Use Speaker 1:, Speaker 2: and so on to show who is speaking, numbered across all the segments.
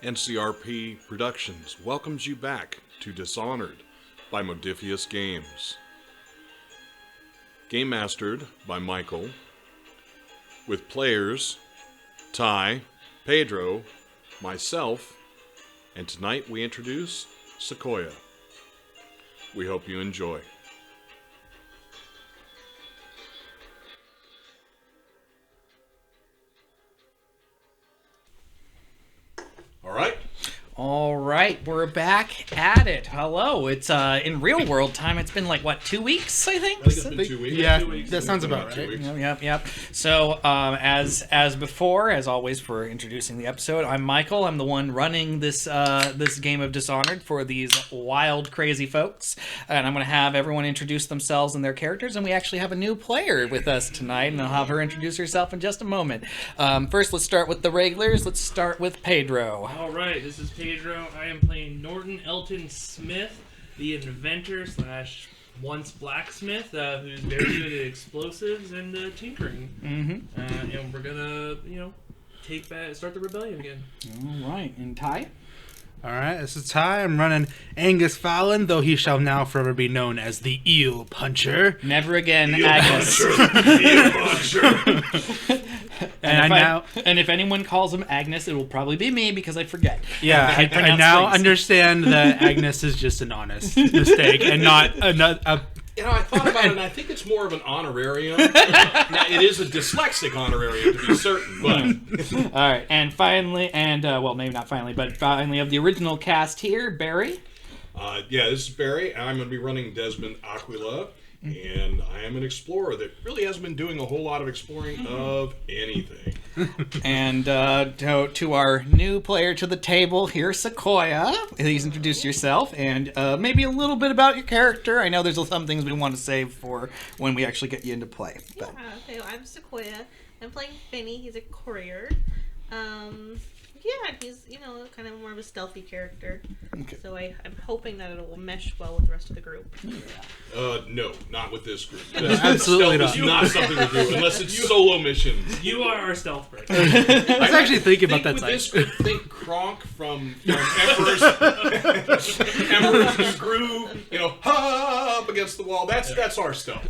Speaker 1: NCRP Productions welcomes you back to Dishonored by Modifius Games. Game mastered by Michael, with players Ty, Pedro, myself, and tonight we introduce Sequoia. We hope you enjoy.
Speaker 2: All right, we're back at it. Hello. It's in real world time. It's been like, what, 2 weeks, I think?
Speaker 1: I think it's been 2 weeks.
Speaker 3: Yeah,
Speaker 1: 2 weeks.
Speaker 3: that sounds about
Speaker 1: Two
Speaker 3: right.
Speaker 1: weeks.
Speaker 2: Yep. So, as before, as always, for introducing the episode, I'm Michael. I'm the one running this this game of Dishonored for these wild, crazy folks, and I'm going to have everyone introduce themselves and their characters. And we actually have a new player with us tonight, and I'll have her introduce herself in just a moment. First, let's start with the regulars. Let's start with Pedro.
Speaker 4: All right, this is Pedro. I am playing Norton Elton Smith, the inventor / once blacksmith, who's very good at explosives and tinkering.
Speaker 2: Mm-hmm.
Speaker 4: And we're gonna, start the rebellion again.
Speaker 2: All right, and Ty?
Speaker 3: Alright, this is Ty. I'm running Angus Fallon, though he shall now forever be known as the Eel Puncher.
Speaker 2: Never again, Agnes.
Speaker 1: Eel Puncher.
Speaker 2: And if anyone calls him Agnes, it will probably be me because I forget.
Speaker 3: Yeah, I now understand that Agnes is just an honest mistake and not a
Speaker 1: I thought about it, and I think it's more of an honorarium. Now, it is a dyslexic honorarium, to be certain, but...
Speaker 2: All right, and finally, maybe not finally, but finally of the original cast here, Barry.
Speaker 1: This is Barry. I'm going to be running Desmond Aquila, and I am an explorer that really hasn't been doing a whole lot of exploring of anything.
Speaker 2: And to our new player to the table here, Sequoia. Please introduce yourself and maybe a little bit about your character. I know there's some things we want to save for when we actually get you into play. But.
Speaker 5: Yeah, okay, I'm Sequoia. I'm playing Finny. He's a courier. He's, kind of more of a stealthy character. Okay. So I'm hoping that it will mesh well with the rest of the group.
Speaker 1: No, not with this group.
Speaker 3: absolutely not.
Speaker 1: It's not something to do unless it's solo missions.
Speaker 4: You are our stealth breaker.
Speaker 3: I was actually thinking about that
Speaker 1: with
Speaker 3: side.
Speaker 1: this group, think Kronk from Emperor's New Groove, up against the wall. That's our stuff.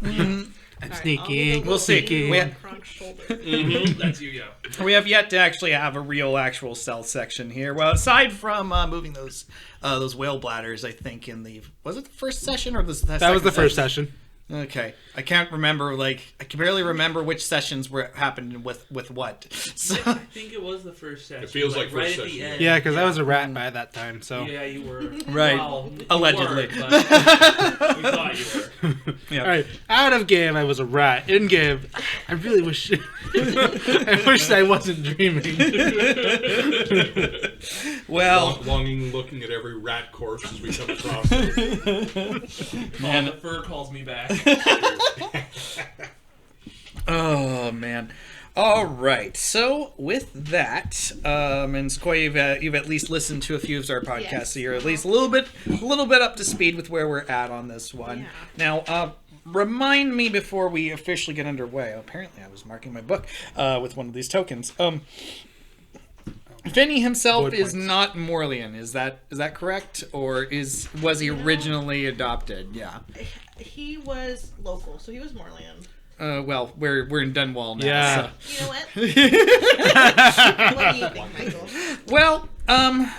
Speaker 3: I'm sneaking.
Speaker 2: We'll see.
Speaker 5: Kronk's shoulder.
Speaker 4: That's you, yeah.
Speaker 2: We have yet to actually have a real actual stealth section here. Well, aside from moving those whale bladders, I think was it the first session or the second?
Speaker 3: That was the first session.
Speaker 2: Okay, I can't remember. I can barely remember which sessions happened with what. So
Speaker 4: I think it was the first session.
Speaker 1: It feels like
Speaker 4: right
Speaker 1: first
Speaker 4: at the
Speaker 1: session.
Speaker 4: end.
Speaker 3: Yeah, because I was a rat by that time, so...
Speaker 4: Yeah, you were.
Speaker 2: Right.
Speaker 4: Well, you
Speaker 2: Allegedly.
Speaker 4: weren't, but we thought you were.
Speaker 2: yeah.
Speaker 3: Alright, out of game I was a rat. In game, I really wish... I wish I wasn't dreaming.
Speaker 2: Well...
Speaker 1: Longing looking at every rat corpse as we come across it.
Speaker 4: Man, the fur calls me back.
Speaker 2: Oh man. All right. So with that, and Sequoia, you've at least listened to a few of our podcasts,
Speaker 5: Yes.
Speaker 2: so you're at least a little bit up to speed with where we're at on this one.
Speaker 5: Yeah.
Speaker 2: Now, remind me before we officially get underway. Apparently, I was marking my book with one of these tokens. Finny himself is not Morlian. Is that correct, or was he originally adopted? Yeah.
Speaker 5: He was local, so he was Morland.
Speaker 2: Well, we're in Dunwall now.
Speaker 3: Yeah.
Speaker 2: So.
Speaker 5: You know what? What do you think, Michael?
Speaker 2: Well,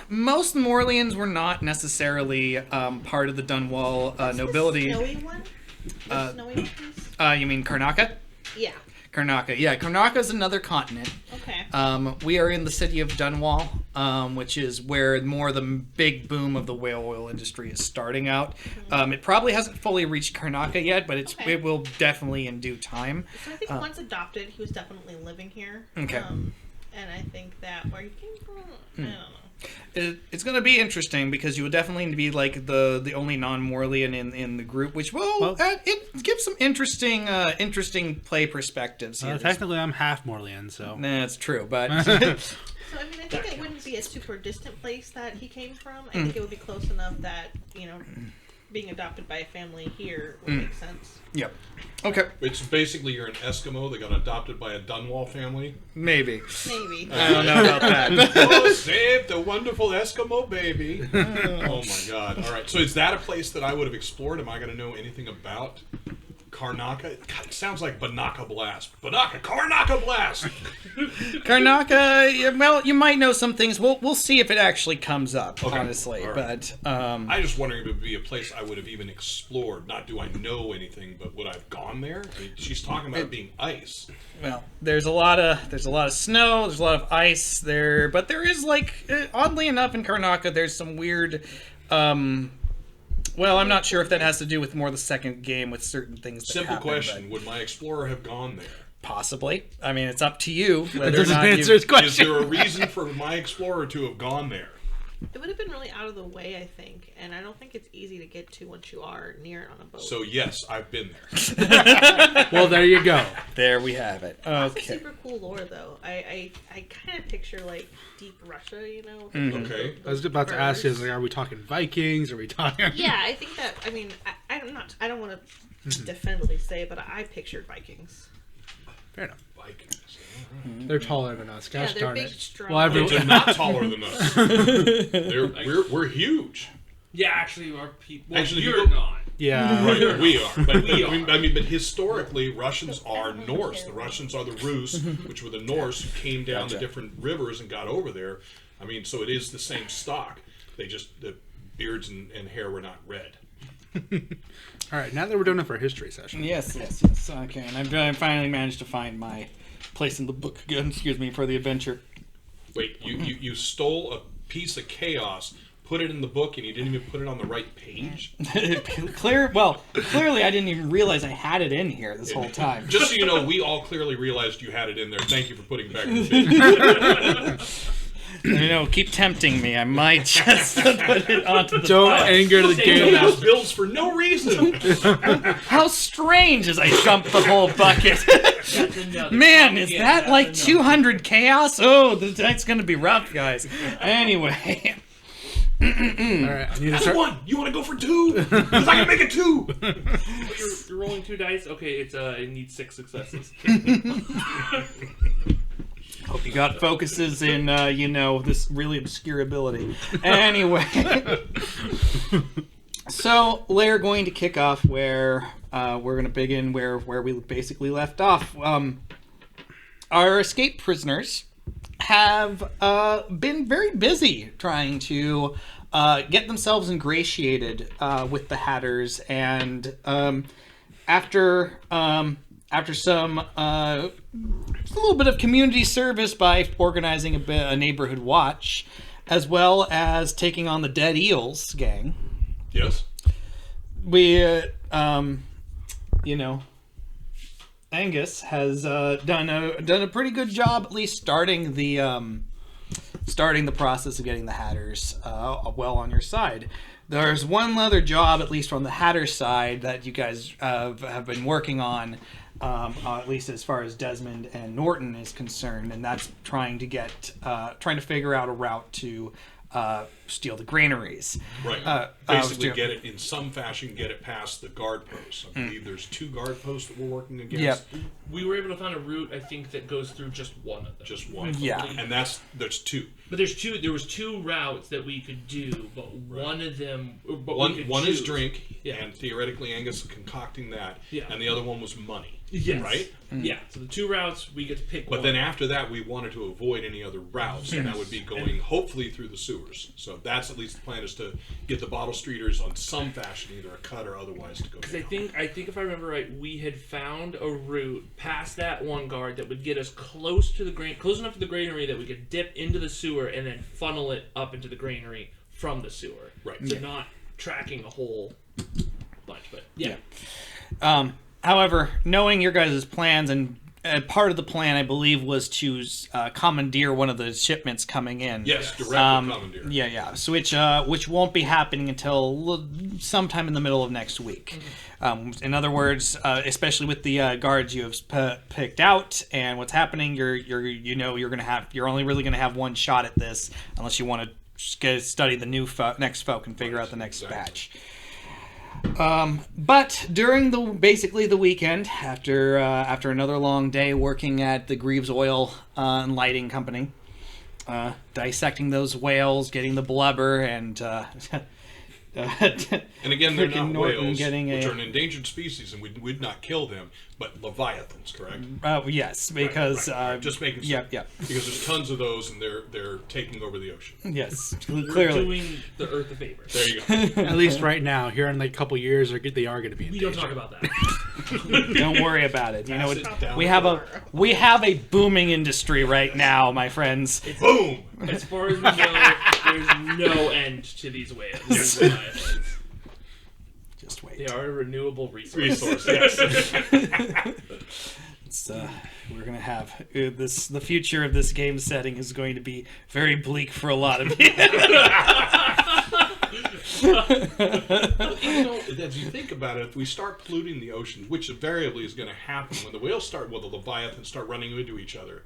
Speaker 2: most Morlians were not necessarily part of the Dunwall nobility.
Speaker 5: The snowy one? The snowy one,
Speaker 2: You mean Karnaca?
Speaker 5: Yeah.
Speaker 2: Karnaca. Yeah, Karnaca is another continent.
Speaker 5: Okay.
Speaker 2: We are in the city of Dunwall, which is where more of the big boom of the whale oil industry is starting out. It probably hasn't fully reached Karnaca yet, but it will definitely in due time.
Speaker 5: So I think once adopted, he was definitely living here.
Speaker 2: Okay.
Speaker 5: And I think that where he came from, I don't know.
Speaker 2: It's going to be interesting because you will definitely be like the only non-Morlian in the group, which it gives some interesting play perspectives here.
Speaker 3: Technically, I'm half Morlian, so...
Speaker 2: Nah, it's true, but...
Speaker 5: So, I think it wouldn't be a super distant place that he came from. I think it would be close enough that, being adopted by a family here would make sense.
Speaker 2: Yep. Okay.
Speaker 1: It's basically you're an Eskimo that got adopted by a Dunwall family.
Speaker 2: Maybe.
Speaker 5: Maybe.
Speaker 2: I don't know about that.
Speaker 1: Oh, save the wonderful Eskimo baby. Oh my god. All right. So is that a place that I would have explored? Am I going to know anything about Karnaka? God, it sounds like Banaka Blast. Karnaka Blast.
Speaker 2: Karnaka, well, you might know some things. We'll see if it actually comes up,
Speaker 1: Okay.
Speaker 2: honestly.
Speaker 1: All right.
Speaker 2: But
Speaker 1: I just wondering if it would be a place I would have even explored. Not do I know anything, but would I have gone there? I mean, she's talking about it being ice.
Speaker 2: well, there's a lot of snow, there's a lot of ice there, but there is oddly enough in Karnaka there's some weird well, I'm not sure if that has to do with more the second game with certain things that
Speaker 1: Simple
Speaker 2: happen,
Speaker 1: question:
Speaker 2: but
Speaker 1: would my explorer have gone there?
Speaker 2: possibly. I mean, it's up to you
Speaker 3: That
Speaker 2: whether or
Speaker 3: doesn't
Speaker 2: not
Speaker 3: answer his
Speaker 1: Is
Speaker 3: question.
Speaker 1: there a reason for my explorer to have gone there?
Speaker 5: It would have been really out of the way, I think, and I don't think it's easy to get to once you are near it on a boat.
Speaker 1: So yes, I've been there.
Speaker 3: Well, there you go.
Speaker 2: There we have it.
Speaker 5: That's a
Speaker 2: Okay.
Speaker 5: super cool lore, though. I kind of picture like deep Russia, you know.
Speaker 1: Okay.
Speaker 3: I was about to ask you,
Speaker 5: birds.
Speaker 3: like, are we talking Vikings? Are we talking?
Speaker 5: Yeah, I think that. I mean, I'm not. I don't want to definitively say, but I pictured Vikings.
Speaker 3: Fair enough.
Speaker 1: Vikings.
Speaker 3: They're taller than us.
Speaker 5: Yeah,
Speaker 3: Gosh
Speaker 5: they're
Speaker 3: darn
Speaker 5: big,
Speaker 3: it.
Speaker 5: strong.
Speaker 3: Well, everyone-
Speaker 1: They're not taller than us. We're huge.
Speaker 4: Yeah, actually, our people. Well,
Speaker 1: Actually,
Speaker 4: you're
Speaker 1: you go-
Speaker 4: not.
Speaker 3: Yeah.
Speaker 1: Right, we are. But
Speaker 4: We
Speaker 1: I mean,
Speaker 4: are.
Speaker 1: but historically, Russians are Norse. The Russians are the Rus, which were the Norse who came down the
Speaker 2: Gotcha.
Speaker 1: different rivers and got over there. I mean, so it is the same stock. They just the beards and hair were not red.
Speaker 3: All right, now that we're doing it for a history session.
Speaker 2: Yes. Okay, and I finally managed to find my place in the book again. Excuse me, for the adventure.
Speaker 1: Wait, you stole a piece of chaos, put it in the book, and you didn't even put it on the right page?
Speaker 2: Clearly, I didn't even realize I had it in here this whole time.
Speaker 1: Just so you know, we all clearly realized you had it in there. Thank you for putting it back in the page.
Speaker 2: Keep tempting me. I might just put it onto the.
Speaker 3: Don't anger the
Speaker 1: You
Speaker 3: game
Speaker 1: those
Speaker 3: master.
Speaker 1: bills for no reason.
Speaker 2: How strange as I dump the whole bucket. Man, is that like 200 chaos? Oh, that's gonna be rough, guys. Anyway.
Speaker 3: All right, I need to
Speaker 1: That's
Speaker 3: start.
Speaker 1: one. You want to go for two? Because I can make it two.
Speaker 4: But you're rolling 2 dice. Okay, it needs 6 successes.
Speaker 2: Hope you got focuses in, this really obscure ability. Anyway. So, we're going to kick off where we're going to begin where we basically left off. Our escaped prisoners have been very busy trying to get themselves ingratiated with the Hatters, and after some a little bit of community service by organizing a neighborhood watch, as well as taking on the Dead Eels gang,
Speaker 1: Yes.
Speaker 2: we Angus has done a pretty good job, at least starting the process of getting the Hatters well on your side. There's one other job, at least from the Hatter side, that you guys have been working on, at least as far as Desmond and Norton is concerned, and that's trying to figure out a route to steal the granaries.
Speaker 1: Right. Basically,
Speaker 2: steal-
Speaker 1: get it in some fashion. Get it past the guard posts. I believe there's 2 guard posts that we're working against.
Speaker 2: Yep.
Speaker 4: We were able to find a route, I think, that goes through just one of them.
Speaker 1: Just one.
Speaker 2: Yeah.
Speaker 1: And there's 2.
Speaker 4: But there was 2 routes that we could do, but one of them, but we could
Speaker 1: One
Speaker 4: choose.
Speaker 1: is drink,
Speaker 4: Yeah.
Speaker 1: and theoretically Angus is concocting that.
Speaker 4: Yeah.
Speaker 1: And the other one was money.
Speaker 4: Yes.
Speaker 1: Right.
Speaker 4: Yeah. So the 2 routes we get to pick
Speaker 1: But
Speaker 4: one.
Speaker 1: then after that, we wanted to avoid any other routes, and that would be going hopefully through the sewers. So that's at least the plan, is to get the Bottle Streeters on some fashion, either a cut or otherwise, to go
Speaker 4: Because
Speaker 1: down.
Speaker 4: I think if I remember right, we had found a route past that one guard that would get us close enough to the granary that we could dip into the sewer and then funnel it up into the granary from the sewer.
Speaker 1: Right.
Speaker 4: So not tracking a whole bunch, but yeah.
Speaker 2: However, knowing your guys' plans, and part of the plan, I believe, was to commandeer one of the shipments coming in.
Speaker 1: Yes, direct commandeer.
Speaker 2: Yeah. So which won't be happening until sometime in the middle of next week. In other words, especially with the guards you have picked out and what's happening, you're only really gonna have one shot at this unless you want to study the next folk and figure out the next batch. But during basically the weekend, after another long day working at the Greaves Oil and Lighting Company, dissecting those whales, getting the blubber, and
Speaker 1: and again, they're not
Speaker 2: Norton
Speaker 1: whales,
Speaker 2: getting
Speaker 1: which are an endangered species, and we'd not kill them, but leviathans, correct?
Speaker 2: Yes, because
Speaker 1: right. Just making sense.
Speaker 2: yeah.
Speaker 1: Because there's tons of those, and they're taking over the ocean.
Speaker 2: Yes,
Speaker 4: We're
Speaker 2: clearly.
Speaker 4: doing the Earth a favor.
Speaker 1: There you go.
Speaker 3: At least right now, here in like a couple years, they are going to be.
Speaker 4: We don't talk about that.
Speaker 2: Don't worry about it. You know,
Speaker 1: Pass it down
Speaker 2: we
Speaker 1: the
Speaker 2: have a booming industry right now, my friends.
Speaker 1: Boom!
Speaker 4: As far as we know, there's no end to these whales. These Leviathans.
Speaker 2: Just wait.
Speaker 4: They are a renewable resource.
Speaker 1: Yes.
Speaker 2: It's, we're gonna have the future of this game setting is going to be very bleak for a lot of people.
Speaker 1: As you think about it, if we start polluting the ocean, which invariably is going to happen when the whales the leviathans start running into each other.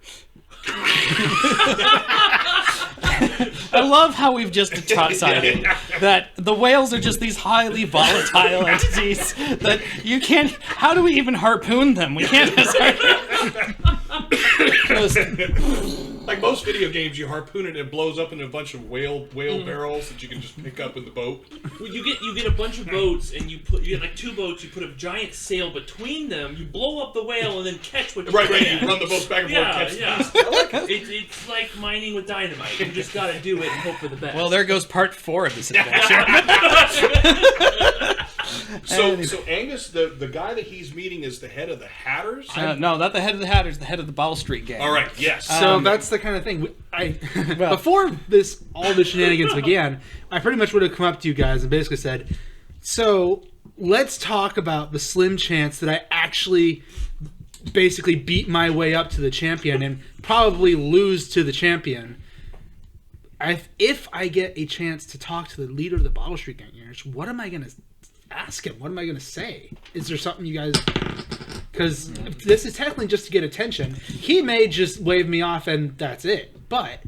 Speaker 2: I love how we've just decided that the whales are just these highly volatile entities that you can't. How do we even harpoon them? We can't.
Speaker 1: Like most video games, you harpoon it and it blows up in a bunch of whale barrels that you can just pick up in the boat.
Speaker 4: Well, you get a bunch of boats, and you get like 2 boats. You put a giant sail between them. You blow up the whale, and then catch what you
Speaker 1: Right.
Speaker 4: can.
Speaker 1: You run the boats back and forth. Catch
Speaker 4: It's like mining with dynamite. You just gotta do it and hope for the best.
Speaker 2: Well, there goes part 4 of this adventure.
Speaker 1: So Angus, the guy that he's meeting is the head of the Hatters.
Speaker 2: No, not the head of the Hatters. The head of the Bottle Street Gang.
Speaker 1: All right. Yes.
Speaker 3: So that's the kind of thing. Before all the shenanigans began, I pretty much would have come up to you guys and basically said, "So let's talk about the slim chance that I actually basically beat my way up to the champion and probably lose to the champion. If I get a chance to talk to the leader of the Bottle Street Gangers, what am I going to ask him? What am I going to say? Is there something you guys... Because this is technically just to get attention. He may just wave me off and that's it. But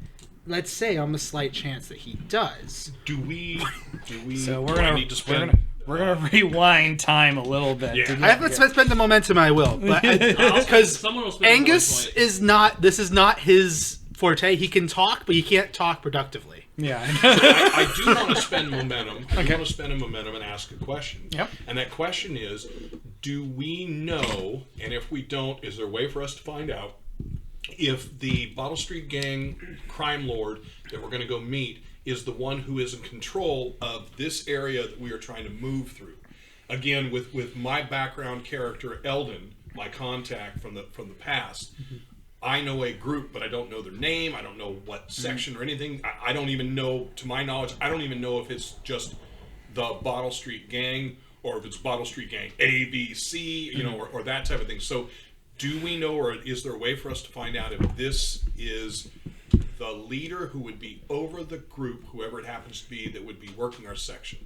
Speaker 3: let's say on the slight chance that he does.
Speaker 1: Do we?
Speaker 2: So
Speaker 1: do I need to spend?
Speaker 2: we're gonna rewind time a little bit.
Speaker 1: Yeah.
Speaker 3: I haven't spent the momentum I will. But because
Speaker 4: Someone will spend
Speaker 3: Angus
Speaker 4: point.
Speaker 3: is not... This is not his forte. He can talk, but he can't talk productively.
Speaker 2: Yeah.
Speaker 1: I do want to spend momentum. I want to spend a momentum and ask a question.
Speaker 2: Yep.
Speaker 1: And that question is, do we know, and if we don't, is there a way for us to find out, if the Bottle Street Gang crime lord that we're going to go meet is the one who is in control of this area that we are trying to move through? Again, with my background character, Eldon, my contact from the past, I know a group, but I don't know their name. I don't know what section or anything. I don't even know, to my knowledge, I don't even know if it's just the Bottle Street Gang or if it's Bottle Street Gang A, B, C, or that type of thing. So do we know, or is there a way for us to find out if this is the leader who would be over the group, whoever it happens to be, that would be working our section?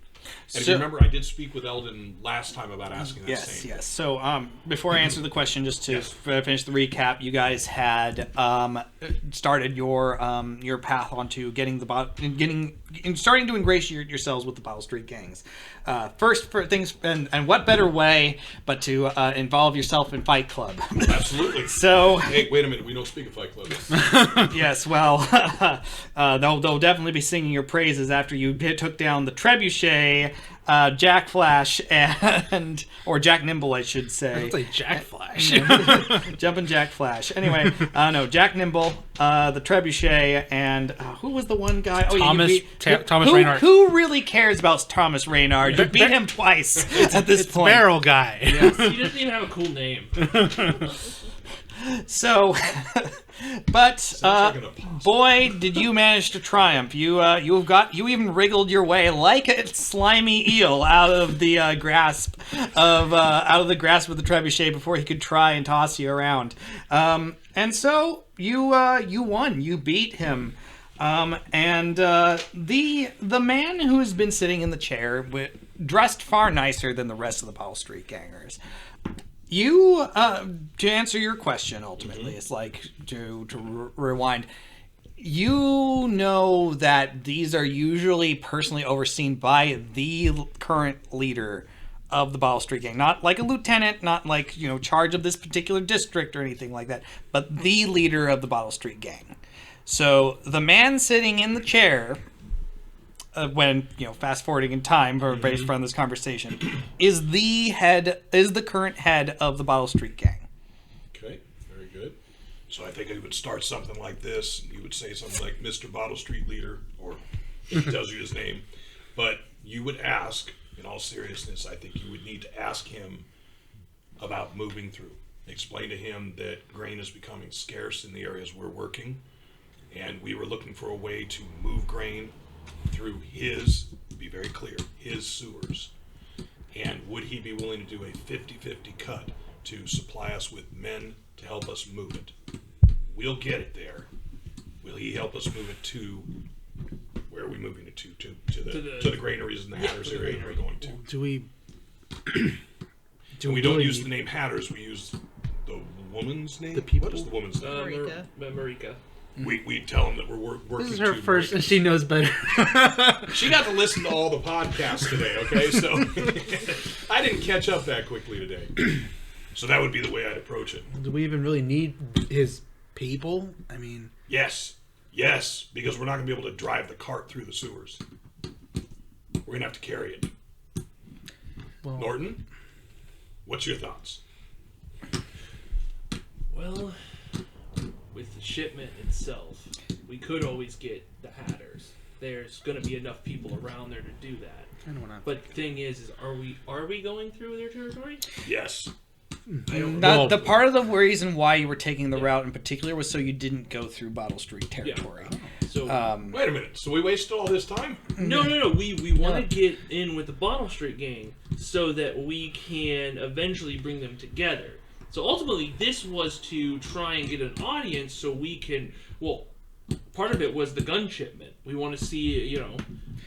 Speaker 1: And if you remember, I did speak with Eldon last time about asking that same.
Speaker 2: Yes. So before I answer the question, just to finish the recap, you guys had started your path onto starting to ingratiate yourselves with the Bottle Street Gangs. First for things, and what better way but to involve yourself in Fight Club?
Speaker 1: Absolutely.
Speaker 2: So
Speaker 1: hey, wait a minute, we don't speak of Fight Club.
Speaker 2: Yes, well, they'll definitely be singing your praises after you took down the Trebuchet, Jack Flash, or Jack Nimble, I should say.
Speaker 3: It's like Jack Flash.
Speaker 2: Jumpin' Jack Flash. Anyway, no, Jack Nimble, the Trebuchet, and who was the one guy?
Speaker 3: Thomas
Speaker 2: Thomas
Speaker 3: Reynard. Who
Speaker 2: really cares about Thomas Reynard? You beat him twice at this point.
Speaker 3: Barrel Guy.
Speaker 4: Yes, he doesn't even have a cool name.
Speaker 2: So, but
Speaker 1: like an apostle.
Speaker 2: boy, did you manage to triumph! You even wriggled your way like a slimy eel out of the grasp of the trebuchet before he could try and toss you around. And so you won. You beat him. And the man who's been sitting in the chair, dressed far nicer than the rest of the Bottle Street Gangers. You, to answer your question, ultimately, it's like to rewind. You know that these are usually personally overseen by the current leader of the Bottle Street Gang. Not like a lieutenant, not like, charge of this particular district or anything like that, but the leader of the Bottle Street Gang. So the man sitting in the chair, when, fast forwarding in time for based on this conversation, is the current head of the Bottle Street Gang.
Speaker 1: Okay, very good. So I think he would start something like this. He would say something like, Mr. Bottle Street Leader, or he tells you his name. But you would ask, in all seriousness, I think you would need to ask him about moving through. Explain to him that grain is becoming scarce in the areas we're working, and we were looking for a way to move grain through be very clear, his sewers. And would he be willing to do a 50-50 cut to supply us with men to help us move it? We'll get it there. Will he help us move it to, where are we moving it to the granaries in the Hatters area we're going to?
Speaker 3: Do we...
Speaker 1: we don't use the name Hatters, we use the woman's name?
Speaker 3: The people?
Speaker 1: What is the woman's name?
Speaker 4: Marika.
Speaker 1: We tell them that we're working.
Speaker 3: This is her
Speaker 1: to
Speaker 3: first,
Speaker 1: Marika.
Speaker 3: and she knows better.
Speaker 1: She got to listen to all the podcasts today, okay? So I didn't catch up that quickly today. So that would be the way I'd approach it.
Speaker 3: Do we even really need his people? I mean...
Speaker 1: Yes, because we're not going to be able to drive the cart through the sewers. We're going to have to carry it.
Speaker 3: Well,
Speaker 1: Norton, what's your thoughts?
Speaker 4: Well, with the shipment itself, we could always get the Hatters. There's going to be enough people around there to do that. But the thing is are we going through their territory?
Speaker 1: Yes.
Speaker 2: The part of the reason why you were taking the route in particular was so you didn't go through Bottle Street territory.
Speaker 4: Yeah. So
Speaker 1: wait a minute. So we wasted all this time?
Speaker 4: No. We want to get in with the Bottle Street Gang so that we can eventually bring them together. So ultimately, this was to try and get an audience so we can. Well, part of it was the gun shipment. We want to see,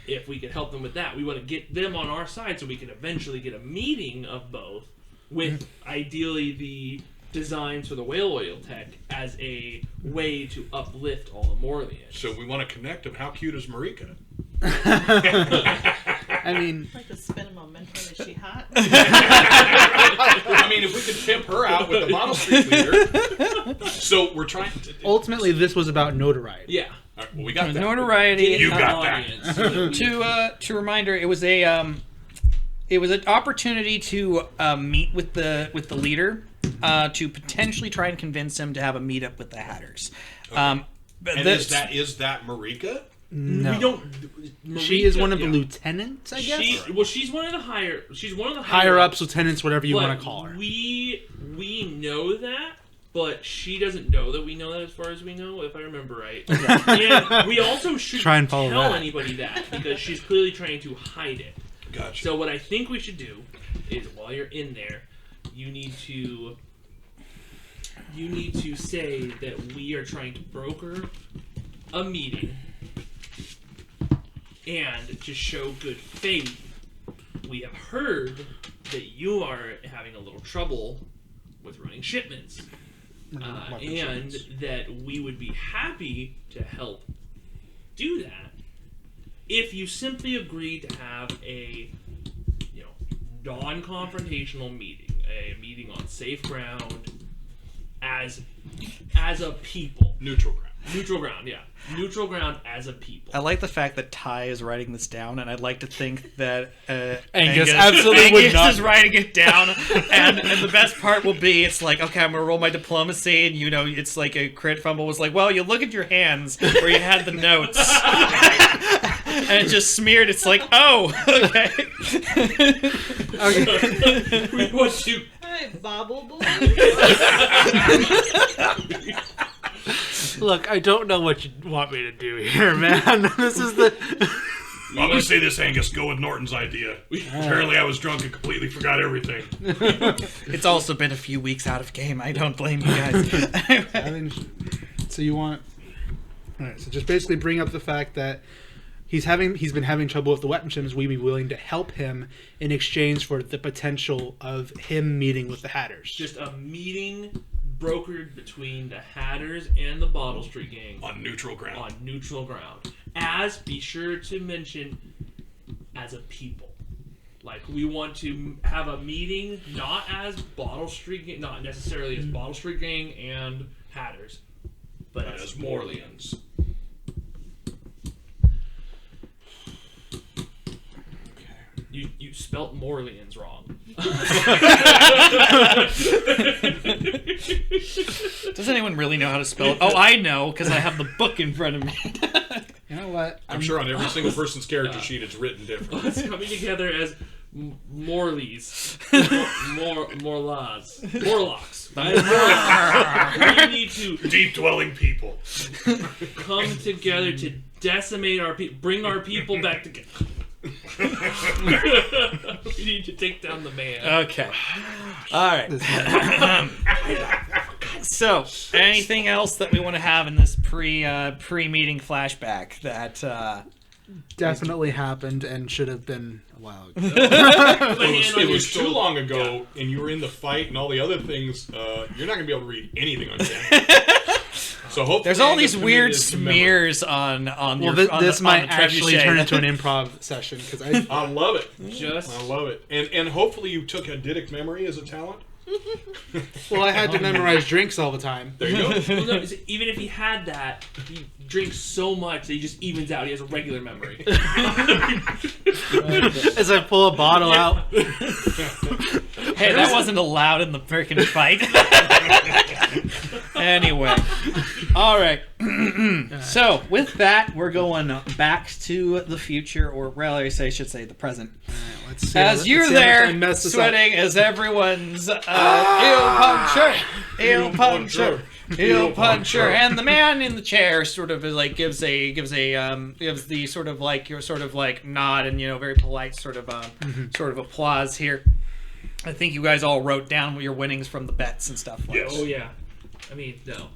Speaker 4: if we could help them with that. We want to get them on our side so we can eventually get a meeting of both, with ideally the designs for the whale oil tech as a way to uplift all the Morlians.
Speaker 1: So we want to connect them. How cute is Marika?
Speaker 3: I mean...
Speaker 5: I'd like to spin a momentum. Is she hot?
Speaker 1: I mean, if we could pimp her out with the Bottle Street Leader. So we're trying to...
Speaker 3: Ultimately, this was about notoriety.
Speaker 4: Yeah.
Speaker 1: All right, well, we got that.
Speaker 2: Notoriety.
Speaker 1: You got
Speaker 4: Audience.
Speaker 2: To reminder, it was an opportunity to meet with the leader to potentially try and convince him to have a meetup with the Hatters.
Speaker 1: Okay. And is that Marika?
Speaker 3: No.
Speaker 4: We don't. Marika,
Speaker 3: She is one of the lieutenants, I guess?
Speaker 4: She's one of the higher. She's one of the
Speaker 3: Higher ups, lieutenants, whatever you
Speaker 4: but
Speaker 3: want to call her.
Speaker 4: We know that, but she doesn't know that we know that, as far as we know, if I remember right. And we also shouldn't
Speaker 3: Try and follow
Speaker 4: tell
Speaker 3: that.
Speaker 4: anybody that, because she's clearly trying to hide it.
Speaker 1: Gotcha.
Speaker 4: So what I think we should do is, while you're in there, you need to say that we are trying to broker a meeting, and to show good faith, we have heard that you are having a little trouble with running shipments, and that we would be happy to help do that if you simply agree to have a non-confrontational meeting, a meeting on safe ground as a people.
Speaker 1: Neutral ground.
Speaker 4: Neutral ground, yeah. Neutral ground as a people.
Speaker 2: I like the fact that Ty is writing this down, and I'd like to think that
Speaker 3: Angus absolutely would not.
Speaker 2: is writing it down, and the best part will be, it's like, okay, I'm gonna roll my diplomacy, and it's like a crit fumble was like, well, you look at your hands where you had the notes, and it just smeared. It's like, oh, okay.
Speaker 4: We want to.
Speaker 5: Hi, Bobble Boy.
Speaker 3: Look, I don't know what you want me to do here, man. This is the...
Speaker 1: Well, I'm going to say this, Angus. Go with Norton's idea. Apparently I was drunk and completely forgot everything.
Speaker 2: It's also been a few weeks out of game. I don't blame you guys.
Speaker 3: So you want... Alright, so just basically bring up the fact that he's been having trouble with the weapon shipments. We'd be willing to help him in exchange for the potential of him meeting with the Hatters.
Speaker 4: Just a meeting brokered between the Hatters and the Bottle Street Gang.
Speaker 1: On neutral ground.
Speaker 4: On neutral ground. Be sure to mention, as a people. Like, we want to have a meeting not as Bottle Street Gang, not necessarily as Bottle Street Gang and Hatters, but as Morleans. You spelt Morleans wrong.
Speaker 2: Does anyone really know how to spell it? Oh, I know, because I have the book in front of me.
Speaker 3: You know what?
Speaker 1: I'm sure on every single person's character sheet it's written different.
Speaker 4: It's coming together as Morleys. Morlocks. We need to
Speaker 1: Deep dwelling people.
Speaker 4: come together to decimate our people, bring our people back together. We need to take down the man.
Speaker 2: Okay. All right. So, anything else that we want to have in this pre-meeting flashback that
Speaker 3: Definitely happened and should have been a while ago.
Speaker 1: It was too long ago, and you were in the fight and all the other things. You're not going to be able to read anything on camera. So hopefully,
Speaker 2: there's all these
Speaker 1: Angus
Speaker 2: weird
Speaker 1: is
Speaker 2: smears on
Speaker 3: Well,
Speaker 2: your on
Speaker 3: this
Speaker 2: the,
Speaker 3: might
Speaker 2: on the
Speaker 3: actually
Speaker 2: trebuchet.
Speaker 3: turn into an improv session because
Speaker 1: I love it.
Speaker 4: Just
Speaker 1: I love it. And hopefully you took eidetic memory as a talent.
Speaker 3: well, I had to memorize drinks all the time.
Speaker 1: There you go.
Speaker 4: well, no, even if he had that, he drinks so much that he just evens out. He has a regular memory.
Speaker 3: As I pull a bottle out.
Speaker 2: Hey, that wasn't allowed in the freaking fight. Anyway, all right. So with that, we're going back to the future, or rather, I should say the present.
Speaker 3: Let's see
Speaker 2: As you're
Speaker 3: let's see how much I
Speaker 2: there
Speaker 3: mess this up.
Speaker 2: sweating, as everyone's heel puncher, and the man in the chair sort of like gives the sort of like your sort of like nod and very polite sort of applause here. I think you guys all wrote down your winnings from the bets and stuff.
Speaker 1: Yes.
Speaker 4: Oh yeah, I mean no.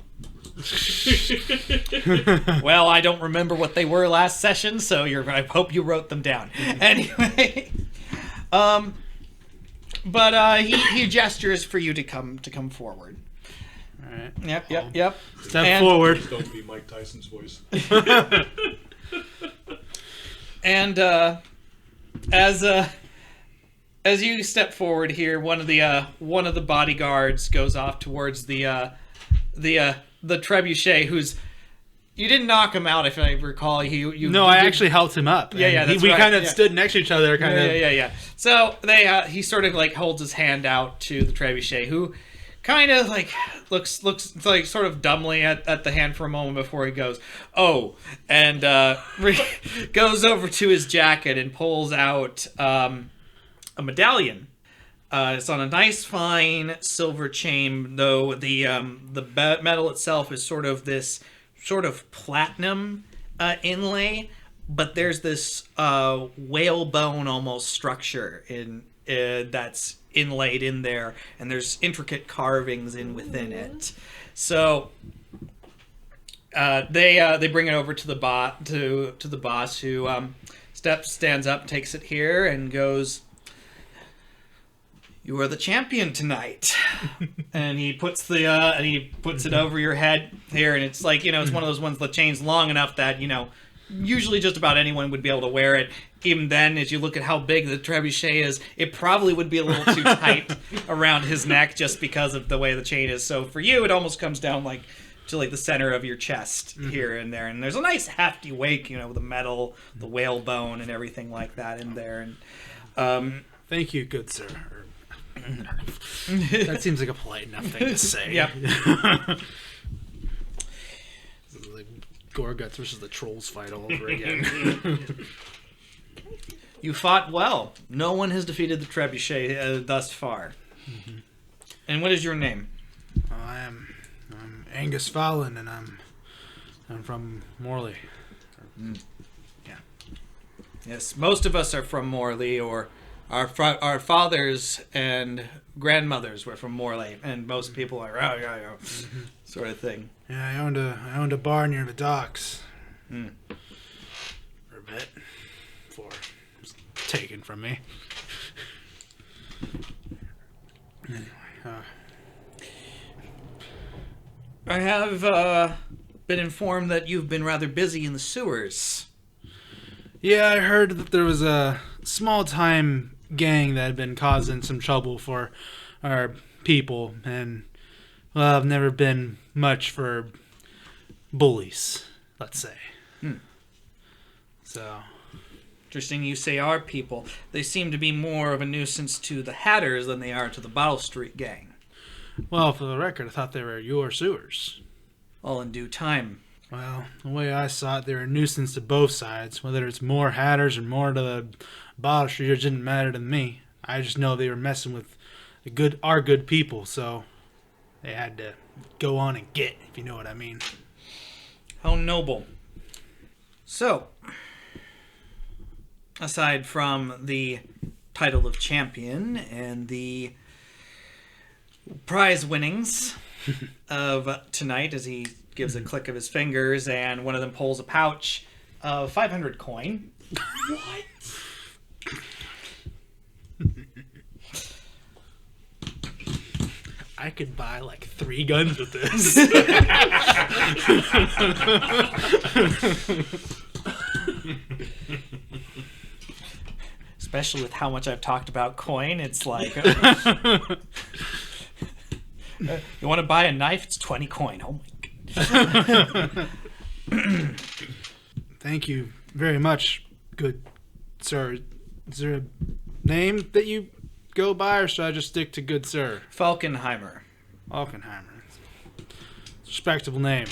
Speaker 2: Well, I don't remember what they were last session, so I hope you wrote them down. Anyway, but he gestures for you to come forward.
Speaker 3: All right.
Speaker 2: Yep.
Speaker 3: Step forward.
Speaker 1: Please don't be Mike Tyson's voice.
Speaker 2: And as you step forward here, one of the bodyguards goes off towards the trebuchet. Who's you didn't knock him out, if I recall.
Speaker 3: No, I actually helped him up.
Speaker 2: Yeah, that's
Speaker 3: we
Speaker 2: right.
Speaker 3: kind of
Speaker 2: Yeah.
Speaker 3: stood next to each other,
Speaker 2: Yeah. So he sort of like holds his hand out to the trebuchet, who kind of like looks like sort of dumbly at the hand for a moment before he goes, oh, and goes over to his jacket and pulls out a medallion. It's on a nice, fine silver chain, though the metal itself is sort of this sort of platinum inlay, but there's this whalebone almost structure that's inlaid in there, and there's intricate carvings within it. So they bring it over to the boss, who stands up, takes it here, and goes, "You are the champion tonight." And he puts it over your head here, and it's like, it's one of those ones, the chain's long enough that, usually just about anyone would be able to wear it. Even then, as you look at how big the trebuchet is, it probably would be a little too tight around his neck just because of the way the chain is. So for you, it almost comes down to the center of your chest here and there. And there's a nice hefty weight, the metal, the whalebone, and everything like that in there. And
Speaker 3: Thank you, good sir. That seems like a polite enough thing to say.
Speaker 2: Yep.
Speaker 3: This is like Gorguts versus the Trolls fight all over again.
Speaker 2: You fought well. No one has defeated the trebuchet thus far. Mm-hmm. And what is your name?
Speaker 3: I'm Angus Fallon, and I'm from Morley.
Speaker 2: Yeah. Yes, most of us are from Morley, or our fathers and grandmothers were from Morley, and most people are sort of thing.
Speaker 3: Yeah, I owned a bar near the docks for a bit before it was taken from me. Anyway,
Speaker 2: I have been informed that you've been rather busy in the sewers.
Speaker 3: yeah, I heard that there was a small-time gang that had been causing some trouble for our people, and well, I've never been much for bullies, let's say. So
Speaker 2: Interesting you say our people. They seem to be more of a nuisance to the Hatters than they are to the Bottle Street gang.
Speaker 3: well, for the record, I thought they were your sewers.
Speaker 2: All in due time.
Speaker 3: Well, the way I saw it, they're a nuisance to both sides. Whether it's more Hatters or more to the Bottle Streeters didn't matter to me. I just know they were messing with our good people, so they had to go on and get, if you know what I mean.
Speaker 2: How noble. So, aside from the title of champion and the prize winnings of tonight, as he gives a click of his fingers and one of them pulls a pouch of 500 coin.
Speaker 4: What?
Speaker 3: I could buy like 3 guns with this.
Speaker 2: Especially with how much I've talked about coin, it's like... you want to buy a knife? It's 20 coin. Oh my god.
Speaker 3: Thank you very much, good sir. Is there a name that you go by, or should I just stick to good sir?
Speaker 2: Falkenheimer.
Speaker 3: Falkenheimer. Respectable name.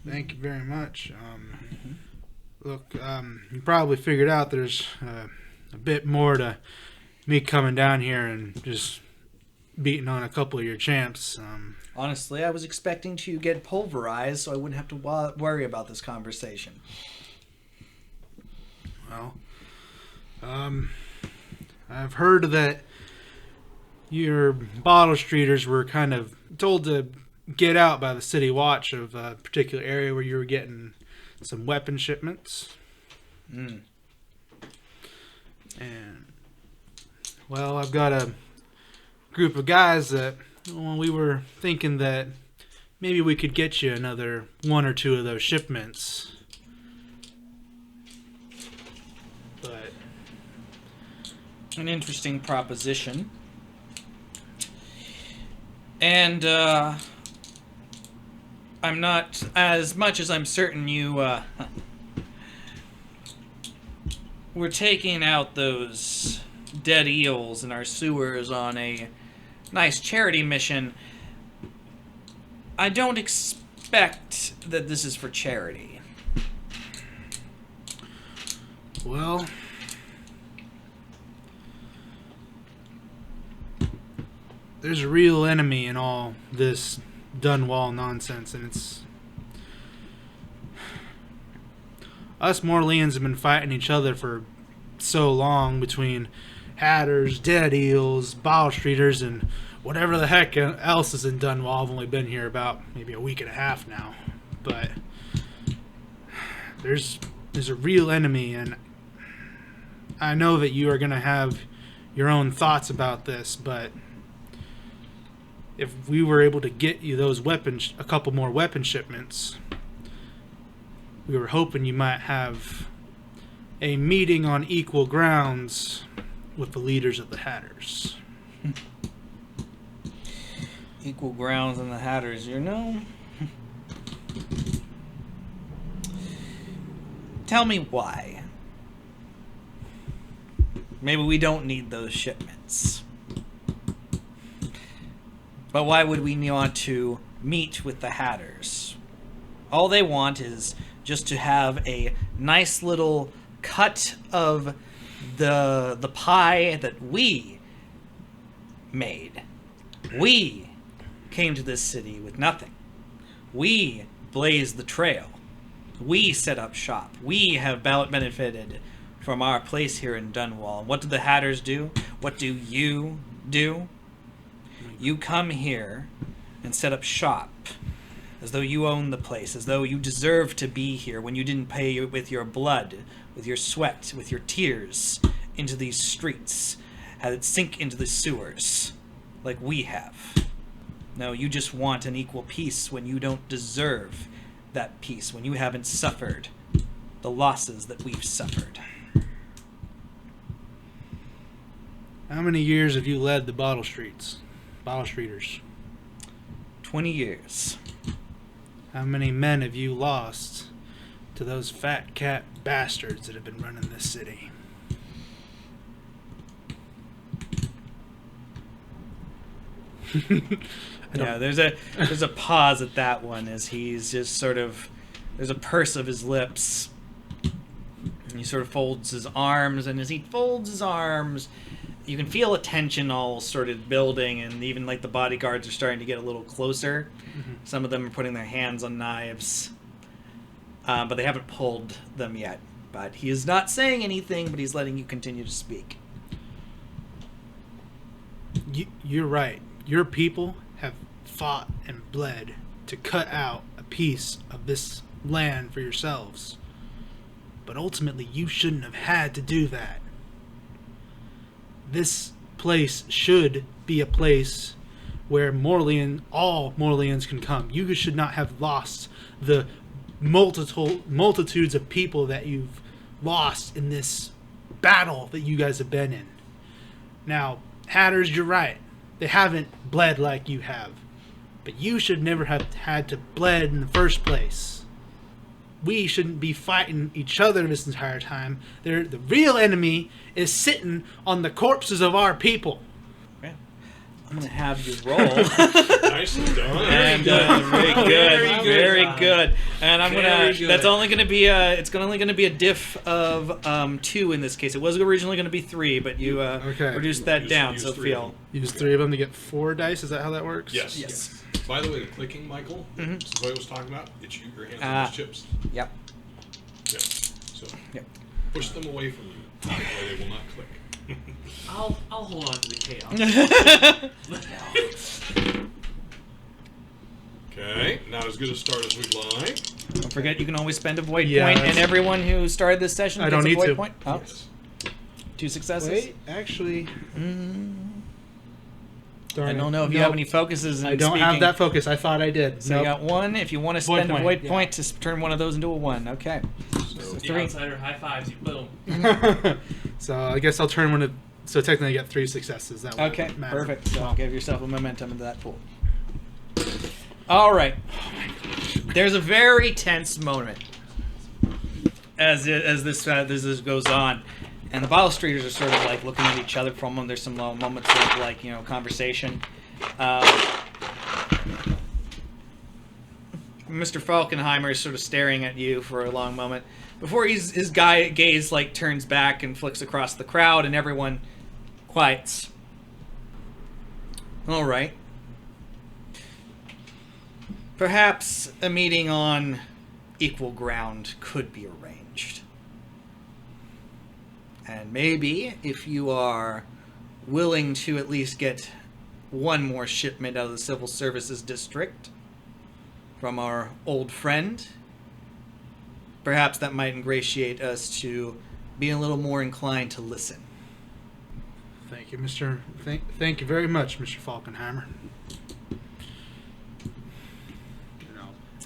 Speaker 3: Thank you very much. Look, you probably figured out there's a bit more to me coming down here and just beating on a couple of your champs.
Speaker 2: Honestly, I was expecting to get pulverized so I wouldn't have to worry about this conversation.
Speaker 3: Well, I've heard that your Bottle Streeters were kind of told to get out by the city watch of a particular area where you were getting some weapon shipments. And, well, I've got a group of guys that, well, we were thinking that maybe we could get you another 1 or 2 of those shipments. But
Speaker 2: An interesting proposition. And, I'm not, as much as I'm certain you, we're taking out those dead eels in our sewers on a nice charity mission. I don't expect that this is for charity.
Speaker 3: well, there's a real enemy in all this Dunwall nonsense, and it's us Morleans have been fighting each other for so long between Hatters, Dead Eels, Bottle Streeters, and whatever the heck else is in Dunwall. I've only been here about maybe a week and a half now, but there's a real enemy, and I know that you are going to have your own thoughts about this, but if we were able to get you those weapons, a couple more weapon shipments, we were hoping you might have a meeting on equal grounds with the leaders of the Hatters.
Speaker 2: Equal grounds in the Hatters, you know? Tell me why. Maybe we don't need those shipments. But why would we want to meet with the Hatters? All they want is just to have a nice little cut of the pie that we made. We came to this city with nothing. We blazed the trail. We set up shop. We have benefited from our place here in Dunwall. What do the Hatters do? What do you do? You come here and set up shop as though you own the place, as though you deserve to be here when you didn't pay with your blood, with your sweat, with your tears into these streets, had it sink into the sewers like we have. No, you just want an equal peace when you don't deserve that peace, when you haven't suffered the losses that we've suffered.
Speaker 3: How many years have you led the Bottle Streeters?
Speaker 2: 20 years.
Speaker 3: How many men have you lost to those fat cat bastards that have been running this city?
Speaker 2: Yeah, there's a pause at that one as he's just sort of, there's a purse of his lips, and he sort of folds his arms, and as he folds his arms, you can feel a tension all sort of building, and even like the bodyguards are starting to get a little closer.
Speaker 3: Mm-hmm.
Speaker 2: Some of them are putting their hands on knives, but they haven't pulled them yet. But he is not saying anything, but he's letting you continue to speak.
Speaker 3: You're right. Your people have fought and bled to cut out a piece of this land for yourselves. But ultimately, you shouldn't have had to do that. This place should be a place where all Morleans can come. You should not have lost the multitudes of people that you've lost in this battle that you guys have been in. Now, Hatters, you're right. They haven't bled like you have. But you should never have had to bled in the first place. We shouldn't be fighting each other this entire time. The real enemy is sitting on the corpses of our people.
Speaker 2: Okay. I'm going to have you roll.
Speaker 1: Nicely done.
Speaker 2: And very good, very good. And I'm
Speaker 4: Very
Speaker 2: gonna.
Speaker 4: good.
Speaker 2: That's only gonna be it's only gonna be a diff of 2 in this case. It was originally gonna be 3, but you
Speaker 3: Okay.
Speaker 2: reduced that
Speaker 1: Use-
Speaker 2: down.
Speaker 1: use
Speaker 2: So
Speaker 1: 3 of
Speaker 2: feel.
Speaker 1: them.
Speaker 3: Use 3 of them to get 4 dice. Is that how that works?
Speaker 1: Yes.
Speaker 2: Yes.
Speaker 1: By the way, the clicking, Michael,
Speaker 2: Mhm.
Speaker 1: Zoe was talking about, it's your hands
Speaker 2: Ah.
Speaker 1: on those chips.
Speaker 2: Yep.
Speaker 1: Yep. So
Speaker 2: Yep.
Speaker 1: push them away from you. That way they will not click.
Speaker 4: I'll hold on to the chaos.
Speaker 1: Okay, not as good a start as we'd like.
Speaker 2: Don't forget, you can always spend a void
Speaker 3: Yeah,
Speaker 2: point,
Speaker 3: that's-
Speaker 2: and everyone who started this session
Speaker 3: I
Speaker 2: gets
Speaker 3: don't
Speaker 2: a
Speaker 3: need
Speaker 2: void
Speaker 3: to.
Speaker 2: point. Oh,
Speaker 1: Yes.
Speaker 2: 2 successes.
Speaker 3: Wait, actually, darn
Speaker 2: I
Speaker 3: it.
Speaker 2: don't know if you
Speaker 3: Nope.
Speaker 2: have any focuses. In
Speaker 3: I don't
Speaker 2: speaking.
Speaker 3: have that focus. I thought I did.
Speaker 2: So you
Speaker 3: Nope.
Speaker 2: got 1. If you want to
Speaker 3: Void
Speaker 2: spend a
Speaker 3: point,
Speaker 2: void
Speaker 3: yeah.
Speaker 2: point to turn one of those into a 1. Okay.
Speaker 1: So,
Speaker 4: The
Speaker 2: 3.
Speaker 4: outsider high fives you. Boom.
Speaker 3: So I guess I'll turn one of. So technically, I get 3 successes. That won't
Speaker 2: Okay,
Speaker 3: matter.
Speaker 2: perfect. So give yourself a momentum into that pool. All right. There's a very tense moment as this goes on, and the Bottle Streeters are sort of like looking at each other for a moment. There's some moments of like conversation. Mr. Falkenheimer is sort of staring at you for a long moment before his gaze like turns back and flicks across the crowd, and everyone quiets. All right. Perhaps a meeting on equal ground could be arranged. And maybe if you are willing to at least get one more shipment out of the Civil Services District from our old friend, perhaps that might ingratiate us to be a little more inclined to listen.
Speaker 3: Thank you, Mr. Thank you very much, Mr. Falkenheimer.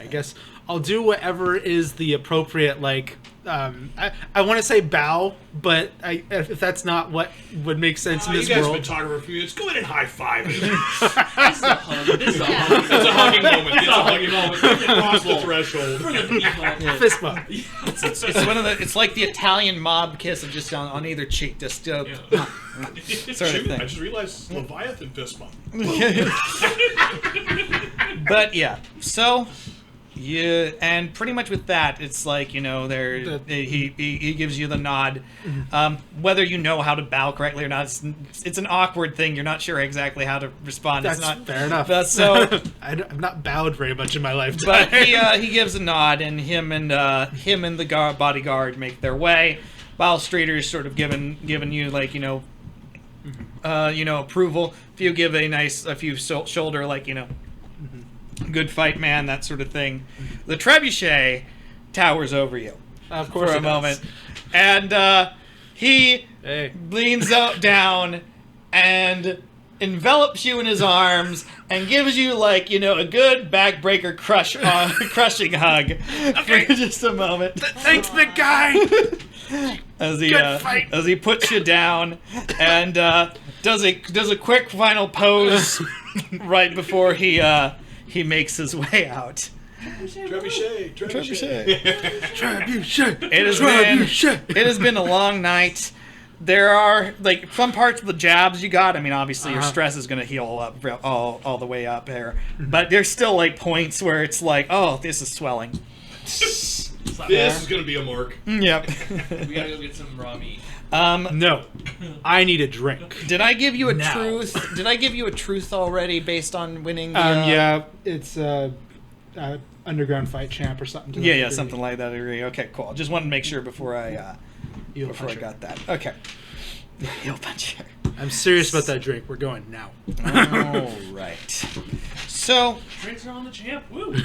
Speaker 3: I guess I'll do whatever is the appropriate, like, I want to say bow, but if that's not what would make sense in
Speaker 1: you
Speaker 3: this
Speaker 1: guys have
Speaker 3: world.
Speaker 1: been talking for a few minutes. Go ahead and high five. It's
Speaker 4: This is a hug. This is a hug.
Speaker 1: a hugging moment. It's a hugging moment. Cross the
Speaker 4: For
Speaker 1: threshold.
Speaker 4: the people.
Speaker 3: Fist bump.
Speaker 2: It's one of the. It's like the Italian mob kiss of just on either cheek, just
Speaker 1: Yeah.
Speaker 2: sort of
Speaker 1: Shoot,
Speaker 2: thing.
Speaker 1: I just realized Leviathan fist bump.
Speaker 2: But yeah, so and pretty much with that, it's like he gives you the nod. Whether you know how to bow correctly or not, it's an awkward thing. You're not sure exactly how to respond.
Speaker 3: That's
Speaker 2: it's not
Speaker 3: fair enough.
Speaker 2: So,
Speaker 3: I've not bowed very much in my life.
Speaker 2: but he gives a nod, and him and the bodyguard make their way. Bile Streeter's sort of giving you like approval. If you give a few shoulder like good fight, man, that sort of thing. The trebuchet towers over you
Speaker 3: Of course
Speaker 2: for a
Speaker 3: it does.
Speaker 2: moment, and he
Speaker 3: Hey.
Speaker 2: leans down and envelops you in his arms and gives you like a good backbreaker crushing hug for just a moment.
Speaker 3: Thanks, big guy.
Speaker 2: As he puts you down and does a quick final pose right before he makes his way out.
Speaker 1: Trebuchet.
Speaker 2: It has been a long night. There are like some parts of the jabs you got. I mean, obviously your stress is going to heal up all the way up there, but there's still like points where it's like, oh, this is swelling.
Speaker 1: This is going to be a mark.
Speaker 2: Yep.
Speaker 4: We gotta go get some raw meat.
Speaker 3: No, I need a drink.
Speaker 2: Did I give you a truth? Did I give you a truth already based on winning? The,
Speaker 3: yeah, it's underground fight champ or something.
Speaker 2: Yeah, something like that. Okay, cool. Just wanted to make sure before I got that. Okay. Heel puncher.
Speaker 3: I'm serious about that drink. We're going now.
Speaker 2: All right. So,
Speaker 4: Drinks are on the champ. Woo!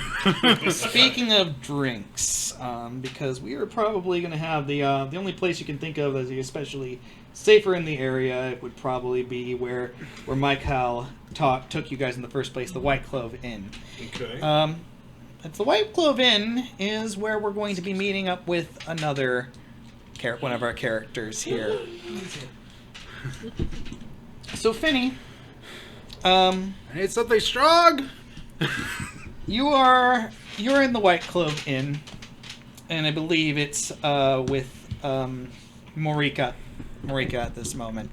Speaker 2: speaking of drinks, because we are probably going to have the only place you can think of as especially safer in the area, it would probably be where Mike Howell took you guys in the first place, the White Clove Inn.
Speaker 1: Okay.
Speaker 2: It's the White Clove Inn is where we're going to be meeting up with another one of our characters here. So, Finny,
Speaker 3: I need something strong.
Speaker 2: you're in the White Clove Inn, and I believe it's with Morika at this moment.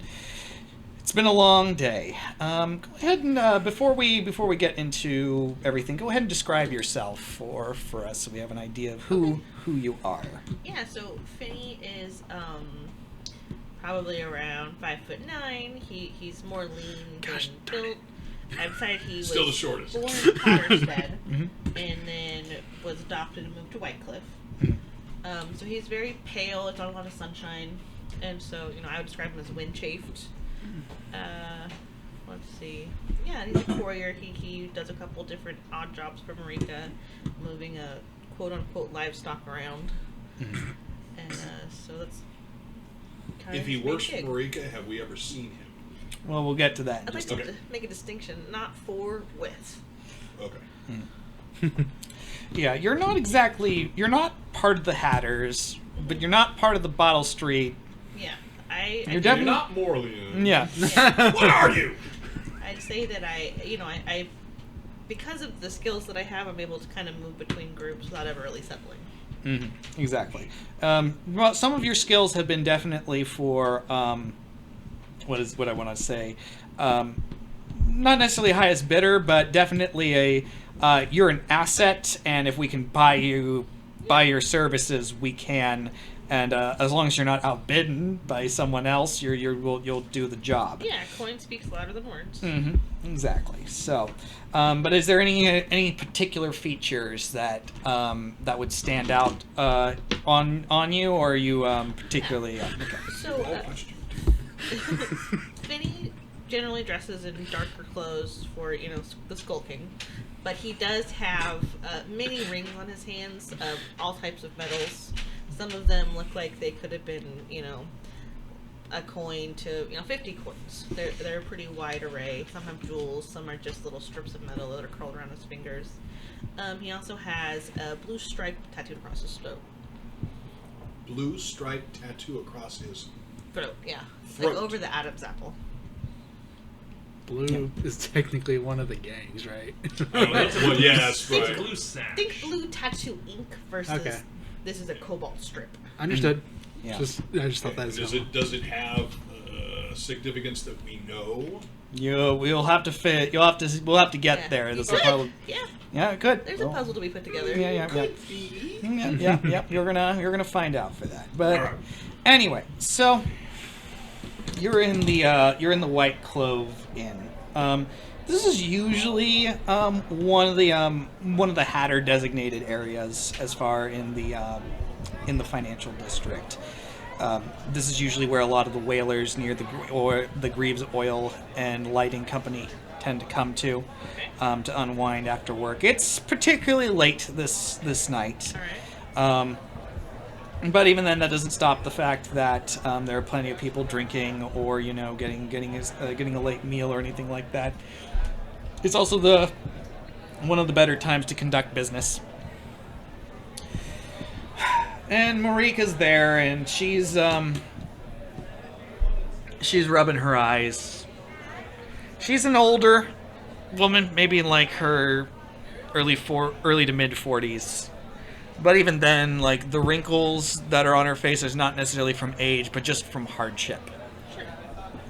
Speaker 2: It's been a long day. Go ahead and before we get into everything, go ahead and describe yourself for us, so we have an idea of who you are.
Speaker 5: Yeah, so Finny is probably around 5'9". He's more lean than built. I decided he was
Speaker 1: still the shortest.
Speaker 5: born in Potterstead and then was adopted and moved to Whitecliff. So he's very pale. It's not a lot of sunshine, and so I would describe him as wind chafed. Let's see. Yeah, he's a courier. He does a couple different odd jobs for Marika, moving a quote-unquote livestock around. And so that's kind
Speaker 1: If
Speaker 5: of
Speaker 1: he
Speaker 5: his
Speaker 1: works for
Speaker 5: main gig.
Speaker 1: Marika, have we ever seen him?
Speaker 2: Well, we'll get to that in
Speaker 5: I'd like
Speaker 2: just
Speaker 5: to make a distinction, not for with.
Speaker 1: Okay.
Speaker 2: Yeah, you're not part of the Hatters, but you're not part of the Bottle Street.
Speaker 5: Yeah,
Speaker 2: You're
Speaker 1: You're
Speaker 2: definitely
Speaker 1: not morally.
Speaker 2: Yeah.
Speaker 1: What are you?
Speaker 5: I'd say that I because of the skills that I have, I'm able to kind of move between groups without ever really settling.
Speaker 2: Mm-hmm. Exactly. Well, some of your skills have been definitely for what I want to say. Not necessarily highest bidder, but definitely you're an asset, and if we can buy your services, we can. And as long as you're not outbidden by someone else, you'll do the job.
Speaker 5: Yeah, coin speaks louder than words.
Speaker 2: Mm-hmm. Exactly. So, but is there any particular features that would stand out on you, or are you particularly? Okay.
Speaker 5: So, Finny generally dresses in darker clothes for the skulking, but he does have many rings on his hands of all types of metals. Some of them look like they could have been, a coin to 50 coins. They're a pretty wide array. Some have jewels, some are just little strips of metal that are curled around his fingers. He also has a blue stripe tattooed across his throat.
Speaker 1: Blue striped tattoo across his
Speaker 5: Throat, yeah.
Speaker 1: Throat.
Speaker 5: Like over the Adam's apple.
Speaker 3: Blue is technically one of the gangs, right?
Speaker 1: Well, yeah, that's
Speaker 4: It's
Speaker 1: right.
Speaker 4: blue sash.
Speaker 5: Think blue tattoo ink versus this is a cobalt strip.
Speaker 3: Understood.
Speaker 2: Yeah.
Speaker 3: I just thought that
Speaker 1: Does it have significance that we know?
Speaker 2: We'll have to fit. We'll have to get
Speaker 5: Yeah.
Speaker 2: there.
Speaker 5: You
Speaker 2: This will
Speaker 5: could.
Speaker 2: probably.
Speaker 5: Yeah,
Speaker 2: Yeah, good.
Speaker 5: there's a puzzle to be put together.
Speaker 2: Yeah. You're gonna find out for that. But
Speaker 1: All right.
Speaker 2: anyway, so you're in the White Clove Inn. This is usually one of the Hatter designated areas as far in the financial district. This is usually where a lot of the whalers near the Greaves Oil and Lighting Company tend to come to unwind after work. It's particularly late this night.
Speaker 5: All right.
Speaker 2: But even then, that doesn't stop the fact that there are plenty of people drinking or, getting a late meal or anything like that. It's also one of the better times to conduct business. And Marika's there, and she's rubbing her eyes. She's an older woman, maybe in like her early to mid 40s. But even then, like, the wrinkles that are on her face is not necessarily from age, but just from hardship.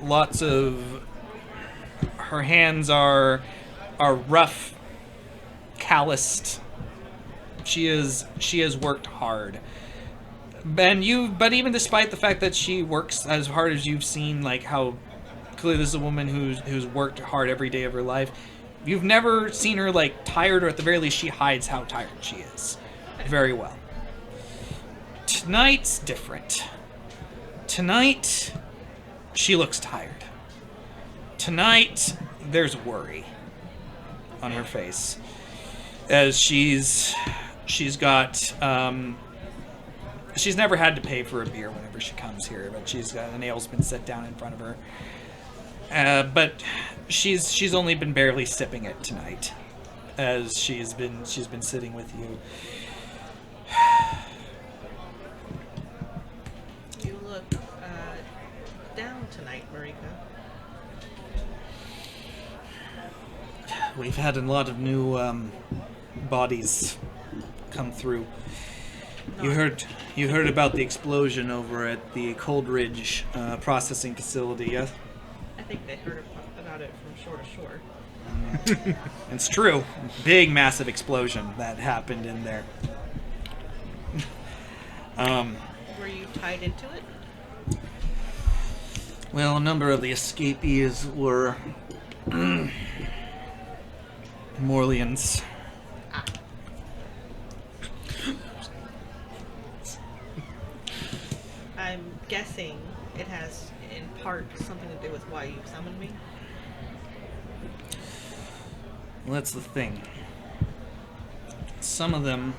Speaker 2: Lots of her hands are rough, calloused. She has worked hard. But even despite the fact that she works as hard as you've seen, like how clearly this is a woman who's worked hard every day of her life, you've never seen her like tired, or at the very least she hides how tired she is. Very well. Tonight's different. Tonight, she looks tired. Tonight, there's worry on her face. As she's got, she's never had to pay for a beer whenever she comes here, but she's got an ale's been set down in front of her. But she's only been barely sipping it tonight, as she's been sitting with you.
Speaker 5: You look down tonight, Marika.
Speaker 2: We've had a lot of new bodies come through. You heard about the explosion over at the Coldridge processing facility, yes?
Speaker 5: I think they heard about it from shore to shore.
Speaker 2: It's true. Big, massive explosion that happened in there.
Speaker 5: Were you tied into it?
Speaker 2: Well, a number of the escapees were Morlians.
Speaker 5: I'm guessing it has, in part, something to do with why you summoned me.
Speaker 2: Well, that's the thing. Some of them...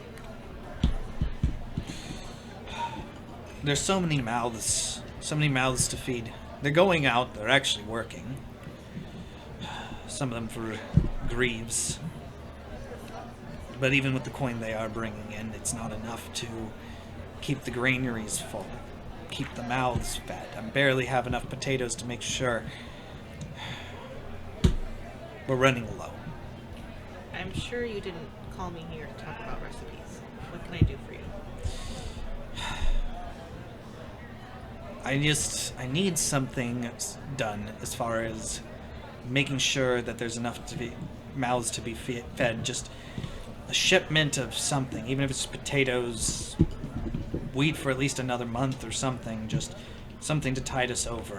Speaker 2: There's so many mouths to feed. They're going out, they're actually working. Some of them for Greaves. But even with the coin they are bringing in, it's not enough to keep the granaries full, keep the mouths fed. I barely have enough potatoes to make sure we're running low.
Speaker 5: I'm sure you didn't call me here to talk about recipes. What can I do for you?
Speaker 2: I need something done as far as making sure that there's enough mouths to be fed. Just a shipment of something, even if it's potatoes, wheat for at least another month or something. Just something to tide us over.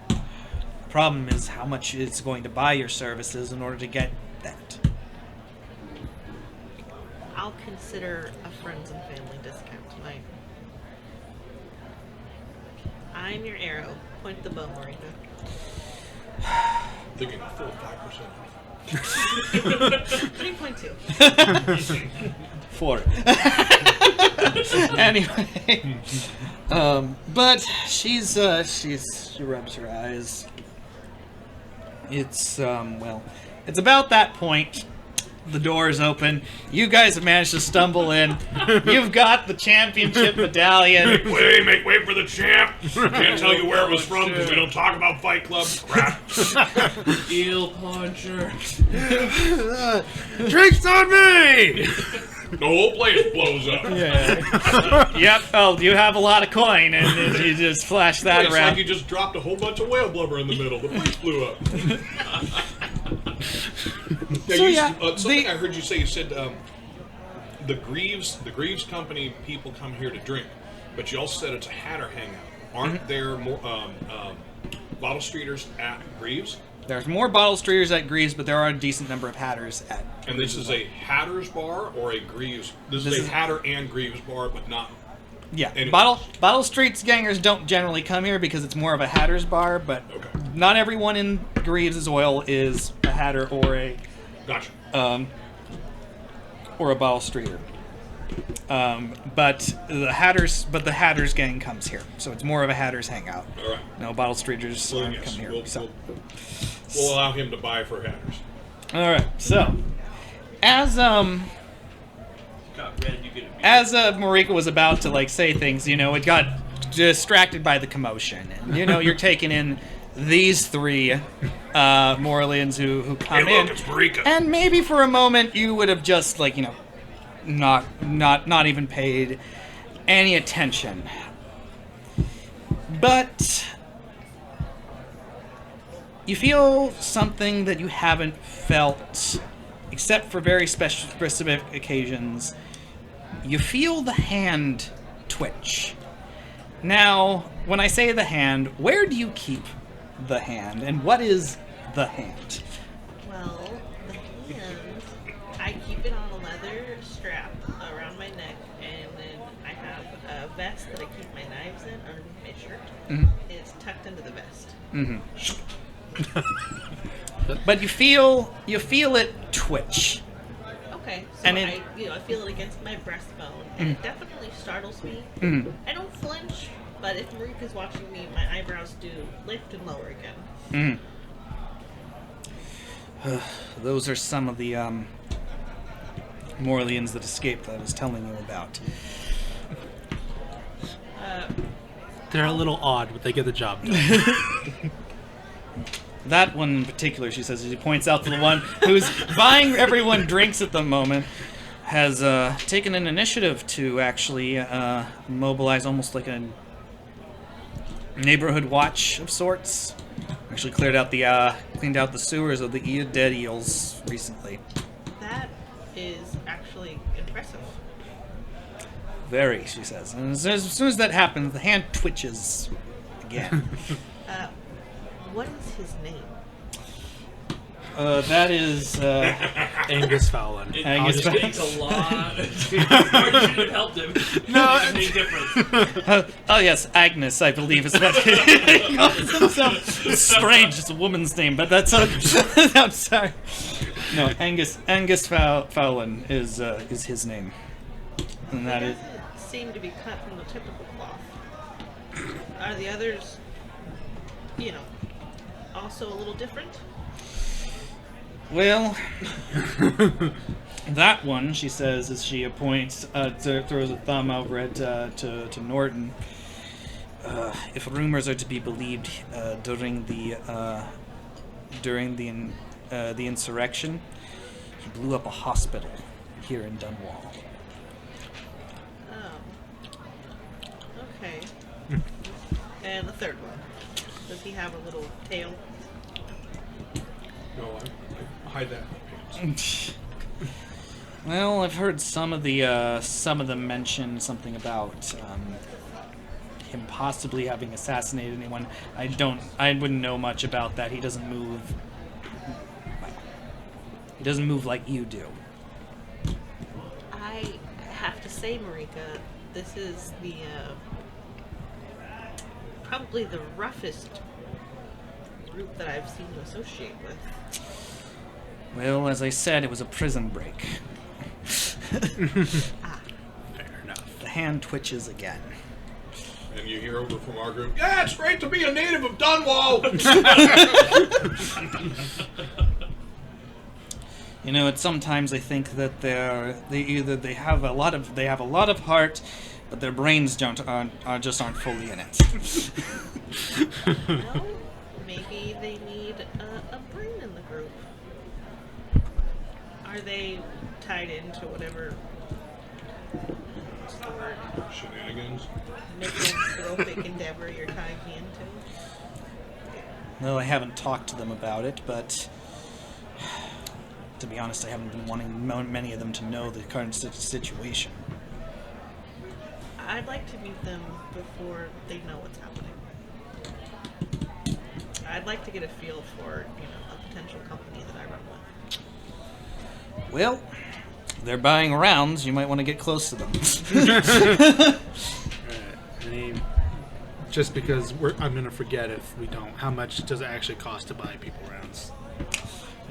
Speaker 2: The problem is how much it's going to buy your services in order to get that.
Speaker 5: I'll consider a friends and family discount tonight. I'm your arrow. Point the bow, Marika.
Speaker 1: Thinking a full 5%.
Speaker 5: 3.2.
Speaker 2: 4. Anyway, but she rubs her eyes. It's it's about that point. The door is open. You guys have managed to stumble in. You've got the championship medallion.
Speaker 1: Wait for the champ. Can't tell you where it was from because we don't talk about Fight Club. Crap.
Speaker 4: Eel puncher.
Speaker 3: Drinks on me!
Speaker 1: The whole place blows up.
Speaker 2: Yeah. Yep. Oh, you have a lot of coin, and you just flash that
Speaker 1: It's
Speaker 2: around.
Speaker 1: like you just dropped a whole bunch of whale blubber in the middle. The place blew up. Something I heard you say. You said the Greaves Company people come here to drink, but you also said it's a Hatter hangout. Aren't there more bottle streeters at Greaves?
Speaker 2: There's more bottle streeters at Greaves, but there are a decent number of Hatters at.
Speaker 1: And this is a Hatter's bar or a Greaves? This is a Hatter and Greaves bar, but not.
Speaker 2: Yeah,
Speaker 1: anyway.
Speaker 2: Bottle Streets gangers don't generally come here because it's more of a Hatter's bar, but not everyone in Greaves' oil is a Hatter or a
Speaker 1: Gotcha.
Speaker 2: or a bottle streeter. But the Hatters gang comes here, so it's more of a Hatters hangout.
Speaker 1: All right.
Speaker 2: No Bottle Streeters
Speaker 1: Well,
Speaker 2: come
Speaker 1: yes,
Speaker 2: here.
Speaker 1: we'll allow him to buy for Hatters.
Speaker 2: All right. So, as
Speaker 4: Got red, you get a beer.
Speaker 2: as Marika was about to like say things, it got distracted by the commotion, and you're taking in these three Moralians who come
Speaker 1: Hey,
Speaker 2: in,
Speaker 1: look, it's Marika.
Speaker 2: and maybe for a moment you would have just not even paid any attention, but you feel something that you haven't felt except for very specific occasions. You feel the hand twitch. Now, when I say the hand, where do you keep the hand, and what is the hand?
Speaker 5: Well, the hand, I keep it on a leather strap around my neck, and then I have a vest that I keep my knives in underneath my shirt.
Speaker 2: Mhm.
Speaker 5: It's tucked into the vest.
Speaker 2: But you feel it twitch.
Speaker 5: Okay, so
Speaker 2: And
Speaker 5: I feel it against my breastbone, and it definitely startles me.
Speaker 2: Mhm.
Speaker 5: I don't flinch, but if Marika's watching me, my eyebrows do lift and lower again.
Speaker 2: Those are some of the Moralians that escaped that I was telling you about.
Speaker 3: They're a little odd, but they get the job done.
Speaker 2: That one in particular, she says, as he points out to the one who's buying everyone drinks at the moment, has taken an initiative to actually mobilize almost like a neighborhood watch of sorts. Actually cleaned out the sewers of the dead eels recently.
Speaker 5: That is actually impressive.
Speaker 2: Very, she says. And as soon as that happens, the hand twitches again.
Speaker 5: What is his name?
Speaker 2: That is
Speaker 3: Angus Fowlin.
Speaker 2: Angus
Speaker 4: It takes a lot. Or should have helped him. No, it's a big difference.
Speaker 2: oh yes, Agnes, I believe is what it's strange. It's a woman's name, but that's I'm sorry. No, Angus Fowlin is his name, and that
Speaker 5: It
Speaker 2: is.
Speaker 5: doesn't seem to be cut from the typical cloth. Are the others, also a little different?
Speaker 2: Well, that one, she says, as she points, throws a thumb over at to Norton. If rumors are to be believed, during the insurrection, he blew up a hospital here in Dunwall.
Speaker 5: Oh. Okay. And the third one. Does he have a little tail?
Speaker 1: No, I hide that in my pants.
Speaker 2: Well, I've heard some of them mention something about him possibly having assassinated anyone. I wouldn't know much about that. He doesn't move. He doesn't move like you do.
Speaker 5: I have to say, Marika, this is the probably the roughest group that I've seen you associate with.
Speaker 2: Well, as I said, it was a prison break.
Speaker 3: Fair enough.
Speaker 2: The hand twitches again.
Speaker 1: And you hear over from our group, yeah, it's great to be a native of Dunwall.
Speaker 2: Sometimes I think that they have a lot of heart, but their brains just aren't fully in it.
Speaker 5: No, maybe they need a brain in the group. Are they tied into whatever? What's the word?
Speaker 1: Shenanigans.
Speaker 5: Misanthropic endeavor you're tying me into?
Speaker 2: Well, I haven't talked to them about it, but to be honest, I haven't been wanting many of them to know the current situation.
Speaker 5: I'd like to meet them before they know what's happening. I'd like to get a feel for, a potential company that I run with.
Speaker 2: Well, they're buying rounds. You might want to get close to them.
Speaker 3: I mean, just because I'm going to forget if we don't. How much does it actually cost to buy people rounds?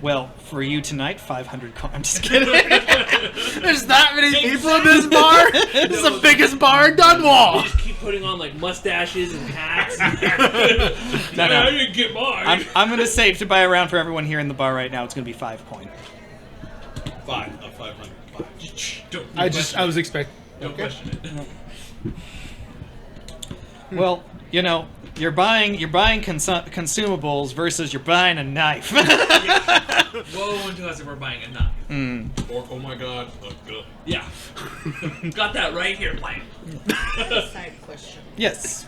Speaker 2: Well, for you tonight, 500 coins. I'm just kidding.
Speaker 3: There's that many people in this bar. This is the biggest bar in Dunwall.
Speaker 4: They just keep putting on like mustaches and hats.
Speaker 2: No, no.
Speaker 4: I didn't get mine.
Speaker 2: I'm going to say to buy a round for everyone here in the bar right now, it's going to be 5 coin.
Speaker 1: 500.
Speaker 3: I was expecting.
Speaker 4: Don't question it.
Speaker 2: Well, you know, you're buying consumables versus you're buying a knife.
Speaker 4: Woe unto us if we're buying a knife.
Speaker 1: Or, oh my god, a gun.
Speaker 4: Yeah. Got that right here, plan.
Speaker 5: Side question.
Speaker 2: Yes.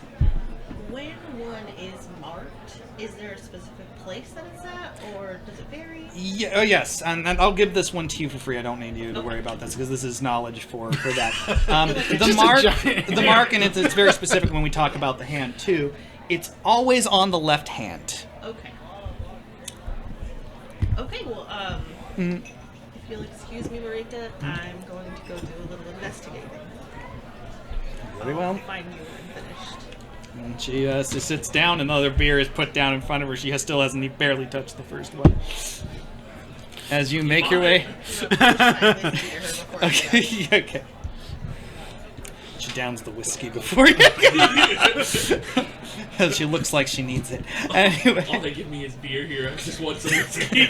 Speaker 5: When one is marked, is there a specific place that it's at, or does it vary?
Speaker 2: Yeah, oh yes, and I'll give this one to you for free. I don't need you to worry about this because this is knowledge for that. The mark, and it's very specific when we talk about the hand too. It's always on the left hand.
Speaker 5: Okay. Okay, well, if you'll excuse me, Marika, I'm going to go do a little investigating.
Speaker 2: Very well.
Speaker 5: I'll find you when finished.
Speaker 2: And she sits down, another beer is put down in front of her. She still hasn't barely touched the first one. As you make your way... Okay, okay. She downs the whiskey before you. She looks like she needs it. Anyway.
Speaker 4: All they give me is beer here. I just want some whiskey.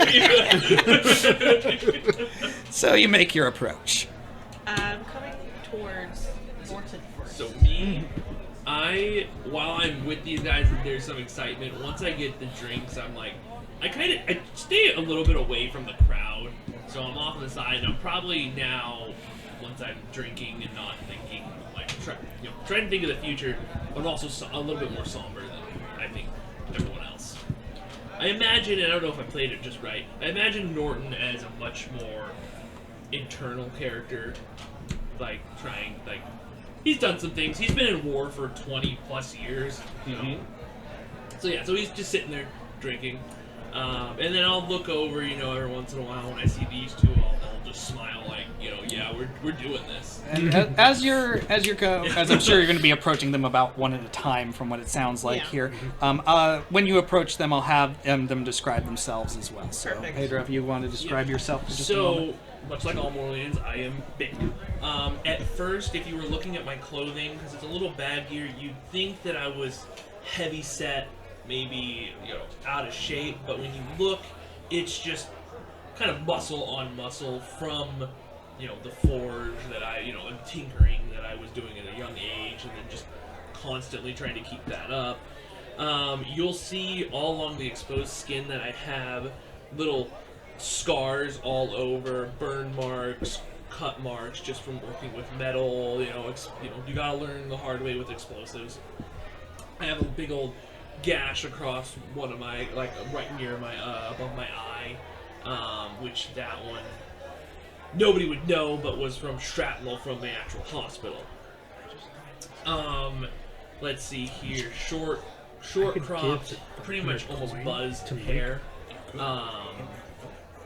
Speaker 2: So you make your approach.
Speaker 5: I'm coming towards Morton first.
Speaker 4: So me, while I'm with these guys and there's some excitement, once I get the drinks, I'm like, I stay a little bit away from the crowd. So I'm off on the side, and I'm probably now, once I'm drinking and not thinking, like, trying to think of the future, but also a little bit more somber than I think everyone else. I imagine, and I don't know if I played it just right, I imagine Norton as a much more internal character, he's done some things. He's been in war for 20 plus years, you know. So yeah, so he's just sitting there drinking. And then I'll look over, every once in a while when I see these two, I'll just smile like, yeah, we're doing this.
Speaker 2: And as I'm sure you're going to be approaching them about one at a time from what it sounds like here. When you approach them, I'll have them describe themselves as well. So,
Speaker 5: Perfect.
Speaker 2: Pedro, if you want to describe yourself for just a moment.
Speaker 4: So, much like all Mormons, I am big. At first, if you were looking at my clothing, because it's a little baggier, you'd think that I was heavy set, maybe out of shape, but when you look, it's just kind of muscle on muscle from the forge that and tinkering that I was doing at a young age, and then just constantly trying to keep that up. You'll see all along the exposed skin that I have little scars all over, burn marks, cut marks, just from working with metal. You gotta learn the hard way with explosives. I have a big old gash across one of my, right near my, above my eye, which that one, nobody would know, but was from shrapnel from the actual hospital. Let's see here, short cropped, pretty much almost buzzed hair,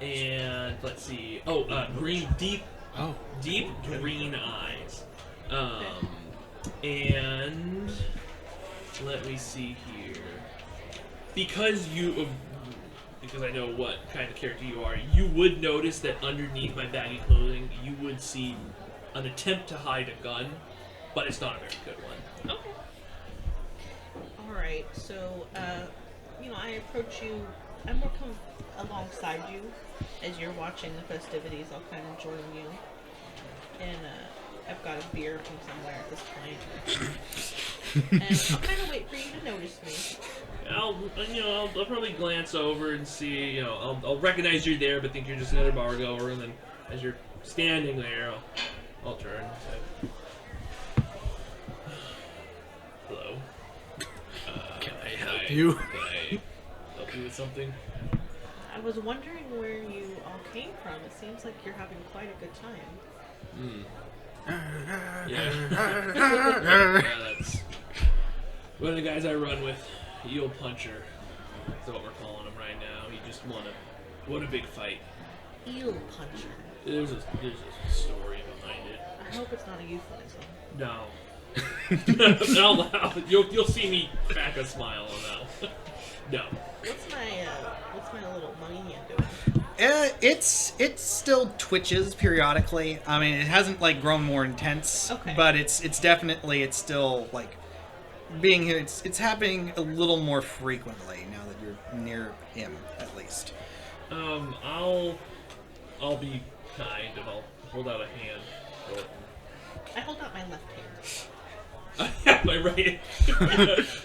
Speaker 4: and let's see, green, deep green eyes, and let me see here. Because I know what kind of character you are, you would notice that underneath my baggy clothing, you would see an attempt to hide a gun, but it's not a very good one.
Speaker 5: Okay. Alright, so, I approach you, I'm more come alongside you as you're watching the festivities. I'll kind of join you. And, I've got a beer from somewhere at this point. And I'll kind of wait for you to notice me.
Speaker 4: I'll probably glance over and see, I'll recognize you're there, but think you're just another bar goer, and then as you're standing there, I'll turn and say, hello.
Speaker 3: Can I help you?
Speaker 4: Can I help you with something?
Speaker 5: I was wondering where you all came from. It seems like you're having quite a good time.
Speaker 4: Yeah, that's one of the guys I run with. Eel Puncher. That's what we're calling him right now. He just won a big fight.
Speaker 5: Eel Puncher.
Speaker 4: There's a story behind it.
Speaker 5: I hope it's not a euphemism.
Speaker 4: No. I'll you'll see me crack a smile on that. No.
Speaker 5: What's my little money hand doing?
Speaker 2: It still twitches periodically. I mean, it hasn't like grown more intense.
Speaker 5: Okay.
Speaker 2: But it's still like being here. It's happening a little more frequently now that you're near him, at least.
Speaker 4: I'll be kind and I'll hold out a hand.
Speaker 5: I hold out my left hand.
Speaker 4: I have my right hand.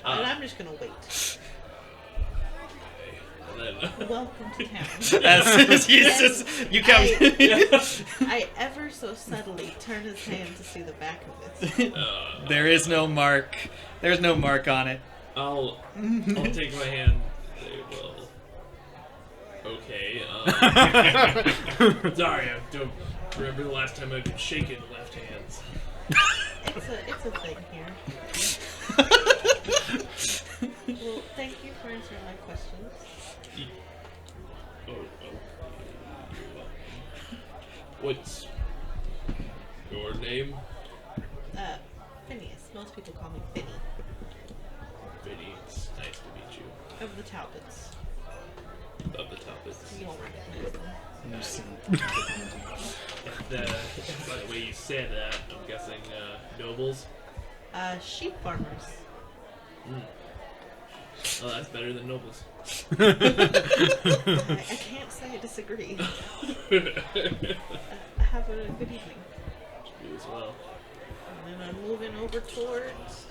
Speaker 5: And I'm just gonna wait.
Speaker 4: And then,
Speaker 5: Welcome to town.
Speaker 2: As soon as you come.
Speaker 5: I ever so subtly turn his hand to see the back of it.
Speaker 2: There is no mark. There's no mark on it.
Speaker 4: I'll take my hand. Say, well, okay. Sorry, I don't remember the last time I've shaken left hands.
Speaker 5: It's a thing here. Well, thank you for answering my questions.
Speaker 4: Oh, you're welcome. What's your name?
Speaker 5: Phineas. Most people call me Finny.
Speaker 4: Finny, it's nice to meet you.
Speaker 5: Of the Talbots.
Speaker 4: Of the Talbots.
Speaker 5: You won't recognize them.
Speaker 4: By the way you said that, I'm guessing nobles?
Speaker 5: Sheep farmers.
Speaker 4: Oh, that's better than nobles.
Speaker 5: I can't say I disagree. Have a good evening.
Speaker 4: You as well.
Speaker 5: And then I'm moving over towards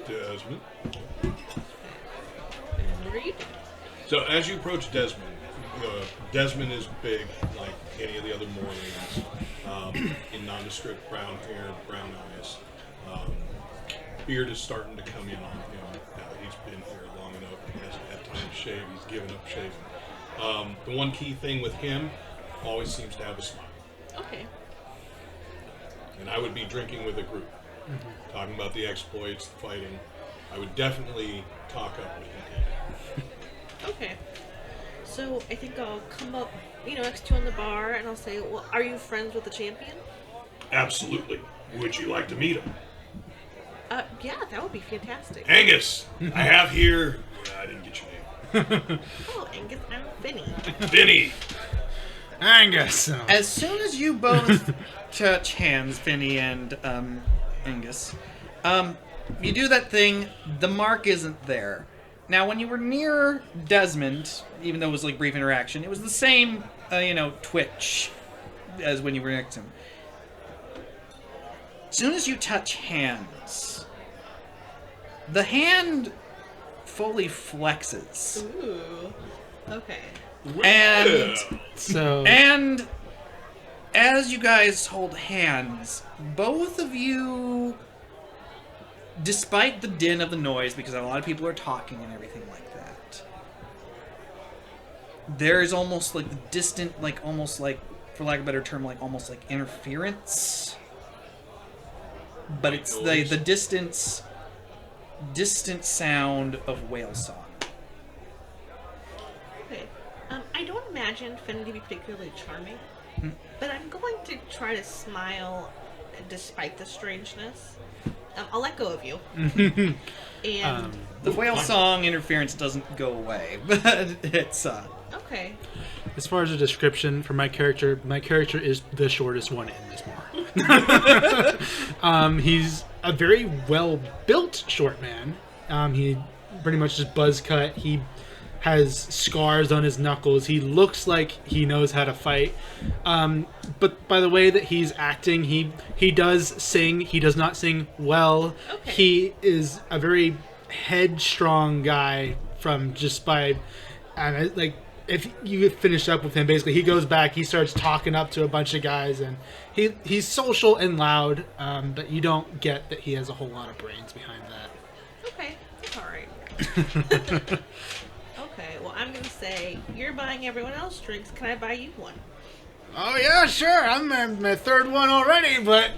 Speaker 1: Desmond.
Speaker 5: and read.
Speaker 1: So as you approach Desmond, Desmond is big, like any of the other Morlings, in nondescript brown hair, brown eyes. Beard is starting to come in on him. He's been here long enough. He hasn't had time to shave. He's given up shaving. The one key thing with him always seems to have a smile.
Speaker 5: Okay.
Speaker 1: And I would be drinking with a group, talking about the exploits, the fighting. I would definitely talk up with him.
Speaker 5: Okay. So I think I'll come up, next to you on the bar, and I'll say, "Well, are you friends with the champion?"
Speaker 1: Absolutely. Would you like to meet him?
Speaker 5: Yeah, that would be fantastic.
Speaker 1: Angus, I have here. I didn't get your name.
Speaker 5: Oh, Angus, I'm Finny.
Speaker 1: Vinny.
Speaker 3: Angus.
Speaker 2: As soon as you both touch hands, Finny and Angus, you do that thing. The mark isn't there. Now, when you were near Desmond, even though it was like brief interaction, it was the same, twitch as when you were next to him. As soon as you touch hands, the hand fully flexes.
Speaker 5: Ooh. Okay.
Speaker 2: And
Speaker 3: So
Speaker 2: and as you guys hold hands, both of you, despite the din of the noise, because a lot of people are talking and everything like that, there's almost like the distant, like almost like, for lack of a better term, like almost like interference. But it's the distant sound of whale song.
Speaker 5: Okay. I don't imagine Finny to be particularly charming, but I'm going to try to smile despite the strangeness. I'll let go of you. And
Speaker 2: The whale song interference doesn't go away, but it's
Speaker 5: okay.
Speaker 3: as far as a description for my character is the shortest one in this bar. He's a very well-built short man. He pretty much just buzz cut. He has scars on his knuckles. He looks like he knows how to fight. But by the way that he's acting, he does sing. He does not sing well.
Speaker 5: Okay.
Speaker 3: He is a very headstrong guy from just by... like, if you finish up with him, basically, he goes back, he starts talking up to a bunch of guys, and he's social and loud, but you don't get that he has a whole lot of brains behind that.
Speaker 5: Okay. All right. Okay. Well, I'm going to say, you're buying everyone else drinks. Can I buy you one?
Speaker 3: Oh, yeah, sure. I'm my third one already, but...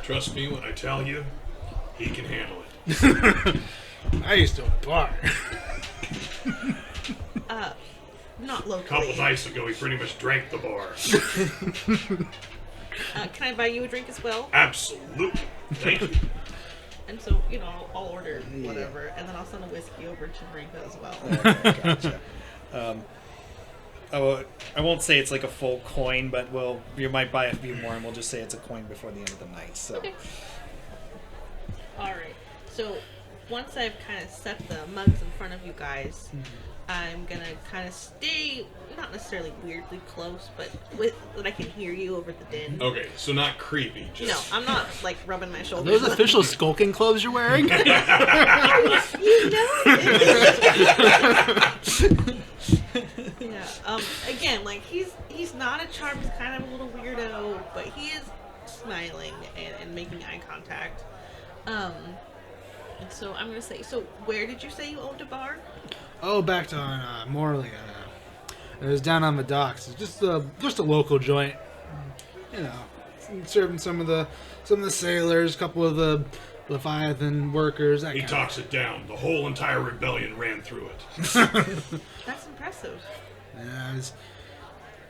Speaker 1: Trust me when I tell you, he can handle it.
Speaker 3: I used to bar.
Speaker 5: Not
Speaker 1: A couple
Speaker 5: locally.
Speaker 1: nights ago, he pretty much drank the bar.
Speaker 5: Can I buy you a drink as well?
Speaker 1: Absolutely. Thank you.
Speaker 5: And so, I'll order whatever, and then I'll send a whiskey over to drink as well.
Speaker 2: okay, gotcha. Oh, I won't say it's like a full coin, but you might buy a few more, and we'll just say it's a coin before the end of the night. So,
Speaker 5: Okay. All right. So once I've kind of set the mugs in front of you guys, I'm gonna kind of stay, not necessarily weirdly close, but that I can hear you over the din.
Speaker 1: Okay, so not creepy. Just...
Speaker 5: No, I'm not like rubbing my
Speaker 3: Are
Speaker 5: shoulders.
Speaker 3: those official skulking clothes you're wearing?
Speaker 5: You know it. Yeah. Again, like he's not a charm. He's kind of a little weirdo, but he is smiling and making eye contact. And so I'm gonna say. So where did you say you owned a bar?
Speaker 3: Oh, back on Morley. It was down on the docks. It's just a local joint. You know, serving some of the sailors, a couple of the Leviathan workers.
Speaker 1: He talks it down. The whole entire rebellion ran through it.
Speaker 5: That's impressive.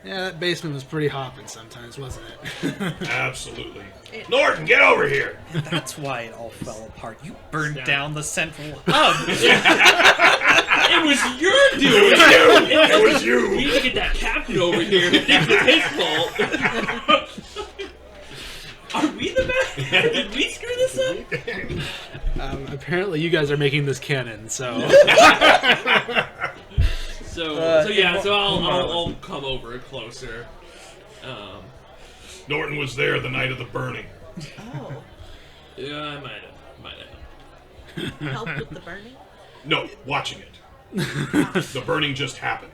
Speaker 3: Yeah, that basement was pretty hopping sometimes, wasn't it?
Speaker 1: Absolutely. Norton, get over here!
Speaker 2: that's why it all fell apart. You burned down the central hub.
Speaker 4: It was your doing.
Speaker 1: It was you!
Speaker 4: We need to get that captain over here. It was his fault. Are we the bad? Did we screw this up?
Speaker 3: Apparently, you guys are making this canon, so.
Speaker 4: So I'll come over closer.
Speaker 1: Norton was there the night of the burning.
Speaker 5: Oh,
Speaker 4: Yeah, I might have.
Speaker 5: help with the burning.
Speaker 1: No, watching it. The burning just happened.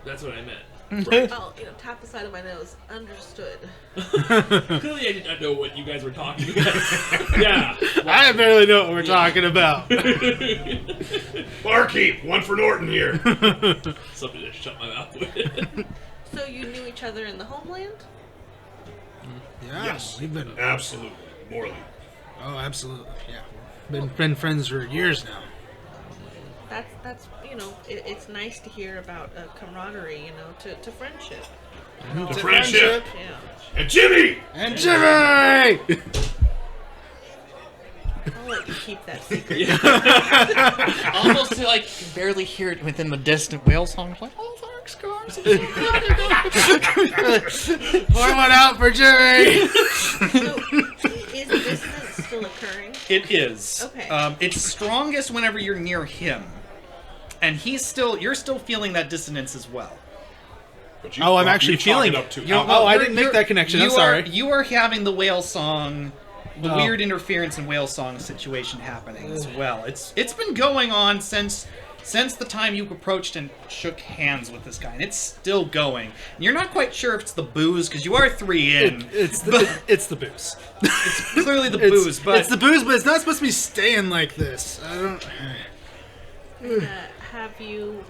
Speaker 4: That's what I meant.
Speaker 5: Oh, tap the side of my nose. Understood.
Speaker 4: Clearly, I did not know what you guys were talking about. Yeah.
Speaker 3: I barely know what we're talking about.
Speaker 1: Barkeep, one for Norton here.
Speaker 4: Something to shut my mouth with.
Speaker 5: So you knew each other in the homeland?
Speaker 3: Yeah,
Speaker 1: Yes,
Speaker 3: we've been.
Speaker 1: absolutely. Morley.
Speaker 3: Oh, absolutely. Yeah, been friends for years now.
Speaker 5: That's it's nice to hear about camaraderie, to friendship.
Speaker 1: To friendship.
Speaker 5: Yeah.
Speaker 1: And Jimmy!
Speaker 3: And Jimmy!
Speaker 5: I'll let you keep that secret.
Speaker 2: Almost like you can barely hear it within the distant whale song. Like, oh, thanks, guys.
Speaker 3: Pour one out for Jimmy!
Speaker 5: So, is dissonance still occurring?
Speaker 2: It is.
Speaker 5: Okay.
Speaker 2: It's strongest whenever you're near him, and you're still feeling that dissonance as well.
Speaker 1: But you,
Speaker 3: Oh, I'm actually
Speaker 1: you chalk it
Speaker 3: feeling
Speaker 1: up to
Speaker 3: it. Oh,
Speaker 1: alcohol.
Speaker 3: I didn't make that connection. I'm sorry.
Speaker 2: You are having the whale song, the
Speaker 3: Oh.
Speaker 2: weird interference and whale song situation happening as well. It's been going on since the time you approached and shook hands with this guy, and it's still going. And you're not quite sure if it's the booze because you are 3 in.
Speaker 3: It's the booze.
Speaker 2: It's clearly the booze, but
Speaker 3: it's the booze, but it's not supposed to be staying like this. I don't.
Speaker 5: Have you,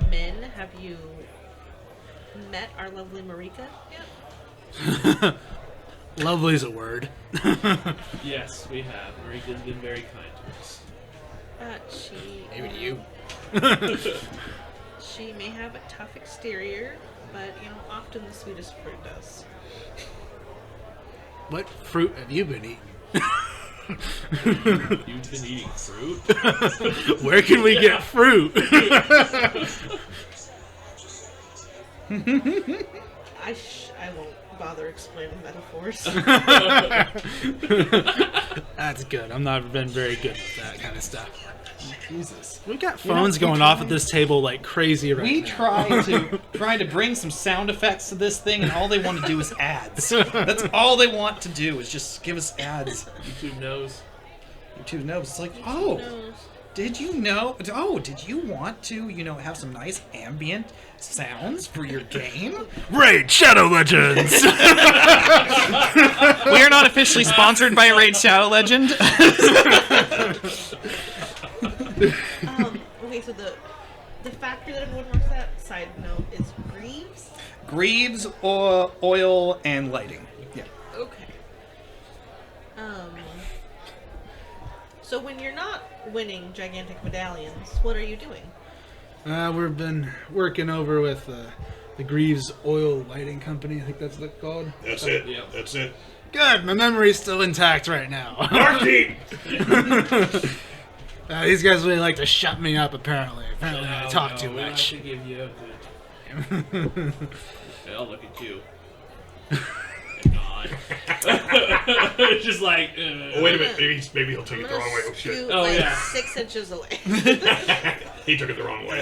Speaker 5: men, have you met our lovely Marika yet?
Speaker 3: Lovely's a word.
Speaker 4: Yes, we have. Marika's been very kind to us.
Speaker 3: Maybe to you.
Speaker 5: She may have a tough exterior, but often the sweetest fruit does.
Speaker 3: What fruit have you been eating?
Speaker 4: You've been eating fruit?
Speaker 3: Where can we get fruit?
Speaker 5: I won't bother explaining metaphors.
Speaker 3: That's good. I've not been very good with that kind of stuff.
Speaker 2: Jesus.
Speaker 3: We got phones going off at this table like crazy right
Speaker 2: We
Speaker 3: now.
Speaker 2: try to bring some sound effects to this thing, and all they want to do is ads. That's all they want to do is just give us ads.
Speaker 4: YouTube knows.
Speaker 2: YouTube knows. It's like,
Speaker 5: Who
Speaker 2: oh,
Speaker 5: knows?
Speaker 2: did you know? Oh, did you want to, have some nice ambient sounds for your game?
Speaker 3: Raid Shadow Legends!
Speaker 2: We are not officially sponsored by Raid Shadow Legend.
Speaker 5: Okay, so the factory that everyone works at, side note, is Greaves?
Speaker 2: Greaves, oil, and lighting. Yeah.
Speaker 5: Okay. So when you're not winning gigantic medallions, what are you doing?
Speaker 3: We've been working over with the Greaves Oil Lighting Company. I think that's what it's called.
Speaker 1: That's it.
Speaker 4: Yeah.
Speaker 1: That's it.
Speaker 3: Good, my memory's still intact right now.
Speaker 1: Barkeep!
Speaker 3: These guys really like to shut me up, apparently. Apparently I talk too
Speaker 4: we have
Speaker 3: much.
Speaker 4: to give you a good... I'll look at you. God. Just like...
Speaker 1: Oh, wait a minute. Maybe he'll take it the wrong way. Oh, shit.
Speaker 4: Oh, yeah.
Speaker 5: 6 inches away.
Speaker 1: He took it the wrong way.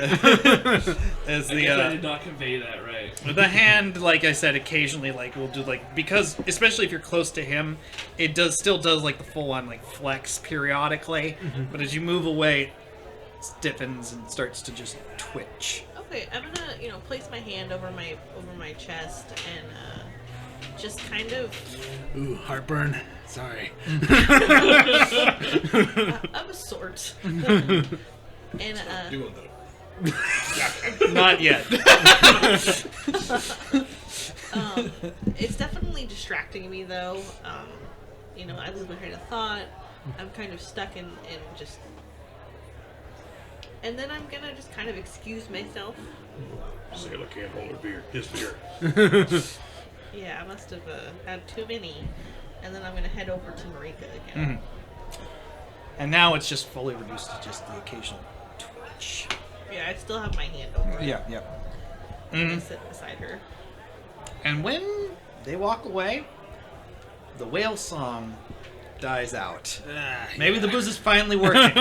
Speaker 2: As
Speaker 4: I guess I did not convey that right.
Speaker 2: the hand, like I said, occasionally like will do like, because especially if you're close to him, it still does like the full on like flex periodically. But as you move away, it stiffens and starts to just twitch.
Speaker 5: Okay, I'm gonna, place my hand over my chest and just kind of.
Speaker 3: Ooh, heartburn. Sorry.
Speaker 5: Of a sort. And
Speaker 1: Doing that.
Speaker 2: Not yet.
Speaker 5: it's definitely distracting me though. I lose my train of thought. I'm kind of stuck in just. And then I'm gonna just kind of excuse myself.
Speaker 1: Sailor can't hold her beer. His beer.
Speaker 5: Yeah, I must have had too many. And then I'm gonna head over to Marika again.
Speaker 2: And now it's just fully reduced to just the occasional twitch.
Speaker 5: Yeah, I still have my hand over it.
Speaker 2: Yeah.
Speaker 5: I'm gonna sit beside her.
Speaker 2: And when they walk away, the whale song dies out. Maybe the booze is finally working.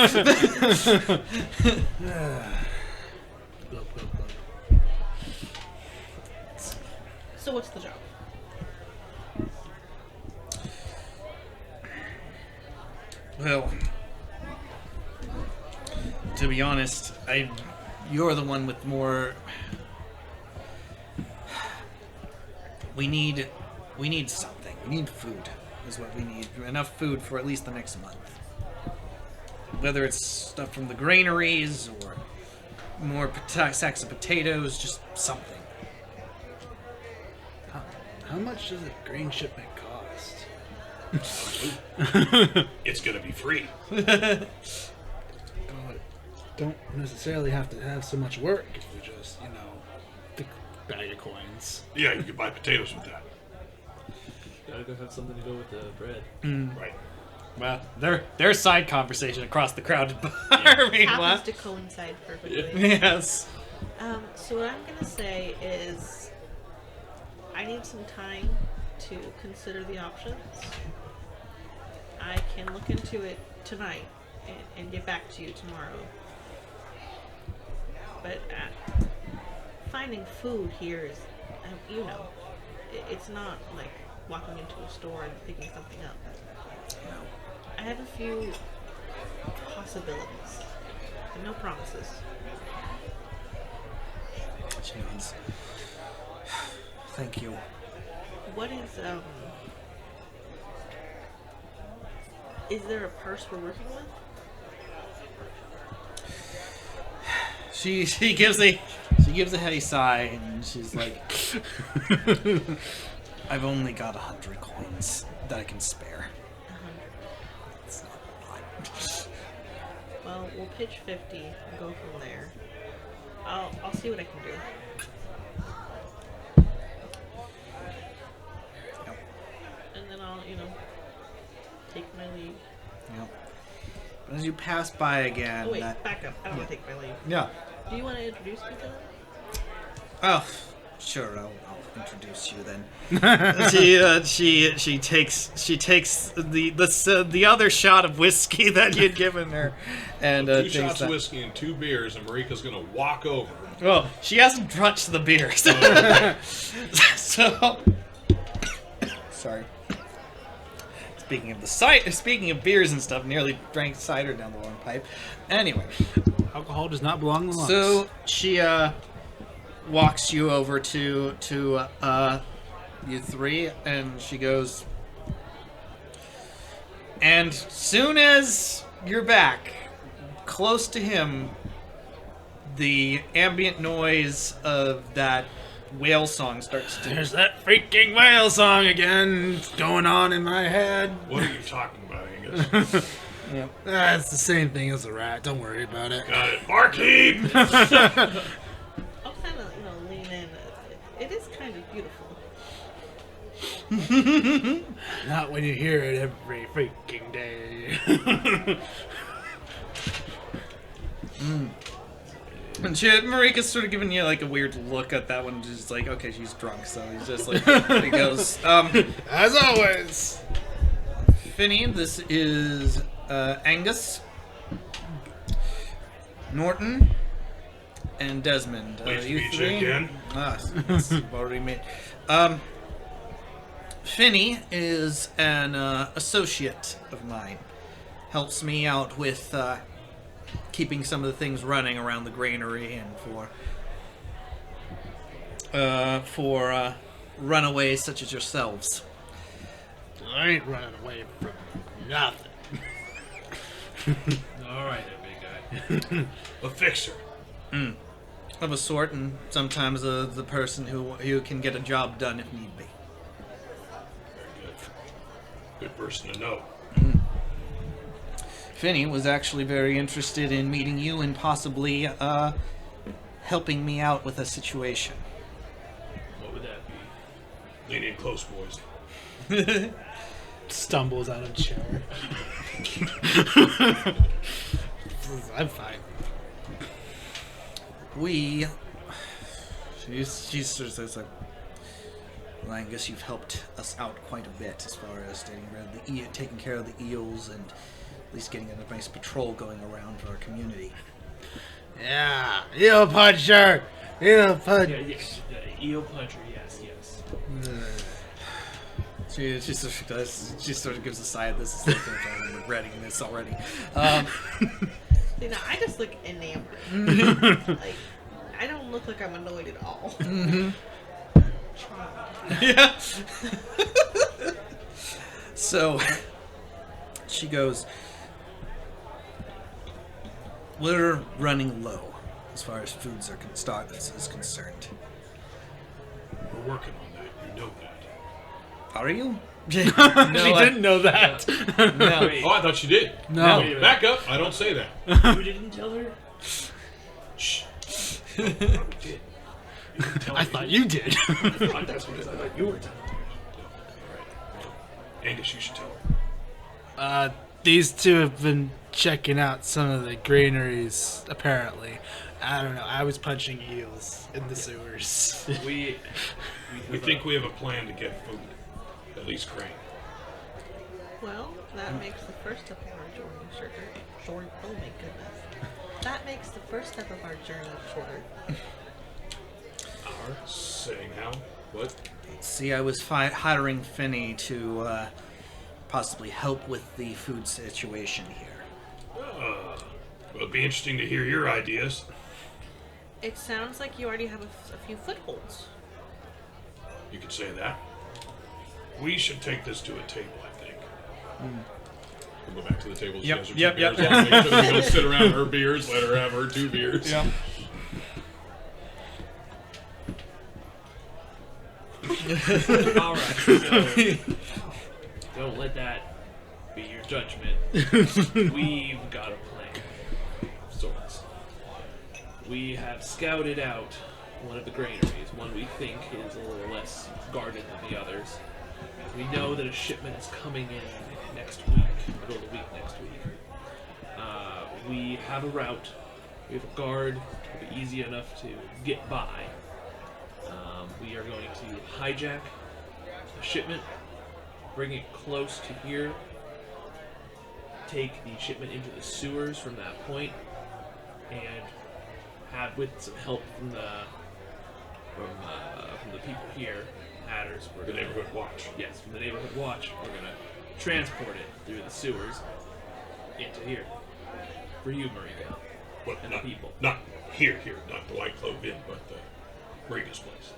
Speaker 5: So what's the job?
Speaker 2: Well, to be honest, you're the one with more. We need something. We need food. Is what we need. Enough food for at least the next month. Whether it's stuff from the granaries or more sacks of potatoes, just something.
Speaker 3: How much does a grain shipment cost?
Speaker 1: It's gonna be free.
Speaker 3: Don't necessarily have to have so much work if we just, the bag of coins.
Speaker 1: Yeah, you can buy potatoes with that.
Speaker 4: Gotta go have something to go with the bread.
Speaker 1: Right.
Speaker 2: Well, their side conversation across the crowded bar.
Speaker 5: Happens to coincide perfectly.
Speaker 2: Yes.
Speaker 5: So what I'm gonna say is, I need some time to consider the options. I can look into it tonight and get back to you tomorrow. But finding food here is, it's not like walking into a store and picking something up. I have a few possibilities, but no promises.
Speaker 2: She nods. Thank you.
Speaker 5: What is there a purse we're working with?
Speaker 2: She gives a heavy sigh and she's like, I've only got 100 coins that I can spare.
Speaker 5: 100.
Speaker 2: It's not a lot.
Speaker 5: Well, we'll pitch 50 and go from there. I'll see what I can do.
Speaker 2: Yep.
Speaker 5: And then I'll, take my leave.
Speaker 2: Yep. But as you pass by again,
Speaker 5: Oh wait, back up. I don't want to take my leave.
Speaker 2: yeah.
Speaker 5: Do you want to introduce me to them?
Speaker 2: Oh, sure. I'll introduce you then. She takes the other shot of whiskey that you'd given her, and
Speaker 1: 2
Speaker 2: takes
Speaker 1: shots
Speaker 2: that.
Speaker 1: of whiskey and 2 beers, and Marika's gonna walk over.
Speaker 2: Well, she hasn't touched the beers. So, sorry. Speaking of beers and stuff, nearly drank cider down the long pipe. Anyway,
Speaker 3: Alcohol does not belong in the lungs.
Speaker 2: so she walks you over to you three, and she goes. And soon as you're back, close to him, the ambient noise of that whale song starts to.
Speaker 3: There's that freaking whale song again. It's going on in my head.
Speaker 1: What are you talking about, Angus?
Speaker 2: Yep.
Speaker 3: It's the same thing as a rat. Don't worry about it.
Speaker 1: Got it. Barkeep!
Speaker 5: I'll kind of, lean in. It is kind of beautiful.
Speaker 3: Not when you hear it every freaking day.
Speaker 2: And Marika's sort of giving you like a weird look at that one, just like, okay, she's drunk, so he's just like, he goes,
Speaker 3: As always.
Speaker 2: Finny, this is Angus, Norton, and Desmond.
Speaker 1: Pleased to
Speaker 2: You
Speaker 1: meet you
Speaker 2: three?
Speaker 1: again.
Speaker 2: Yes, you've already met. Finny is an associate of mine. Helps me out with keeping some of the things running around the granary and for runaways such as yourselves.
Speaker 3: I ain't running away from nothing.
Speaker 4: All right, there, big guy.
Speaker 1: A fixer.
Speaker 2: Of a sort, and sometimes the person who can get a job done if need be.
Speaker 1: Very good. Good person to know.
Speaker 2: Finny was actually very interested in meeting you and possibly helping me out with a situation.
Speaker 4: What would that be?
Speaker 1: Lean in close, boys.
Speaker 3: Stumbles out of chair. I'm fine.
Speaker 2: She sort of says like, well, I guess you've helped us out quite a bit as far as taking care of the eels and at least getting a nice patrol going around for our community.
Speaker 3: Yeah, eel puncher. Eel puncher.
Speaker 4: Yeah, yes, eel puncher. Yes.
Speaker 2: She sort of gives a sigh of this. Is like, I'm regretting this already.
Speaker 5: I just look enamored. Like, I don't look like I'm annoyed at all.
Speaker 2: Yeah. So she goes, we're running low as far as foods is concerned.
Speaker 1: We're working on that. You know that.
Speaker 2: Are you?
Speaker 3: She didn't know that.
Speaker 2: No.
Speaker 4: Wait,
Speaker 1: Oh, I thought you did.
Speaker 3: No.
Speaker 4: wait a minute.
Speaker 1: Back up. I don't say that.
Speaker 4: You didn't tell her?
Speaker 1: Shh. I did. You didn't tell
Speaker 3: I
Speaker 1: me.
Speaker 3: thought you did.
Speaker 4: That's what I thought you were telling her.
Speaker 1: Angus, you should tell her.
Speaker 3: These two have been checking out some of the granaries, apparently. I don't know. I was punching eels in the sewers.
Speaker 1: We think we have a plan to get food. At least crane.
Speaker 5: Well, that makes the first step of our journey shorter. Oh my goodness. That makes the first step of our journey shorter.
Speaker 1: Saying how? What?
Speaker 2: See, I was hiring Finny to possibly help with the food situation here.
Speaker 1: Well, it'd be interesting to hear your ideas.
Speaker 5: It sounds like you already have a few footholds.
Speaker 1: You could say that. We should take this to a table, I think. We'll go back to the table.
Speaker 2: Yep,
Speaker 1: She
Speaker 2: yep,
Speaker 1: has her
Speaker 2: yep,
Speaker 1: two beers. We're going to sit around her beers, let her have her 2 beers.
Speaker 2: Yeah.
Speaker 4: All right. So, don't let that be your judgment. We've got a plan. Sorts. We have scouted out one of the granaries, one we think is a little less guarded than the others. We know that a shipment is coming in next week, middle of the week next week. We have a route. We have a guard. It'll be easy enough to get by. We are going to hijack a shipment, bring it close to here, take the shipment into the sewers from that point, and have, with some help from the people here, Hatters, we're
Speaker 1: The
Speaker 4: gonna,
Speaker 1: neighborhood watch.
Speaker 4: yes, from the neighborhood watch, we're gonna transport it through the sewers into here for you, Marika,
Speaker 1: What,
Speaker 4: and
Speaker 1: not,
Speaker 4: the people.
Speaker 1: Not here, not the White Clove Inn, but the Marika's place.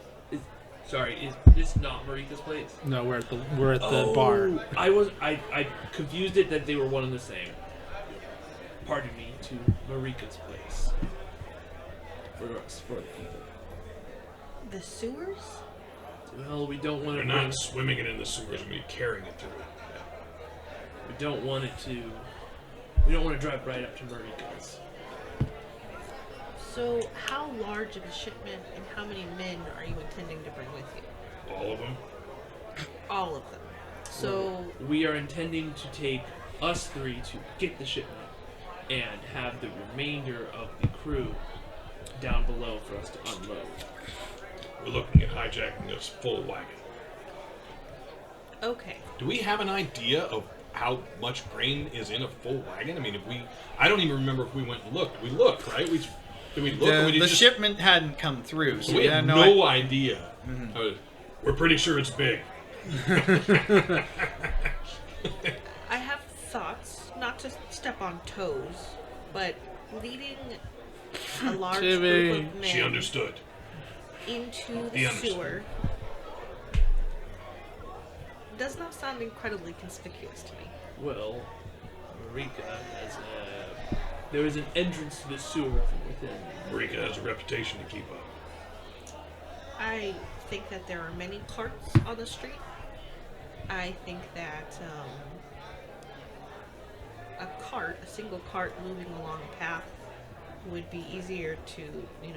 Speaker 4: Sorry, is this not Marika's place?
Speaker 3: No, we're at the bar.
Speaker 4: I confused it that they were one and the same. Pardon me, to Marika's place. For us, for the people.
Speaker 5: The sewers?
Speaker 4: Well, we don't want
Speaker 1: They're
Speaker 4: to
Speaker 1: not
Speaker 4: bring,
Speaker 1: swimming it in the sewers. We're carrying it through it.
Speaker 4: we don't want it to. We don't want to drive right up to Marika's.
Speaker 5: So, how large of a shipment and how many men are you intending to bring with you?
Speaker 1: All of them.
Speaker 5: All of them. So,
Speaker 4: We are intending to take us 3 to get the shipment and have the remainder of the crew down below for us to unload.
Speaker 1: We're looking at hijacking this full wagon.
Speaker 5: Okay.
Speaker 1: Do we have an idea of how much grain is in a full wagon? I mean, I don't even remember if we went and looked. We looked, right? Did we look? Or we
Speaker 2: The
Speaker 1: just,
Speaker 2: shipment hadn't come through, so
Speaker 1: we had no idea. We're pretty sure it's big.
Speaker 5: I have thoughts, not to step on toes, but leading a large group of men
Speaker 1: She understood.
Speaker 5: into
Speaker 1: He
Speaker 5: the
Speaker 1: understood.
Speaker 5: sewer does not sound incredibly conspicuous to me.
Speaker 4: Well, Marika there is an entrance to the sewer from within.
Speaker 1: Marika has a reputation to keep up.
Speaker 5: I think that there are many carts on the street. I think that a single cart moving along a path would be easier to,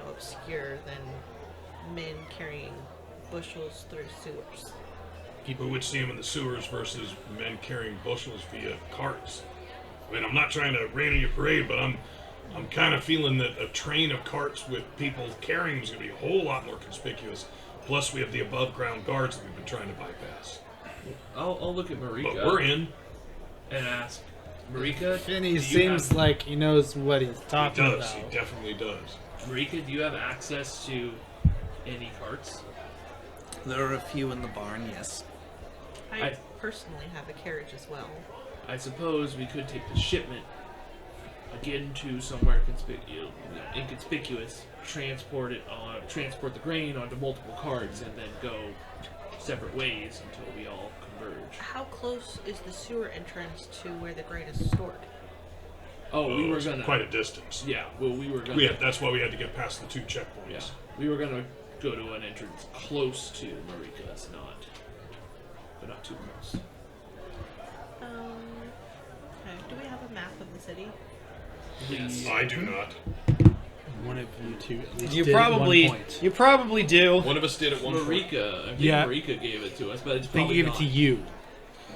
Speaker 5: obscure than men carrying bushels through sewers.
Speaker 1: People would see them in the sewers versus men carrying bushels via carts. I mean, I'm not trying to rain on your parade, but I'm kind of feeling that a train of carts with people carrying them is going to be a whole lot more conspicuous. Plus, we have the above-ground guards that we've been trying to bypass.
Speaker 4: I'll look at Marika.
Speaker 1: But we're in.
Speaker 4: And ask, Marika,
Speaker 3: Finny seems like he knows what he's talking
Speaker 1: He does.
Speaker 3: about.
Speaker 1: He definitely does.
Speaker 4: Marika, do you have access to any carts?
Speaker 2: There are a few in the barn, yes.
Speaker 5: I personally have a carriage as well.
Speaker 4: I suppose we could take the shipment again to somewhere inconspicuous, transport the grain onto multiple carts, and then go separate ways until we all converge.
Speaker 5: How close is the sewer entrance to where the grain is stored?
Speaker 4: Oh, we were
Speaker 1: It's
Speaker 4: gonna
Speaker 1: quite a distance.
Speaker 4: Yeah, well, we were gonna.
Speaker 1: That's why we had to get past the 2 checkpoints.
Speaker 4: Yeah, we were gonna go to an entrance close to Marika's, but not too close.
Speaker 5: Okay. Do we have a map of the city?
Speaker 4: Yes.
Speaker 1: I do not.
Speaker 3: One of you two at least
Speaker 2: You
Speaker 3: did at one point.
Speaker 2: probably do.
Speaker 1: One of us did at one point.
Speaker 4: Marika, I think
Speaker 3: Yeah.
Speaker 4: Marika gave it to us, but it's
Speaker 3: I think
Speaker 4: probably
Speaker 3: he gave it
Speaker 4: not.
Speaker 3: to you.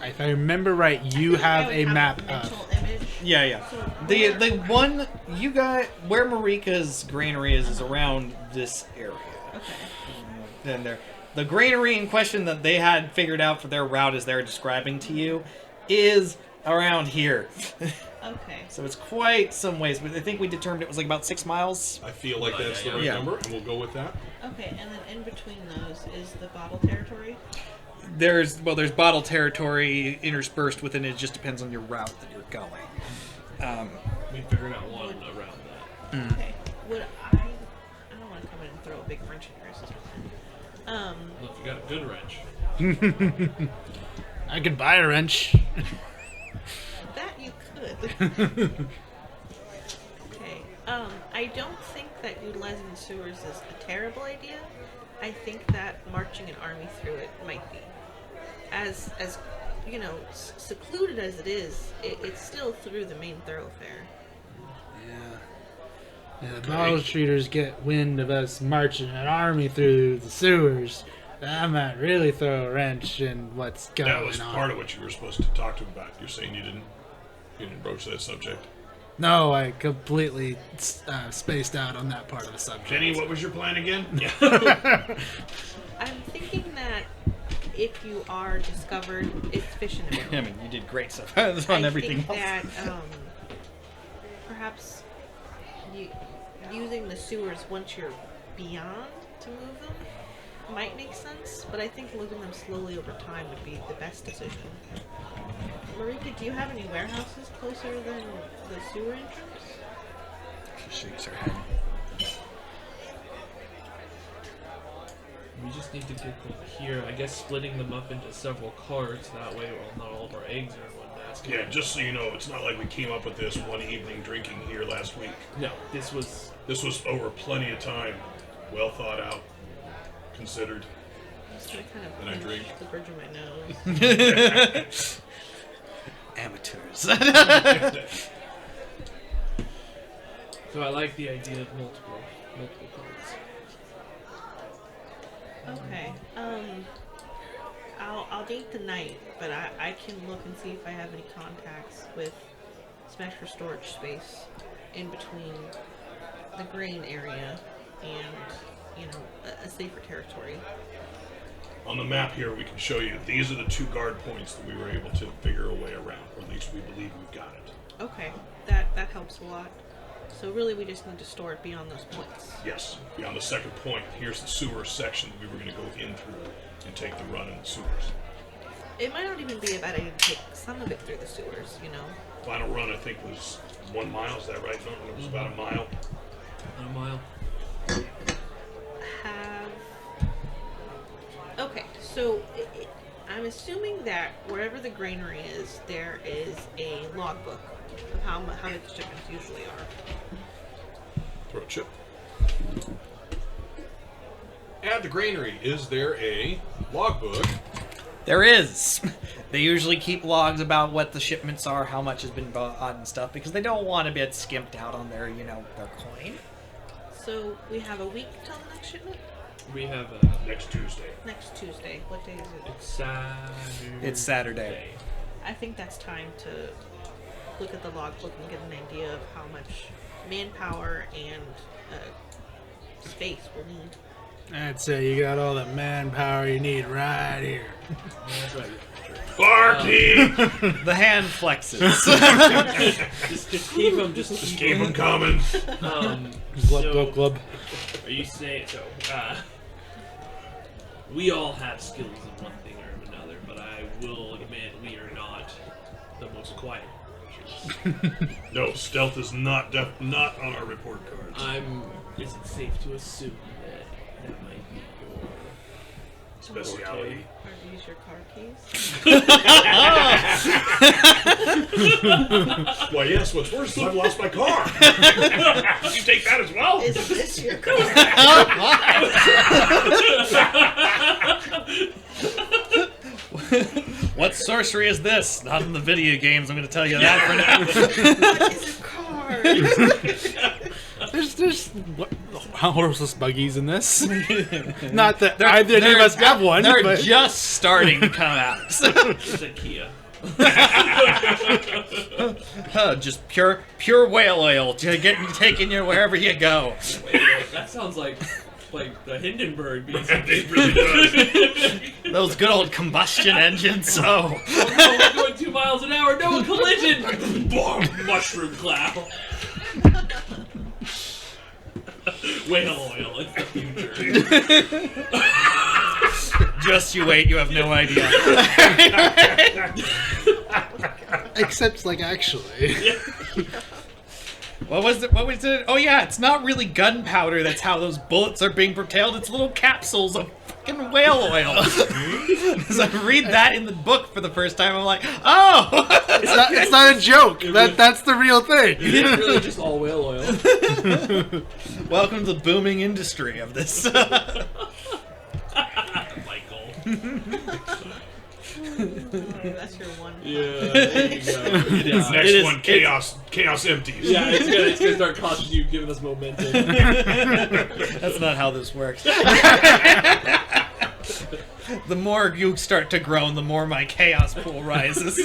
Speaker 3: If I remember right, you have
Speaker 5: I
Speaker 3: a
Speaker 5: would
Speaker 3: map
Speaker 5: have
Speaker 3: of.
Speaker 5: mental image.
Speaker 2: Yeah.
Speaker 5: So
Speaker 2: The one you got where Marika's granary is around this area.
Speaker 5: Okay.
Speaker 2: And the granary in question that they had figured out for their route as they're describing to you is around here.
Speaker 5: Okay.
Speaker 2: So it's quite some ways, but I think we determined it was like about 6 miles.
Speaker 1: I feel like that's the right
Speaker 2: Yeah.
Speaker 1: number, and we'll go with that.
Speaker 5: Okay, and then in between those is the bottle territory.
Speaker 2: There's bottle territory interspersed within it. It just depends on your route that you're going.
Speaker 4: We figured out one around that.
Speaker 5: Okay. Would I don't want to come in and throw a big wrench in your system.
Speaker 4: Well, if you got a good wrench.
Speaker 3: I could buy a wrench.
Speaker 5: That you could. Okay. I don't think that utilizing the sewers is a terrible idea. I think that marching an army through it might be. As secluded as it is, it's still through the main thoroughfare.
Speaker 3: Yeah, the bottle shooters get wind of us marching an army through the sewers. That might really throw a wrench in what's going on.
Speaker 1: That was part of what you were supposed to talk to him about. You're saying you didn't broach that subject.
Speaker 3: No, I completely spaced out on that part of the subject.
Speaker 1: Jenny, what was your plan again? Yeah.
Speaker 5: I'm thinking that if you are discovered, it's fish in a barrel.
Speaker 2: I mean, you did great stuff on everything
Speaker 5: think
Speaker 2: else.
Speaker 5: that perhaps using the sewers once you're beyond to move them might make sense, but I think moving them slowly over time would be the best decision. Marika, do you have any warehouses closer than the sewer entrance?
Speaker 2: She shakes her head.
Speaker 4: We just need to get them here. I guess splitting them up into several carts. That way, not all of our eggs are in one basket.
Speaker 1: Yeah, just so you know, it's not like we came up with this one evening drinking here last week.
Speaker 4: No, this was.
Speaker 1: This was over plenty of time, well thought out, considered.
Speaker 5: I'm just gonna kind of
Speaker 1: And I
Speaker 5: pinch
Speaker 1: drink.
Speaker 5: the bridge of my nose.
Speaker 2: Amateurs.
Speaker 4: So I like the idea of multiple carts.
Speaker 5: Okay. I'll date the night, but I can look and see if I have any contacts with some extra storage space in between the grain area and, you know, a safer territory.
Speaker 1: On the map here, we can show you these are the 2 guard points that we were able to figure a way around, or at least we believe we've got it.
Speaker 5: Okay, that helps a lot. So really, we just need to store it beyond those points.
Speaker 1: Yes, beyond the second point, here's the sewer section that we were going to go in through and take the run in the sewers.
Speaker 5: It might not even be a bad idea to take some of it through the sewers, you know.
Speaker 1: Final run, I think, was 1 mile. Is that right, Norman? It was about a mile.
Speaker 4: A mile.
Speaker 5: Okay, so I'm assuming that wherever the granary is, there is a logbook of how many shipments usually are.
Speaker 1: Throw a chip. At the granary, is there a logbook?
Speaker 2: There is. They usually keep logs about what the shipments are, how much has been bought and stuff, because they don't want to get skimped out on their, you know, their coin.
Speaker 5: So we have a week till the next shipment?
Speaker 4: We have
Speaker 1: Next Tuesday.
Speaker 5: Next Tuesday. What day is it?
Speaker 4: it's Saturday.
Speaker 2: It's Saturday.
Speaker 5: I think that's time to look at the logbook and get an idea of how much manpower and space we'll need.
Speaker 3: I'd say you got all the manpower you need right here.
Speaker 4: That's right.
Speaker 1: Barkeep!
Speaker 2: The hand flexes.
Speaker 4: Just keep them. Just
Speaker 1: Keep them coming.
Speaker 3: Glub,
Speaker 4: so,
Speaker 3: glub, glub.
Speaker 4: Are you saying so? We all have skills in one thing or another, but I will admit we are not the most quiet creatures.
Speaker 1: No, stealth is not not on our report cards.
Speaker 4: Is it safe to assume that might be your
Speaker 1: Speciality.
Speaker 5: Or use your car keys?
Speaker 1: Why, yes, what's worse is I've lost my car. Did you take that as well?
Speaker 5: Is this your car?
Speaker 2: What sorcery is this? Not in the video games, I'm going to tell you that for now.
Speaker 5: What is a car?
Speaker 3: There's horseless buggies in this. Not that either of us have one.
Speaker 2: They're
Speaker 3: but
Speaker 2: just starting to come out.
Speaker 4: It's a Kia.
Speaker 2: Just pure whale oil to taking you wherever you go.
Speaker 4: That sounds like the Hindenburg beast.
Speaker 1: It really does.
Speaker 2: Those good old combustion engines. Oh,
Speaker 4: We're going 2 miles an hour. No collision. Boom! Mushroom cloud. Whale oil. It's the future.
Speaker 2: just you wait. You have no idea.
Speaker 3: except like actually.
Speaker 2: What was it? Oh yeah, it's not really gunpowder. That's how those bullets are being propelled. It's little capsules of fucking whale oil. As I read that in the book for the first time, I'm like, oh,
Speaker 3: It's not a joke. That's the real thing.
Speaker 4: It's really just all whale oil.
Speaker 2: welcome to the booming industry of this.
Speaker 4: Michael.
Speaker 5: That's your one.
Speaker 4: Yeah, there you go.
Speaker 1: Next one, chaos empties.
Speaker 4: Yeah, it's gonna start costing you, giving us momentum.
Speaker 2: That's not how this works. The more you start to groan, the more my chaos pool rises.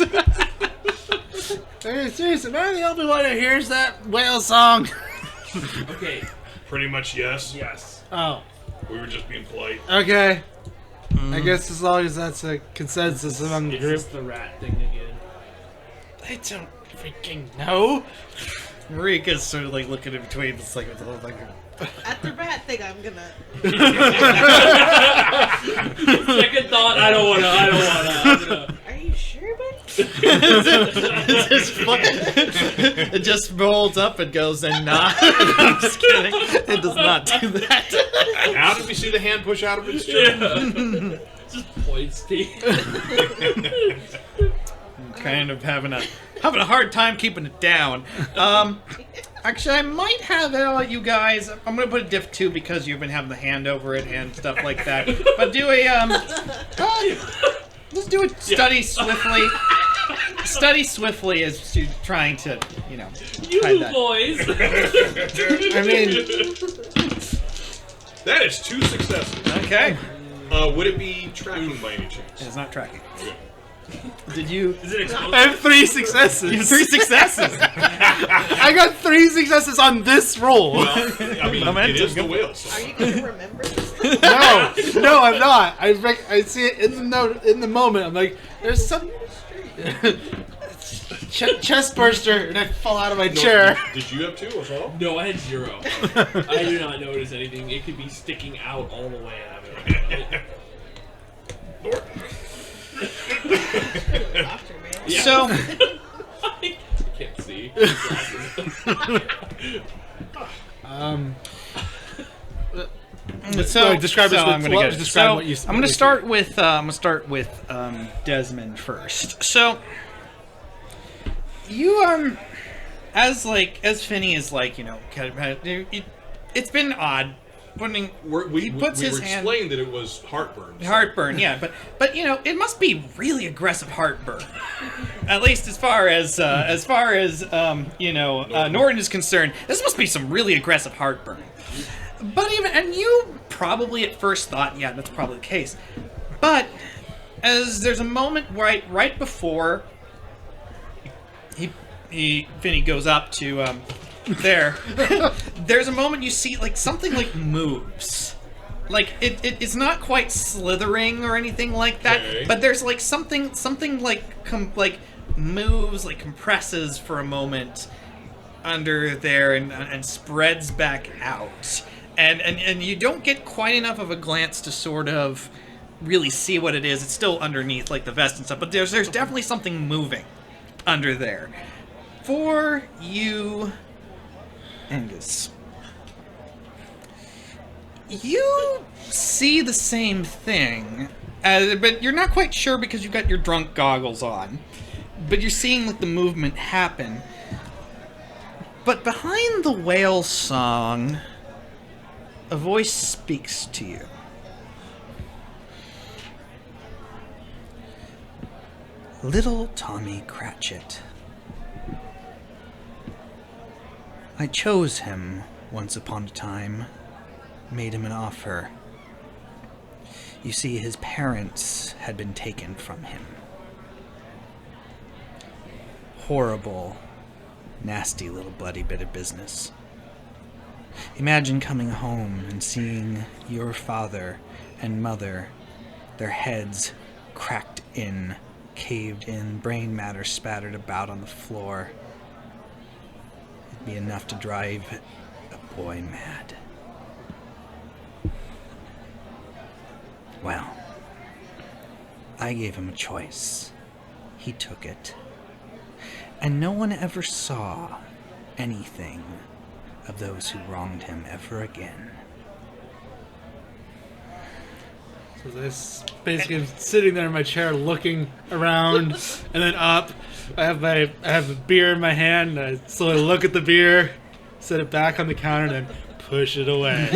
Speaker 3: Hey, seriously, am I the only one who hears that whale song?
Speaker 4: Okay.
Speaker 1: Pretty much yes.
Speaker 4: Yes.
Speaker 3: Oh,
Speaker 1: We were just being polite.
Speaker 3: okay. I guess as long as that's a consensus among the
Speaker 4: It's
Speaker 3: group.
Speaker 4: just the rat thing again.
Speaker 3: I don't freaking know.
Speaker 2: Marika's sort of like looking in between. It's like the whole thing.
Speaker 5: At the rat thing, I'm gonna.
Speaker 4: Second thought, I don't wanna.
Speaker 5: Are you sure, buddy?
Speaker 2: It just rolls up and goes and not. I'm just kidding. It does not do that.
Speaker 1: How did we see the hand push out of its chair?
Speaker 4: Yeah. Just points to
Speaker 2: I'm kind of having a hard time keeping it down. Actually, I might have you guys. I'm gonna put a diff 2 because you've been having the hand over it and stuff like that. But do a let's do it. Study swiftly. Study swiftly as you're trying to, hide that.
Speaker 4: boys.
Speaker 3: I mean,
Speaker 1: That is 2 successes.
Speaker 2: Okay.
Speaker 1: Would it be tracking by any chance?
Speaker 2: It's not tracking. Did you?
Speaker 4: Is it explosive?
Speaker 3: I have 3 successes.
Speaker 2: You have 3 successes.
Speaker 3: I got 3 successes on this roll.
Speaker 1: Well, I mean, it is the whale
Speaker 5: Are
Speaker 1: song.
Speaker 5: you going to remember this?
Speaker 3: No, I'm not. I see it in the note in the moment. I'm like, there's some chest burster, and I fall out of my chair.
Speaker 1: Did you have 2 as well?
Speaker 4: No, I had 0. I do not notice anything. It could be sticking out all the way.
Speaker 5: Doctor, man.
Speaker 4: Yeah.
Speaker 2: So,
Speaker 4: I can't see.
Speaker 3: Describe this.
Speaker 2: I'm going to get
Speaker 3: describe
Speaker 2: so
Speaker 3: what you.
Speaker 2: I'm going to start with Desmond first. So you as Finny is like, you know, it's been odd. He puts his hand.
Speaker 1: Explained that it was heartburn. so-
Speaker 2: Heartburn, yeah, but you know, it must be really aggressive heartburn. At least as far as Norton is concerned, this must be some really aggressive heartburn. But and you probably at first thought, yeah, that's probably the case. But as there's a moment right before Finny goes up to there's a moment you see like something like moves. Like it's not quite slithering or anything like that,
Speaker 1: Okay.
Speaker 2: but there's like something like moves, like compresses for a moment under there and spreads back out. And you don't get quite enough of a glance to sort of really see what it is. It's still underneath like the vest and stuff, but there's definitely something moving under there. For you, Angus, you see the same thing, but you're not quite sure because you've got your drunk goggles on. But you're seeing like the movement happen. But behind the whale song, a voice speaks to you. Little Tommy Cratchit. I chose him once upon a time, made him an offer. You see, his parents had been taken from him. Horrible, nasty little bloody bit of business. Imagine coming home and seeing your father and mother, their heads cracked in, caved in, brain matter spattered about on the floor. It'd be enough to drive a boy mad. Well, I gave him a choice. He took it. And no one ever saw anything of those who wronged him ever again.
Speaker 3: So this basically sitting there in my chair, looking around and then up. I have a beer in my hand. And I slowly look at the beer, set it back on the counter, and then push it away.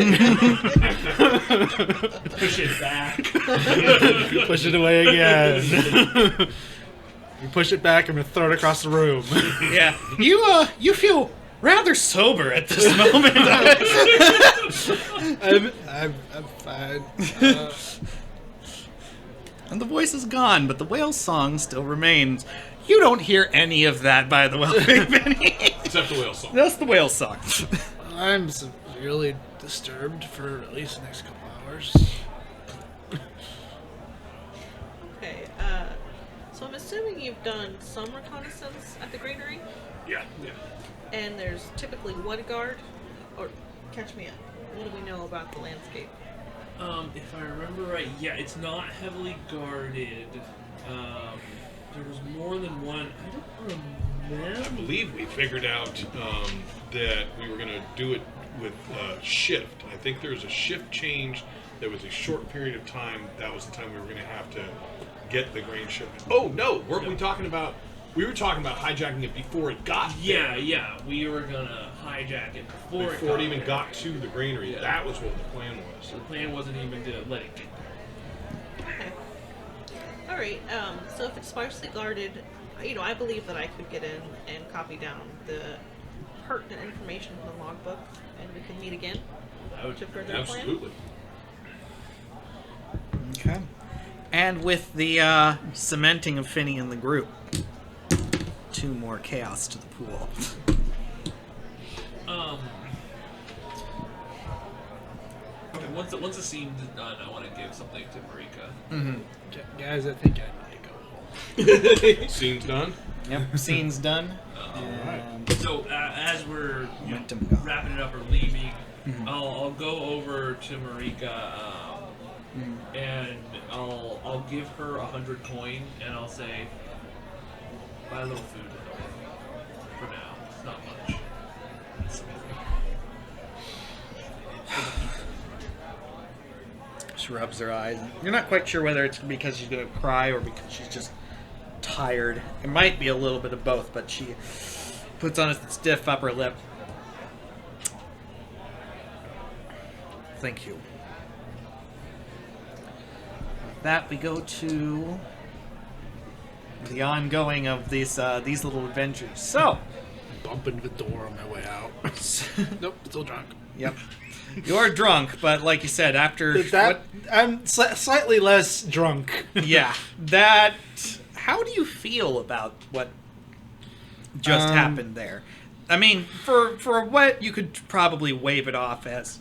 Speaker 4: Push it back.
Speaker 3: Push it away again. You push it back, I'm gonna throw it across the room.
Speaker 2: Yeah, you feel rather sober at this moment.
Speaker 3: I'm fine.
Speaker 2: And the voice is gone, but the whale song still remains. You don't hear any of that, by the way, Big Benny.
Speaker 1: Except the whale song.
Speaker 2: That's the whale song.
Speaker 3: I'm severely disturbed for at least the next couple hours.
Speaker 5: Okay, so I'm assuming you've done some reconnaissance at the granary,
Speaker 1: Yeah.
Speaker 5: and there's typically one guard, or catch me up. What do we know about the landscape?
Speaker 4: If I remember right, yeah, it's not heavily guarded. There was more than one. I don't remember.
Speaker 1: I believe we figured out that we were going to do it with shift. I think there was a shift change. There was a short period of time. That was the time we were going to have to get the grain shipment. Oh, no. Weren't we talking about... We were talking about hijacking it before it got there.
Speaker 4: Yeah. We were gonna hijack it before
Speaker 1: It even
Speaker 4: there.
Speaker 1: got to the granary.
Speaker 4: Yeah.
Speaker 1: That was what the plan was.
Speaker 4: The plan wasn't even to let it get there.
Speaker 5: Okay. All right. So if it's sparsely guarded, I believe that I could get in and copy down the pertinent information from the logbook, and we can meet again
Speaker 4: That would
Speaker 5: to further plan.
Speaker 1: Absolutely.
Speaker 2: Okay. And with the cementing of Finny in the group, 2 more chaos to the pool.
Speaker 4: Okay, once the scene's done, I want to give something to Marika.
Speaker 3: Guys, I think I might go home.
Speaker 1: Scene's done.
Speaker 2: Yep, scene's done.
Speaker 4: So as we're
Speaker 2: Momentum gone.
Speaker 4: wrapping it up or leaving, I'll go over to Marika and I'll give her 100 coin and I'll say, buy a little food for now. It's not much.
Speaker 2: She rubs her eyes. You're not quite sure whether it's because she's going to cry or because she's just tired. It might be a little bit of both, but she puts on a stiff upper lip. Thank you. With that, we go to the ongoing of these little adventures. So,
Speaker 3: Bump into the door on my way out. Nope, still drunk.
Speaker 2: yep. You're drunk, but like you said, after
Speaker 3: I'm slightly less drunk.
Speaker 2: yeah, that. How do you feel about what just happened there? I mean, for what you could probably wave it off as.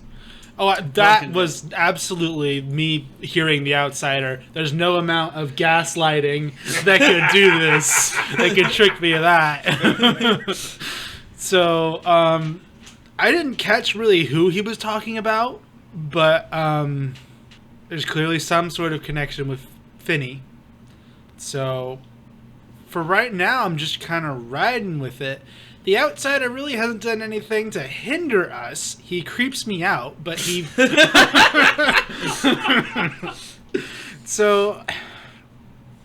Speaker 3: Oh, that was absolutely me hearing the outsider. There's no amount of gaslighting that could do this. That could trick me of that. So, I didn't catch really who he was talking about, but there's clearly some sort of connection with Finny. So, for right now, I'm just kind of riding with it. The outsider really hasn't done anything to hinder us. He creeps me out, but he... So,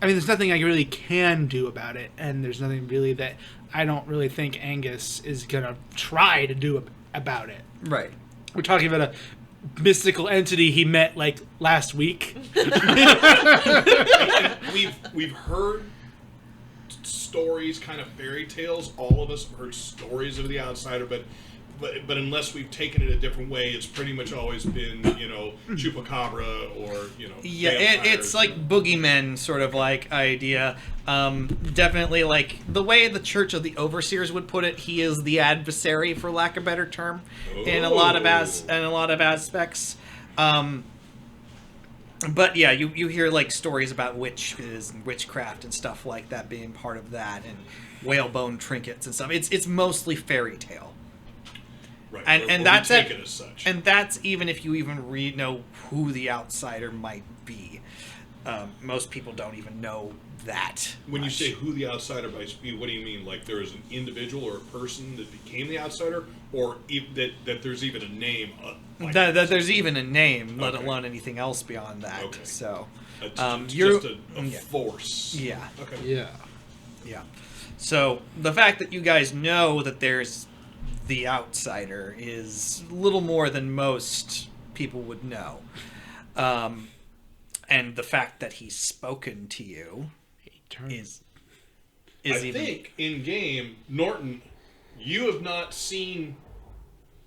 Speaker 3: I mean, there's nothing I really can do about it, and there's nothing really that I don't really think Angus is going to try to do about it.
Speaker 2: Right.
Speaker 3: We're talking about a mystical entity he met, like, last week.
Speaker 1: We've heard stories, kind of fairy tales. All of us have heard stories of the outsider, but unless we've taken it a different way, it's pretty much always been, chupacabra or
Speaker 2: Yeah,
Speaker 1: vampires.
Speaker 2: it's like boogeymen sort of like idea. Definitely like the way the Church of the Overseers would put it, he is the adversary, for lack of a better term, in a lot of aspects. But yeah, you hear like stories about witches and witchcraft and stuff like that being part of that, and whalebone trinkets and stuff. It's mostly fairy tale.
Speaker 1: Right,
Speaker 2: And
Speaker 1: or
Speaker 2: that's
Speaker 1: we take
Speaker 2: it.
Speaker 1: it as such.
Speaker 2: And that's even if you even know who the outsider might be. Most people don't even know that.
Speaker 1: When you
Speaker 2: much.
Speaker 1: say who the outsider might be, what do you mean? Like there is an individual or a person that became the outsider, or that there's even a name?
Speaker 2: That there's even a name, let
Speaker 1: Okay.
Speaker 2: alone anything else beyond that.
Speaker 1: Okay.
Speaker 2: So,
Speaker 1: just a force.
Speaker 2: Yeah.
Speaker 1: Okay.
Speaker 3: Yeah.
Speaker 2: Yeah. So the fact that you guys know that there's the outsider is little more than most people would know. And the fact that he's spoken to you is
Speaker 1: I
Speaker 2: even...
Speaker 1: think in game, Norton, you have not seen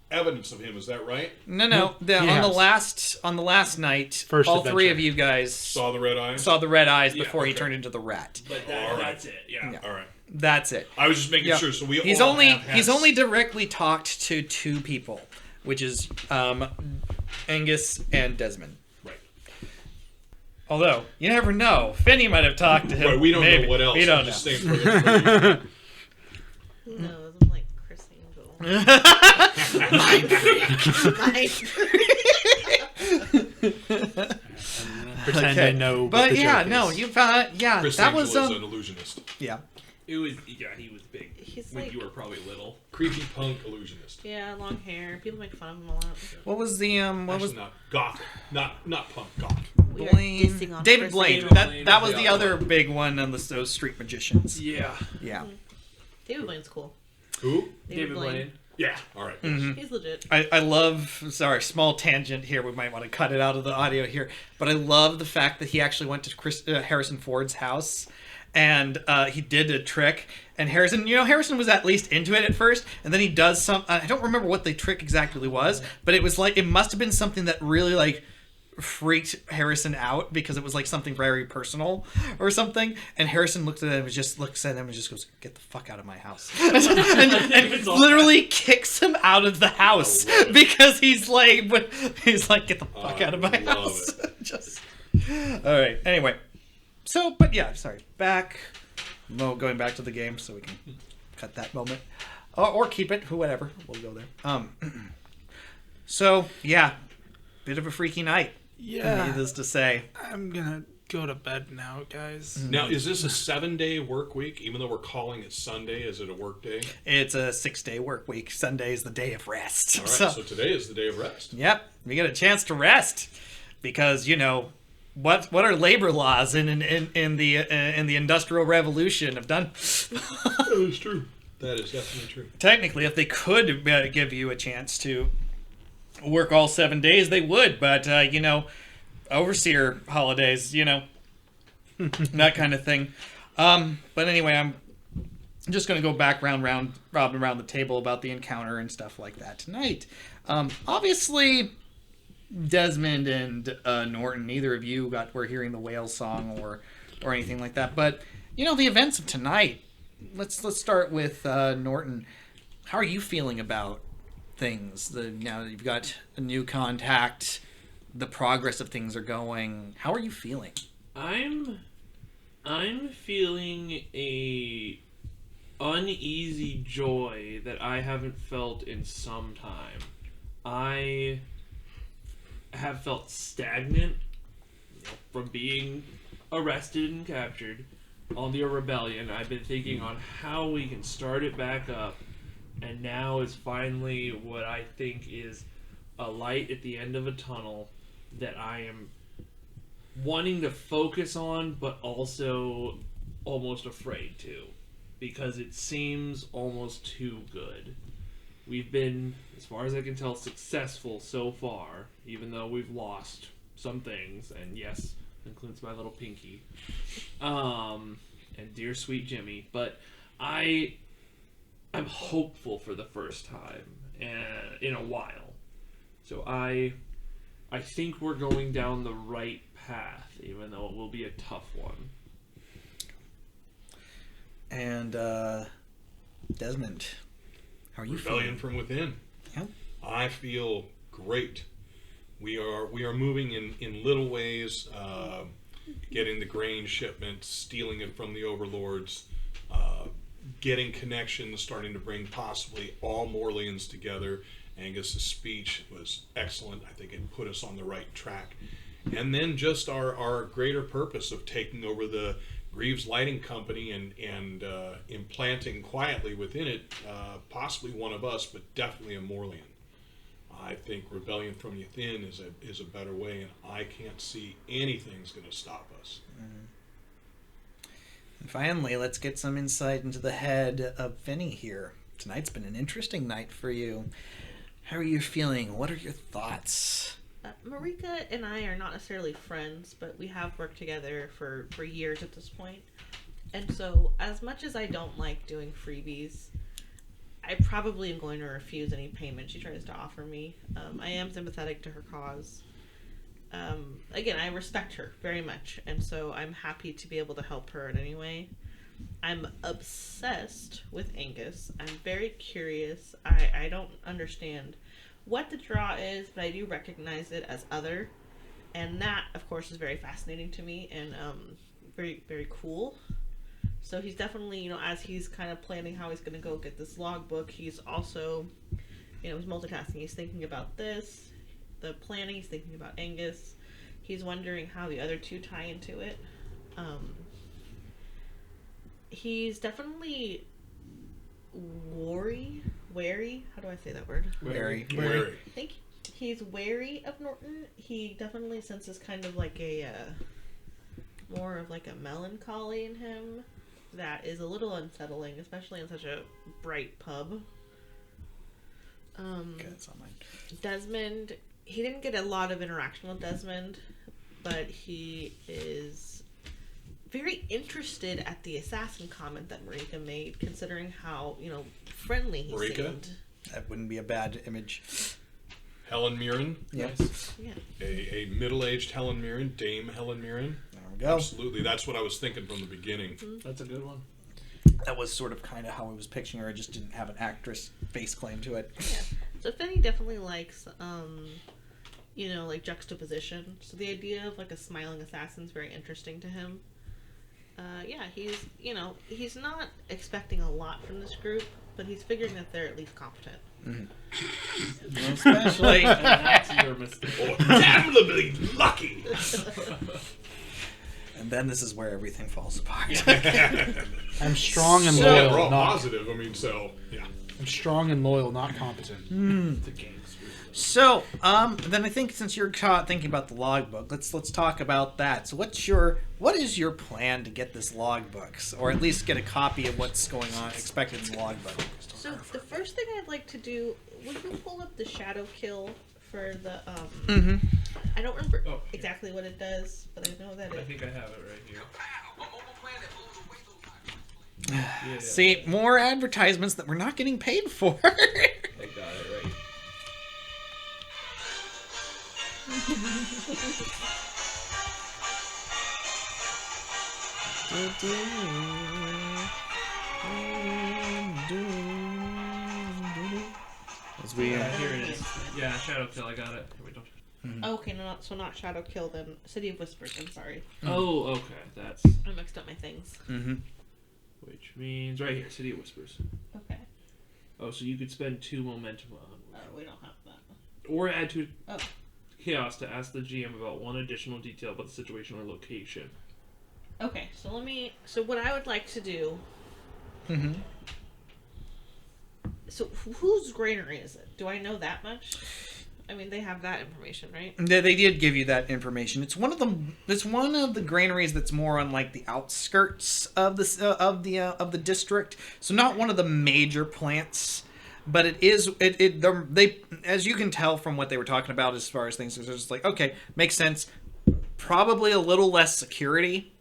Speaker 1: evidence of him. Is that right?
Speaker 2: No. On
Speaker 3: has.
Speaker 2: the last night,
Speaker 3: First
Speaker 2: all
Speaker 3: adventure.
Speaker 2: three of you guys
Speaker 1: Saw the red eyes.
Speaker 2: saw the red eyes
Speaker 1: Yeah,
Speaker 2: before he
Speaker 1: okay.
Speaker 2: turned into the rat.
Speaker 4: But
Speaker 1: All right.
Speaker 4: that's it. Yeah.
Speaker 2: Yeah.
Speaker 1: All right.
Speaker 2: That's it.
Speaker 1: I was just making
Speaker 2: Yeah.
Speaker 1: sure. So we
Speaker 2: He's
Speaker 1: all
Speaker 2: only
Speaker 1: have had
Speaker 2: he's only directly talked to 2 people, which is Angus and Desmond.
Speaker 1: Right.
Speaker 2: Although you never know, Finny might have talked to him.
Speaker 1: Right. We don't
Speaker 2: Maybe.
Speaker 1: know what else.
Speaker 2: We don't
Speaker 1: I'm
Speaker 2: know.
Speaker 1: just saying for the
Speaker 5: Who knows? I'm like Chris Angel.
Speaker 3: Pretend
Speaker 2: Okay.
Speaker 3: I know what
Speaker 2: But
Speaker 3: the
Speaker 2: yeah,
Speaker 3: joke
Speaker 2: no,
Speaker 3: is.
Speaker 2: you found
Speaker 1: Chris
Speaker 2: that
Speaker 1: Angel
Speaker 2: was
Speaker 1: is an illusionist.
Speaker 2: yeah.
Speaker 4: It was. Yeah, he was big.
Speaker 5: He's
Speaker 4: when
Speaker 5: like-
Speaker 4: you were probably little.
Speaker 1: Creepy punk illusionist.
Speaker 5: Yeah, long hair. People make fun of him a lot.
Speaker 2: What was the what was
Speaker 1: Actually, not goth. Not punk. Goth.
Speaker 5: We are
Speaker 2: Blaine?
Speaker 5: dissing on
Speaker 2: David
Speaker 5: Chris
Speaker 2: Blaine.
Speaker 5: Angel.
Speaker 2: That was the other big one on those street magicians.
Speaker 4: Yeah.
Speaker 2: Yeah.
Speaker 5: David Blaine's cool.
Speaker 1: Who?
Speaker 4: David Blaine.
Speaker 1: Yeah. All right.
Speaker 2: Mm-hmm.
Speaker 5: He's legit.
Speaker 2: I love, sorry, small tangent here. We might want to cut it out of the audio here. But I love the fact that he actually went to Harrison Ford's house and he did a trick. And Harrison was at least into it at first. And then he does some, I don't remember what the trick exactly was, but it was like, it must have been something that really like freaked Harrison out because it was like something very personal or something. And Harrison looks at him and just goes, "Get the fuck out of my house," and literally kicks him out of the house because he's like, "Get the fuck out of my house." Just all right. Anyway, so but yeah, sorry. Going back to the game, so we can cut that moment, or keep it, whatever. We'll go there. So yeah, bit of a freaky night.
Speaker 3: Yeah.
Speaker 2: Needless to say.
Speaker 3: I'm gonna go to bed now, guys.
Speaker 1: Now, is this a 7-day work week? Even though we're calling it Sunday, is it a work day?
Speaker 2: It's a 6-day work week. Sunday is the day of rest.
Speaker 1: All right, so today is the day of rest.
Speaker 2: Yep, we get a chance to rest because what are labor laws in the Industrial Revolution have done?
Speaker 1: That is true. That is definitely true.
Speaker 2: Technically, if they could give you a chance to work all 7 days, they would, but overseer holidays, that kind of thing. But anyway, I'm just going to go back round around the table about the encounter and stuff like that tonight. Obviously, Desmond and Norton, neither of you were hearing the whale song or anything like that, but the events of tonight. Let's start with Norton. How are you feeling about things? Now that you've got a new contact, the progress of things are going. How are you feeling?
Speaker 4: I'm feeling a uneasy joy that I haven't felt in some time. I have felt stagnant from being arrested and captured on the rebellion. I've been thinking on how we can start it back up. And now is finally what I think is a light at the end of a tunnel that I am wanting to focus on, but also almost afraid to, because it seems almost too good. We've been, as far as I can tell, successful so far, even though we've lost some things, and yes, includes my little pinky, and dear sweet Jimmy, but I'm hopeful for the first time in a while. So I think we're going down the right path, even though it will be a tough one.
Speaker 2: And Desmond, how are you
Speaker 1: Rebellion
Speaker 2: feeling?
Speaker 1: from within.
Speaker 2: Yeah.
Speaker 1: I feel great. We are moving in little ways, getting the grain shipment, stealing it from the overlords, getting connections, starting to bring possibly all Morleans together. Angus's speech was excellent. I think it put us on the right track. And then just our greater purpose of taking over the Greaves Lighting Company and implanting quietly within it possibly one of us, but definitely a Morlean. I think rebellion from within is a better way, and I can't see anything's going to stop us.
Speaker 2: Mm-hmm. And finally, let's get some insight into the head of Finny here. Tonight's been an interesting night for you. How are you feeling? What are your thoughts?
Speaker 5: Marika and I are not necessarily friends, but we have worked together for years at this point. And so, as much as I don't like doing freebies, I probably am going to refuse any payment she tries to offer me. I am sympathetic to her cause. Again, I respect her very much, and so I'm happy to be able to help her in any way. I'm obsessed with Angus. I'm very curious. I don't understand what the draw is, but I do recognize it as other. And that, of course, is very fascinating to me and very, very cool. So he's definitely, as he's kind of planning how he's going to go get this logbook, he's also, he's multitasking. He's thinking about this, the planning, he's thinking about Angus. He's wondering how the other two tie into it. He's definitely wary. How do I say that word?
Speaker 2: Wary.
Speaker 5: Thank you. He's wary of Norton. He definitely senses kind of like more of like a melancholy in him that is a little unsettling, especially in such a bright pub.
Speaker 2: Okay, that's on mine.
Speaker 5: Desmond, he didn't get a lot of interaction with Desmond, but he is very interested at the assassin comment that Marika made, considering how, friendly he
Speaker 1: Marika?
Speaker 5: seemed.
Speaker 2: That wouldn't be a bad image.
Speaker 1: Helen Mirren.
Speaker 2: Yes.
Speaker 5: Yeah.
Speaker 1: A middle-aged Helen Mirren, Dame Helen Mirren.
Speaker 2: There we go.
Speaker 1: Absolutely, that's what I was thinking from the beginning.
Speaker 4: That's a good one.
Speaker 2: That was sort of kind of how I was picturing her. I just didn't have an actress face claim to it.
Speaker 5: Yeah. So Finny definitely likes, like juxtaposition. So the idea of like a smiling assassin is very interesting to him. He's not expecting a lot from this group, but he's figuring that they're at least competent.
Speaker 2: Mm-hmm. Especially.
Speaker 4: That's your mistake.
Speaker 1: Oh, damnably lucky!
Speaker 2: And then this is where everything falls apart.
Speaker 3: I'm strong and
Speaker 1: Well,
Speaker 3: loyal.
Speaker 1: we're all
Speaker 3: not,
Speaker 1: positive. I mean, so yeah.
Speaker 3: I'm strong and loyal, not competent.
Speaker 4: The gangster.
Speaker 2: So, then I think since you're thinking about the logbook, let's talk about that. So, what is your plan to get this logbook, or at least get a copy of what's going on expected in the logbook?
Speaker 5: So the first thing I'd like to do, would you pull up the shadow kill for the
Speaker 2: Mm-hmm.
Speaker 5: I don't remember
Speaker 4: Oh,
Speaker 5: exactly what it does, but I know that
Speaker 4: I
Speaker 5: it.
Speaker 4: think I have it right here. Yeah,
Speaker 2: See, more advertisements that we're not getting paid for.
Speaker 4: I got it right.
Speaker 2: As we,
Speaker 4: Here it is. Yeah, Shadow Kill. I got it. Here we go.
Speaker 5: Okay, not shadow kill then. City of Whispers. I'm sorry,
Speaker 4: Oh, okay. That's
Speaker 5: I mixed up my things.
Speaker 2: mm-hmm.
Speaker 4: which means right here, City of Whispers.
Speaker 5: Okay.
Speaker 4: Oh, so you could spend 2 momentum on,
Speaker 5: We don't have that.
Speaker 4: or add 2
Speaker 5: Oh.
Speaker 4: chaos to ask the GM about 1 additional detail about the situation or location.
Speaker 5: Okay, so what I would like to do.
Speaker 2: Mm-hmm.
Speaker 5: So whose granary is it? Do I know that much? I mean, they have that information, right?
Speaker 2: They did give you that information. It's one of the granaries that's more on like the outskirts of the district. So not one of the major plants, but it is they as you can tell from what they were talking about as far as things, it's just like, okay, makes sense. Probably a little less security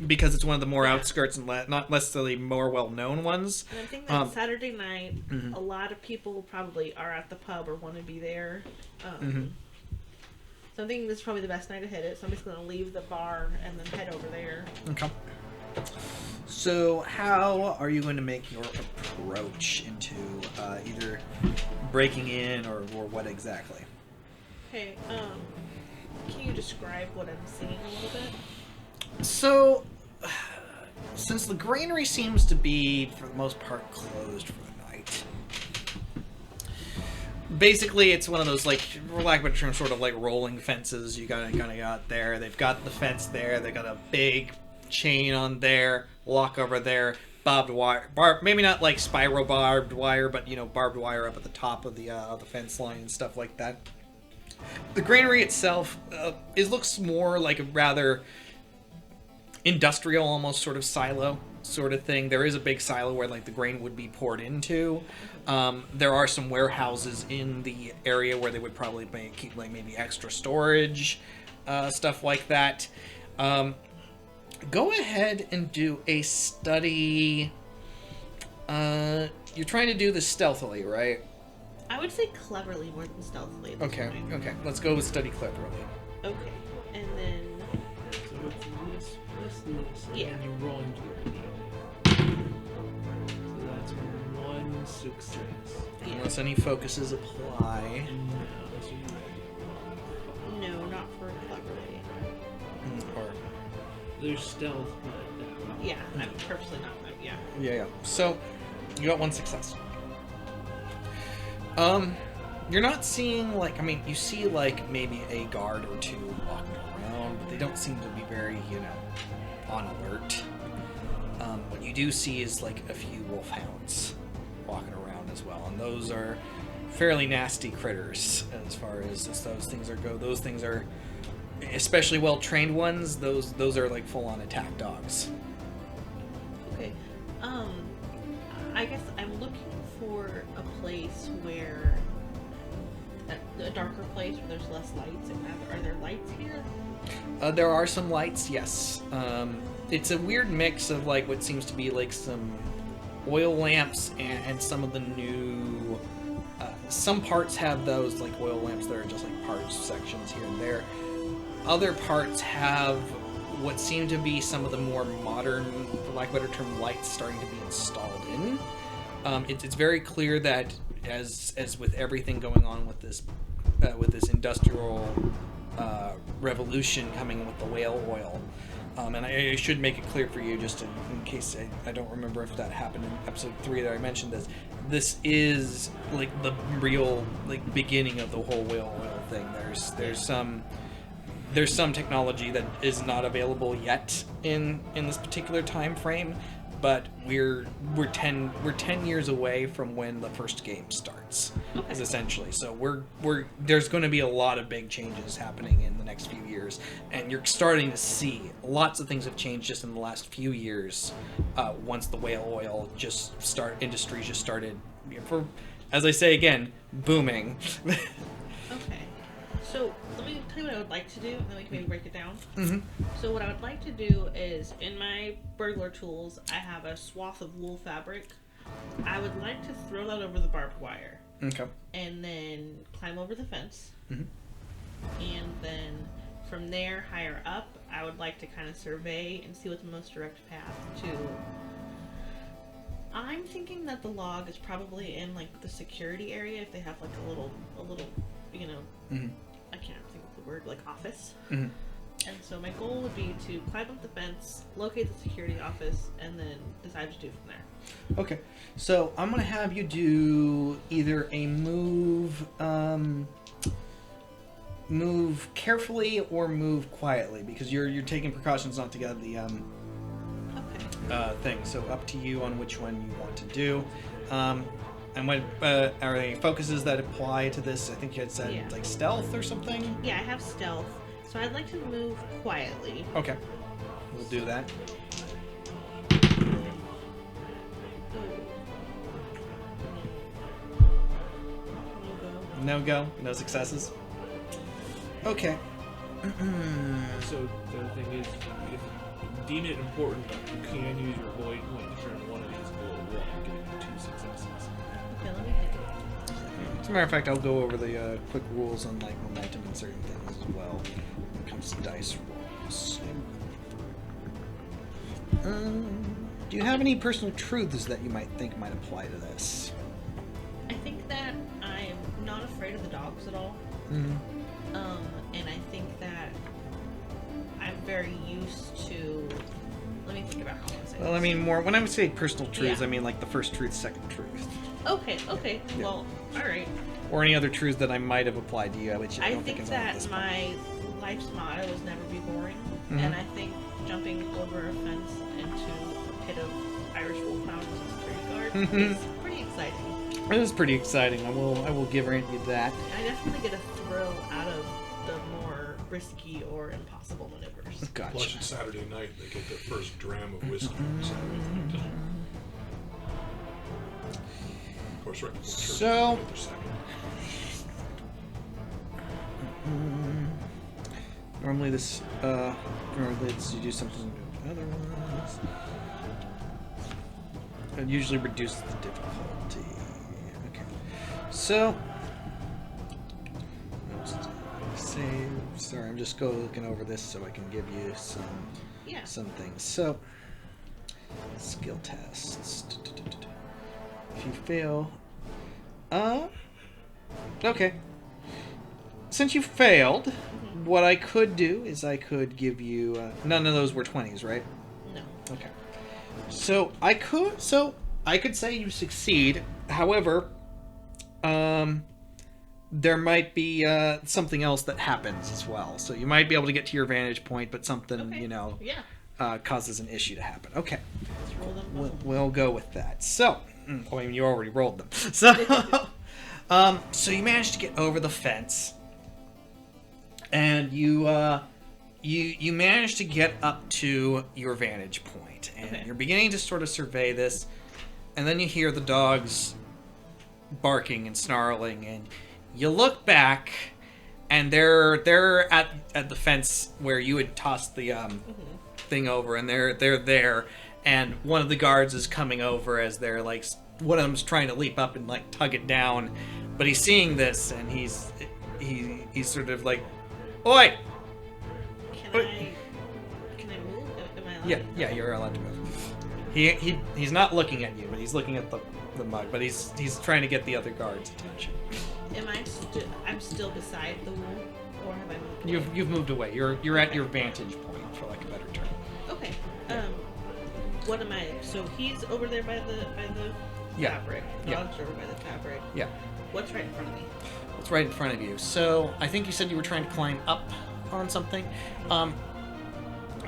Speaker 2: because it's one of the more outskirts and not necessarily more well-known ones.
Speaker 5: And I think that Saturday night, a lot of people probably are at the pub or want to be there. So I think this is probably the best night to hit it. So I'm just going to leave the bar and then head over there.
Speaker 2: Okay. So how are you going to make your approach into either breaking in or what exactly?
Speaker 5: Okay, can you describe what I'm seeing a little bit?
Speaker 2: So, since the granary seems to be, for the most part, closed for the night, basically it's one of those, like, for lack of a term, sort of like rolling fences you kind of got there. They've got the fence there, they've got a big chain on there, lock over there, barbed wire, maybe not like spiral barbed wire, but, barbed wire up at the top of the fence line and stuff like that. The granary itself looks more like a rather industrial, almost sort of silo sort of thing. There is a big silo where like the grain would be poured into. There are some warehouses in the area where they would probably keep like maybe extra storage, stuff like that. Go ahead and do a study. You're trying to do this stealthily, right?
Speaker 5: I would say cleverly more than stealthily. At this
Speaker 2: Okay.
Speaker 5: point.
Speaker 2: Okay. Let's go with study cleverly.
Speaker 5: Okay, and then
Speaker 4: So it's this, and
Speaker 5: Yeah.
Speaker 4: then you roll into it. So that's 1 success.
Speaker 2: Unless any focuses apply.
Speaker 4: No, so you
Speaker 5: no, not for cleverly.
Speaker 2: Or
Speaker 4: there's stealth, but
Speaker 5: Yeah, I'm purposely not that. Yeah.
Speaker 2: yeah. So you got 1 success. You're not seeing you see like maybe a guard or 2 walking around, but they don't seem to be very, on alert. What you do see is like a few wolfhounds walking around as well, and those are fairly nasty critters as far as those things go. Those things are especially well trained ones. Those are like full on attack dogs.
Speaker 5: Okay. I guess I'm looking for a place where a darker place where there's less lights. Are there lights here?
Speaker 2: There are some lights, yes. It's a weird mix of like what seems to be like some oil lamps and some of the new some parts have those like oil lamps that are just like parts sections here and there. Other parts have what seem to be some of the more modern, for lack of a better term, lights starting to be installed in. It's very clear that as with everything going on with this industrial revolution coming with the whale oil, and I should make it clear for you, just in case I don't remember if that happened in episode 3 that I mentioned this. This is like the real like beginning of the whole whale oil thing. There's some technology that is not available yet in this particular time frame, but we're 10 years away from when the first game starts.
Speaker 5: Okay.
Speaker 2: Is essentially. So there's going to be a lot of big changes happening in the next few years, and you're starting to see lots of things have changed just in the last few years. Once the whale oil industry just started, as I say again, booming.
Speaker 5: Okay. So let me tell you what I would like to do, and then we can maybe break it down.
Speaker 2: Mm-hmm.
Speaker 5: So what I would like to do is, in my burglar tools, I have a swath of wool fabric. I would like to throw that over the barbed wire.
Speaker 2: Okay.
Speaker 5: And then climb over the fence.
Speaker 2: Mm-hmm.
Speaker 5: And then from there, higher up, I would like to kind of survey and see what the most direct path to... I'm thinking that the log is probably in like the security area, if they have like a little, you know,
Speaker 2: Mm-hmm.
Speaker 5: I can't think of the word, like office.
Speaker 2: Mm-hmm.
Speaker 5: And so my goal would be to climb up the fence, locate the security office, and then decide to do from there.
Speaker 2: Okay, so I'm gonna have you do either a move carefully or move quietly, because you're taking precautions not to get the
Speaker 5: Okay.
Speaker 2: thing. So up to you on which one you want to do. And what are there any focuses that apply to this? I think you had said like stealth or something.
Speaker 5: Yeah, I have stealth, so I'd like to move quietly.
Speaker 2: Okay, we'll do that. No go, no successes. Okay.
Speaker 4: So the other thing is, if you deem it important, you can use your void point to turn one of these below 1 and get 2 successes.
Speaker 5: Okay, let me think.
Speaker 2: As a matter of fact, I'll go over the quick rules on like momentum and certain things as well when it comes to dice rolls. Do you have any personal truths that you might think might apply to this?
Speaker 5: I think that I'm not afraid of the dogs at all.
Speaker 2: Mm-hmm.
Speaker 5: And I think that I'm very used to... Let me think about how I want to say
Speaker 2: Well, I
Speaker 5: this.
Speaker 2: mean, more when I would say personal truths,
Speaker 5: Yeah.
Speaker 2: I mean like the first truth, second truth,
Speaker 5: Okay.
Speaker 2: Yeah.
Speaker 5: Well, alright.
Speaker 2: or any other truths that I might have applied to you, which I
Speaker 5: I
Speaker 2: don't think
Speaker 5: think
Speaker 2: is on at
Speaker 5: that
Speaker 2: this point.
Speaker 5: my life's motto is never be boring.
Speaker 2: Mhm.
Speaker 5: And I think jumping over a fence into a pit of Irish wolfhounds and security guards
Speaker 2: Mhm.
Speaker 5: is pretty exciting.
Speaker 2: It is pretty exciting. I will give you that.
Speaker 5: And I definitely get a thrill out of the more risky or impossible maneuvers.
Speaker 1: Plus,
Speaker 2: Gotcha.
Speaker 1: it's Saturday night. They get their first dram of whiskey on Saturday night. Of course, right before church,
Speaker 2: So-
Speaker 1: they get their second.
Speaker 2: Normally you do something otherwise. It usually reduces the difficulty. Okay. So save. Sorry, I'm just looking over this so I can give you
Speaker 5: Yeah.
Speaker 2: some things. So skill tests. If you fail, okay. Since you failed, what I could do is I could give you none of those were 20s, right?
Speaker 5: No.
Speaker 2: Okay. So I could say you succeed. However, there might be something else that happens as well. So you might be able to get to your vantage point, but something
Speaker 5: Okay.
Speaker 2: yeah
Speaker 5: Yeah.
Speaker 2: causes an issue to happen. Okay,
Speaker 5: Let's roll them.
Speaker 2: we'll go with that. So, I mean, you already rolled them. So, so you managed to get over the fence, and you managed to get up to your vantage point, and
Speaker 5: Okay.
Speaker 2: you're beginning to sort of survey this, and then you hear the dogs barking and snarling, and you look back, and they're at the fence where you had tossed the thing over, and they're there, and one of the guards is coming over as they're like, one of them's trying to leap up and like tug it down, but he's seeing this, and he's sort of like, "Oi!"
Speaker 5: Can I move? Am I allowed?
Speaker 2: Yeah, you're allowed to move. He's not looking at you, but he's looking at the mug, but he's trying to get the other guard's attention.
Speaker 5: Am I? I'm still beside the wall, or have I moved?
Speaker 2: You've moved away. You're at your vantage point, for like a better term.
Speaker 5: Okay. What am I? So he's over there by the
Speaker 2: Yeah.
Speaker 5: fabric. The
Speaker 2: Yeah.
Speaker 5: dog's over by the fabric.
Speaker 2: Yeah.
Speaker 5: What's right in front of me?
Speaker 2: It's right in front of you. So I think you said you were trying to climb up on something.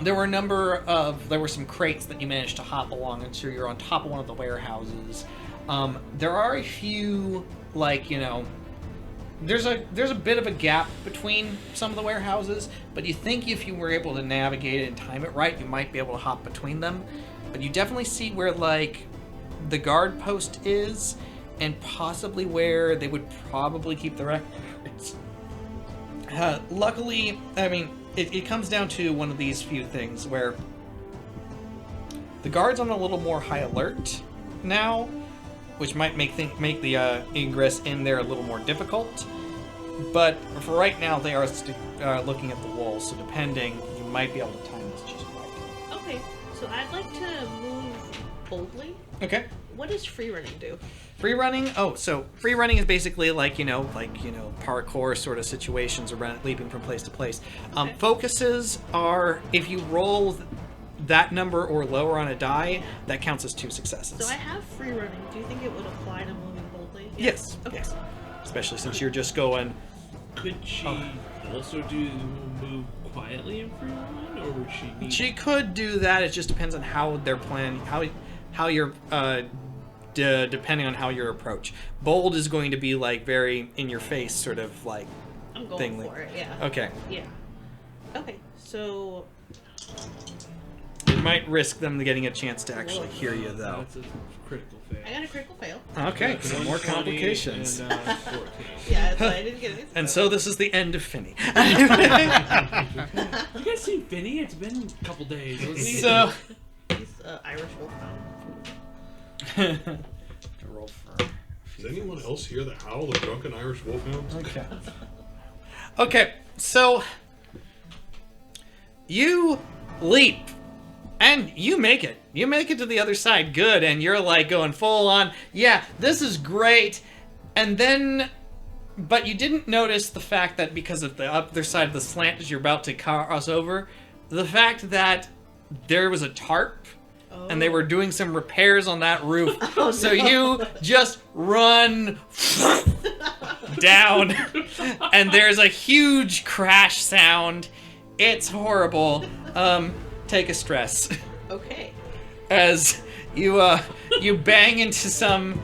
Speaker 2: There were some crates that you managed to hop along, and so you're on top of one of the warehouses. There are a few, like, you know, there's a bit of a gap between some of the warehouses, but you think if you were able to navigate it and time it right, you might be able to hop between them. But you definitely see where, like, the guard post is, and possibly where they would probably keep the records. Luckily, I mean, it comes down to one of these few things where the guard's on a little more high alert now, which might make the ingress in there a little more difficult. But for right now, they are looking at the wall, so depending, you might be able to time this just right.
Speaker 5: Okay. So I'd like to move boldly.
Speaker 2: Okay.
Speaker 5: What does free running do?
Speaker 2: Free running? Oh, so free running is basically like, parkour sort of situations around leaping from place to place.
Speaker 5: Okay.
Speaker 2: Focuses are, if you roll that number or lower on a die, that counts as 2 successes.
Speaker 5: So I have free running. Do you think it would apply to moving boldly?
Speaker 2: Yes.
Speaker 5: Okay.
Speaker 2: Yes. Especially since you're just going...
Speaker 4: Could she also do move quietly in free run, or would she need...
Speaker 2: She could do that. It just depends on how they're planning, how you're... depending on how your approach. Bold is going to be like very in your face sort of like
Speaker 5: I'm going
Speaker 2: thing.
Speaker 5: for it, yeah.
Speaker 2: Okay.
Speaker 5: Yeah. Okay, so...
Speaker 2: It might risk them getting a chance to actually hear you though.
Speaker 4: That's a critical fail.
Speaker 5: I got a critical fail.
Speaker 2: Okay, some more
Speaker 4: 120
Speaker 2: complications.
Speaker 4: And, 14.
Speaker 5: Yeah, so I didn't get anything.
Speaker 2: And so this is the end of Finny.
Speaker 4: You guys seen Finny? It's been a couple days.
Speaker 2: So...
Speaker 5: He's Irish wolfhound.
Speaker 2: roll for...
Speaker 1: Does anyone else hear the howl of drunken Irish wolfhounds?
Speaker 2: Okay. Okay, so... You leap. And you make it. You make it to the other side good, and you're like going full on, yeah, this is great. And then... But you didn't notice the fact that because of the other side of the slant as you're about to cross over, the fact that there was a tarp, and they were doing some repairs on that roof.
Speaker 5: Oh,
Speaker 2: so
Speaker 5: no.
Speaker 2: you just run down, and there's a huge crash sound. It's horrible. Take a stress.
Speaker 5: Okay.
Speaker 2: As you bang into some...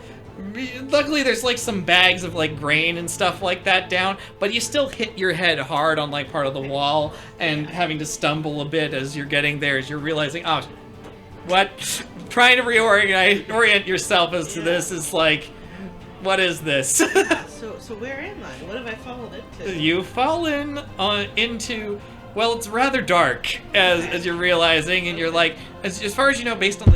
Speaker 2: Luckily, there's like some bags of like grain and stuff like that down, but you still hit your head hard on like part of the wall and having to stumble a bit as you're getting there, as you're realizing, oh, what? Trying to orient yourself as to this is like, what is this?
Speaker 5: So where am I? What have I fallen into?
Speaker 2: You've fallen into... Well, it's rather dark as you're realizing, and you're like, as far as you know, based on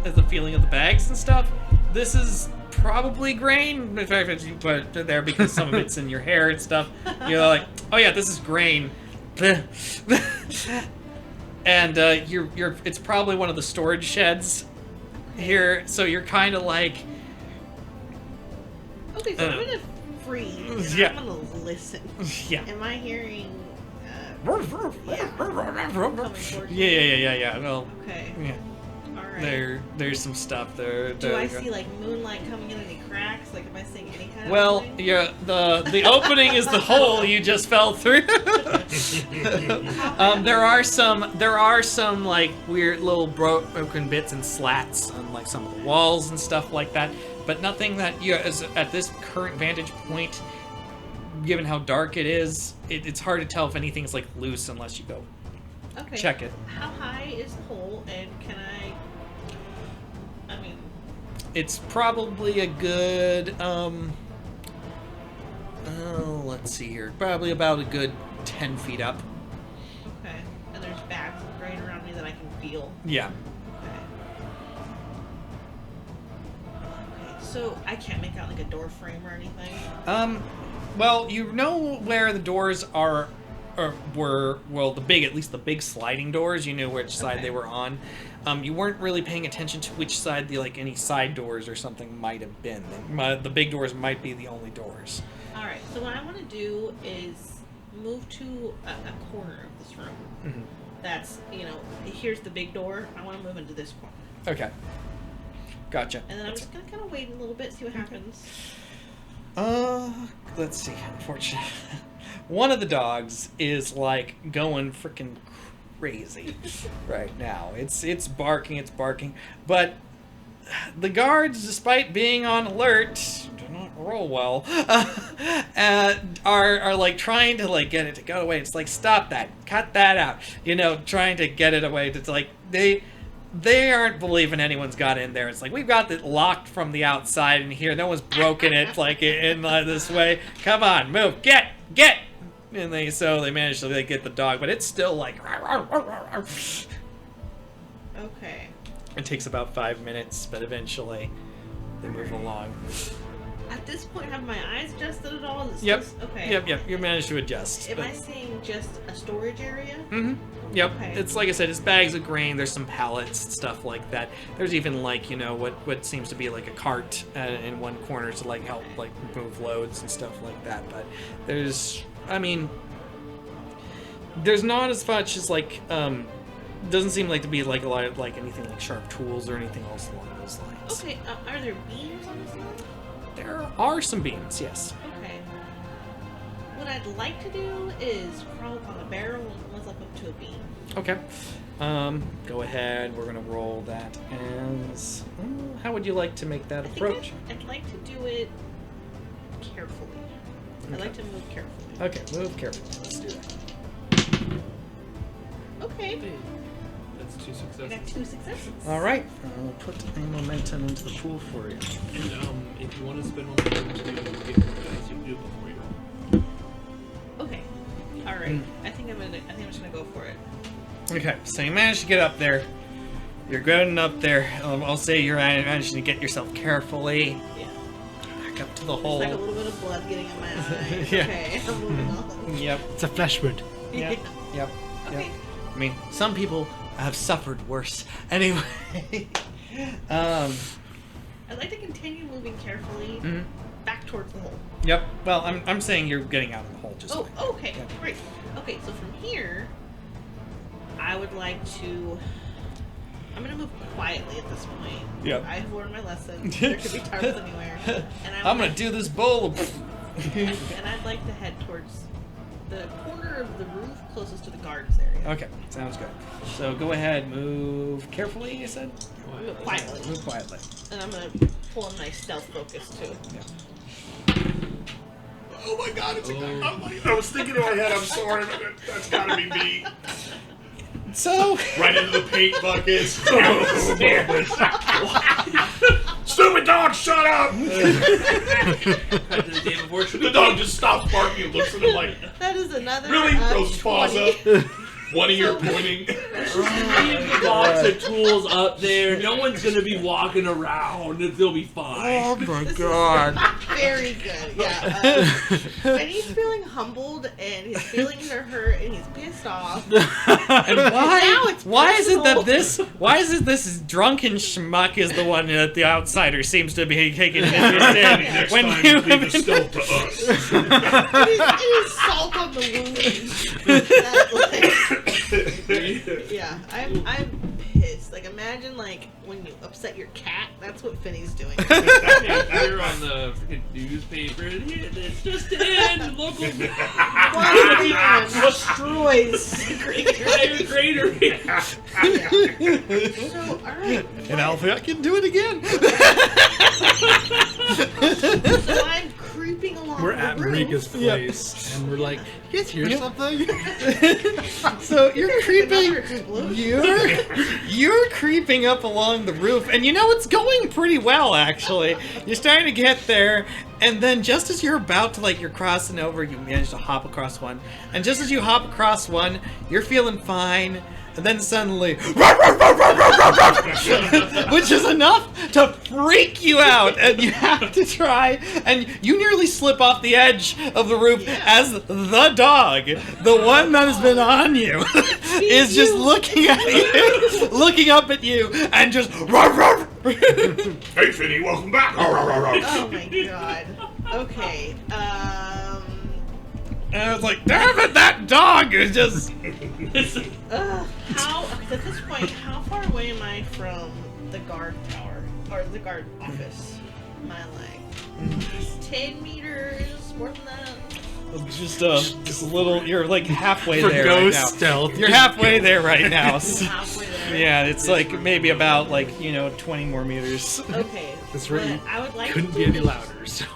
Speaker 2: the feeling of the bags and stuff, this is probably grain. In fact, if you put it there because some of it's in your hair and stuff, you're like, oh yeah, this is grain. And it's probably one of the storage sheds here, so you're kind of like...
Speaker 5: Okay, so I'm gonna freeze. And
Speaker 2: yeah.
Speaker 5: I'm gonna listen.
Speaker 2: Yeah.
Speaker 5: Am I hearing?
Speaker 2: Yeah.
Speaker 5: Coming towards me?
Speaker 2: Yeah. Well,
Speaker 5: Okay.
Speaker 2: yeah.
Speaker 5: All right.
Speaker 2: There's some stuff there.
Speaker 5: Do I see like moonlight coming in any cracks? Like, am I seeing any kind
Speaker 2: Well,
Speaker 5: of?
Speaker 2: yeah. The opening is the hole you just fell through. There are some like weird little broken bits and slats on like some of the walls and stuff like that, but nothing that you at this current vantage point. Given how dark it is, it's hard to tell if anything's like loose unless you go
Speaker 5: Okay.
Speaker 2: check it.
Speaker 5: How high is the hole, and can I mean,
Speaker 2: It's probably a good let's see here. Probably about a good 10 feet up.
Speaker 5: okay. And there's bags of grain around me that I can feel.
Speaker 2: Yeah.
Speaker 5: Okay. Okay. So I can't make out like a door frame or anything.
Speaker 2: Well, you know where the doors are, or were, well, at least the big sliding doors. You knew which side they were on. You weren't really paying attention to which side any side doors or something might have been. The big doors might be the only doors.
Speaker 5: All right. So what I want to do is move to a corner of this room.
Speaker 2: Mm-hmm.
Speaker 5: That's, here's the big door. I want to move into this corner.
Speaker 2: Okay. Gotcha.
Speaker 5: And then I'm just gonna kind of wait a little bit, see what happens.
Speaker 2: Let's see. Unfortunately, one of the dogs is like going freaking crazy right now. It's barking, but the guards, despite being on alert, do not roll well. Are like trying to like get it to go away. It's like, stop that, cut that out. Trying to get it away. It's like they aren't believing anyone's got in there. It's like, we've got it locked from the outside in here. No one's broken it like in this way. Come on, move, get. And they manage to get the dog, but it's still like.
Speaker 5: Okay.
Speaker 2: It takes about 5 minutes, but eventually they move along.
Speaker 5: At this point, have my eyes adjusted at all? Is it
Speaker 2: Yep.
Speaker 5: still- okay.
Speaker 2: Yep. You managed to adjust.
Speaker 5: Am I seeing just a storage area?
Speaker 2: Mm-hmm. Yep.
Speaker 5: Okay.
Speaker 2: It's like I said, it's bags of grain. There's some pallets, stuff like that. There's even like what seems to be like a cart in one corner to like help like move loads and stuff like that. But there's not as much as like doesn't seem like to be like a lot of like anything like sharp tools or anything else along those lines.
Speaker 5: Okay. Are there beams on this line?
Speaker 2: There are some beams, yes.
Speaker 5: Okay. What I'd like to do is crawl up on a barrel and climb up to a beam.
Speaker 2: Okay. Go ahead. We're gonna roll that as. How would you like to make that approach?
Speaker 5: I'd like to do it carefully. I'd like to move carefully.
Speaker 2: Okay, move carefully. Let's do that.
Speaker 5: Okay.
Speaker 4: That's 2
Speaker 5: I
Speaker 4: successes.
Speaker 5: got 2 successes.
Speaker 2: All right. I'll put a momentum into the pool for you.
Speaker 4: And if you want to spend momentum to get more dice, you can do it before you roll.
Speaker 5: Okay. All right. I think I'm just gonna go for it.
Speaker 2: Okay, so you managed to get up there. You're good up there. I'll say you're managing to get yourself carefully
Speaker 5: Yeah.
Speaker 2: back up to the
Speaker 5: There's
Speaker 2: hole.
Speaker 5: like a little bit of blood getting in my eye.
Speaker 2: Yeah.
Speaker 5: Okay. I'm moving on.
Speaker 2: Yep.
Speaker 3: It's a flesh wound.
Speaker 2: Yep. Yep.
Speaker 5: Okay.
Speaker 2: I mean, some people have suffered worse. Anyway.
Speaker 5: I'd like to continue moving carefully back towards the hole.
Speaker 2: Yep. Well, I'm saying you're getting out of the hole just
Speaker 5: Oh,
Speaker 2: fine.
Speaker 5: okay.
Speaker 2: Yeah.
Speaker 5: Great. Okay, so from here, I would like to. I'm gonna move quietly at this point.
Speaker 2: Yep.
Speaker 5: I've learned my lesson. There could be tarps anywhere. And
Speaker 2: I'm gonna do this bowl of.
Speaker 5: And I'd like to head towards the corner of the roof closest to the guards area.
Speaker 2: Okay, sounds good. So go ahead, move carefully, you said?
Speaker 5: Move quietly.
Speaker 2: Move quietly.
Speaker 5: And I'm gonna pull a nice stealth focus too.
Speaker 2: Yeah.
Speaker 1: Oh my god, it's I was thinking in my head, I'm sorry, but that's gotta be me.
Speaker 2: So.
Speaker 1: Right into the paint buckets. Stupid dog, shut up! The dog just stops barking and looks at him like,
Speaker 5: That is another.
Speaker 1: really? Throws his paws
Speaker 5: 20.
Speaker 1: up. One ear pointing.
Speaker 4: Leave the box of tools up there. No one's gonna be walking around. They'll be fine.
Speaker 2: Oh my god.
Speaker 5: Very good. Yeah. And he's feeling humbled, and his feelings are hurt, and he's pissed off.
Speaker 2: And
Speaker 5: Now it's
Speaker 2: why is it that
Speaker 5: personal.
Speaker 2: this drunken schmuck is the one that the outsider seems to be taking interest in?
Speaker 1: Next
Speaker 2: When
Speaker 1: time,
Speaker 2: you
Speaker 1: leave
Speaker 2: have
Speaker 1: the
Speaker 2: been
Speaker 1: stealth to us.
Speaker 5: It is salt on the wound. Yeah, I'm pissed. Like, imagine like when you upset your cat. That's what Finny's doing.
Speaker 4: You're on the freaking newspaper. Here, this just in. Local
Speaker 5: Destroys
Speaker 4: granary.
Speaker 5: So, alright.
Speaker 2: And I can do it again.
Speaker 5: So I'm creeping along
Speaker 3: We're
Speaker 5: the
Speaker 3: at
Speaker 5: roof.
Speaker 3: Marika's place, and we're like, you guys hear something?
Speaker 2: So you're creeping.
Speaker 5: Another explosion.
Speaker 2: You're creeping up along the roof, and it's going pretty well actually. You're starting to get there, and then just as you're about to you're crossing over, you manage to hop across one, and just as you hop across one, you're feeling fine. and then suddenly, which is enough to freak you out, and you have to try, and you nearly slip off the edge of the roof as the dog, the one that has been on you, is just looking at you, looking up at you, and just.
Speaker 1: Hey, Finny, welcome back.
Speaker 5: Oh my god. Okay.
Speaker 2: And I was like, damn it, that dog is just.
Speaker 5: How at this point? How far away am I from the guard tower or the guard office? Am I like 10 meters? More than that?
Speaker 2: Just a little. You're like halfway
Speaker 3: For
Speaker 2: there
Speaker 3: ghost
Speaker 2: right now.
Speaker 3: stealth.
Speaker 2: You're halfway there right now.
Speaker 5: Halfway there.
Speaker 2: Yeah, it's like maybe about 20 more meters.
Speaker 5: Okay.
Speaker 3: That's
Speaker 5: what
Speaker 3: right.
Speaker 5: I would like
Speaker 3: Couldn't
Speaker 5: to
Speaker 3: be
Speaker 5: do
Speaker 3: any
Speaker 5: is,
Speaker 3: louder. So.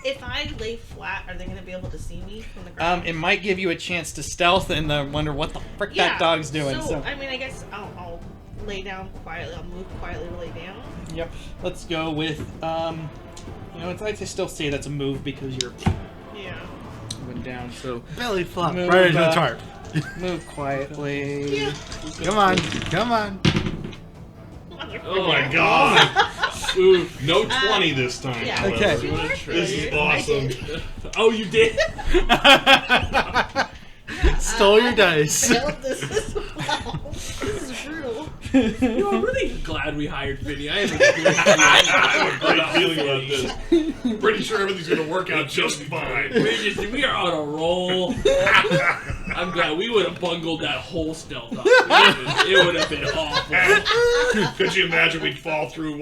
Speaker 5: If I lay flat, are they going to be able to see me from the ground?
Speaker 2: It might give you a chance to stealth and wonder what the frick that dog's doing. So,
Speaker 5: I mean, I guess I'll lay down quietly. I'll move quietly to lay down.
Speaker 2: yep. Let's go with I'd like to still say that's a move because you're
Speaker 5: Yeah.
Speaker 2: going down. So
Speaker 3: Belly flop
Speaker 2: Move,
Speaker 3: right into the tarp.
Speaker 2: move quietly.
Speaker 5: Yeah.
Speaker 3: Come on. Come on.
Speaker 1: Oh my god. Oof, no 20 this time.
Speaker 5: Yeah.
Speaker 1: however.
Speaker 2: Okay.
Speaker 5: You are
Speaker 1: This is awesome.
Speaker 4: Oh, you did?
Speaker 3: Stole your dice.
Speaker 5: Failed this as well. This is brutal.
Speaker 4: You know, I'm really glad we hired Finny. I have
Speaker 1: I have a great feeling about this. Pretty sure everything's going to work out just fine.
Speaker 4: we are on a roll. I'm glad we would have bungled that whole stealth up. It would have been awful.
Speaker 1: Could you imagine we'd fall through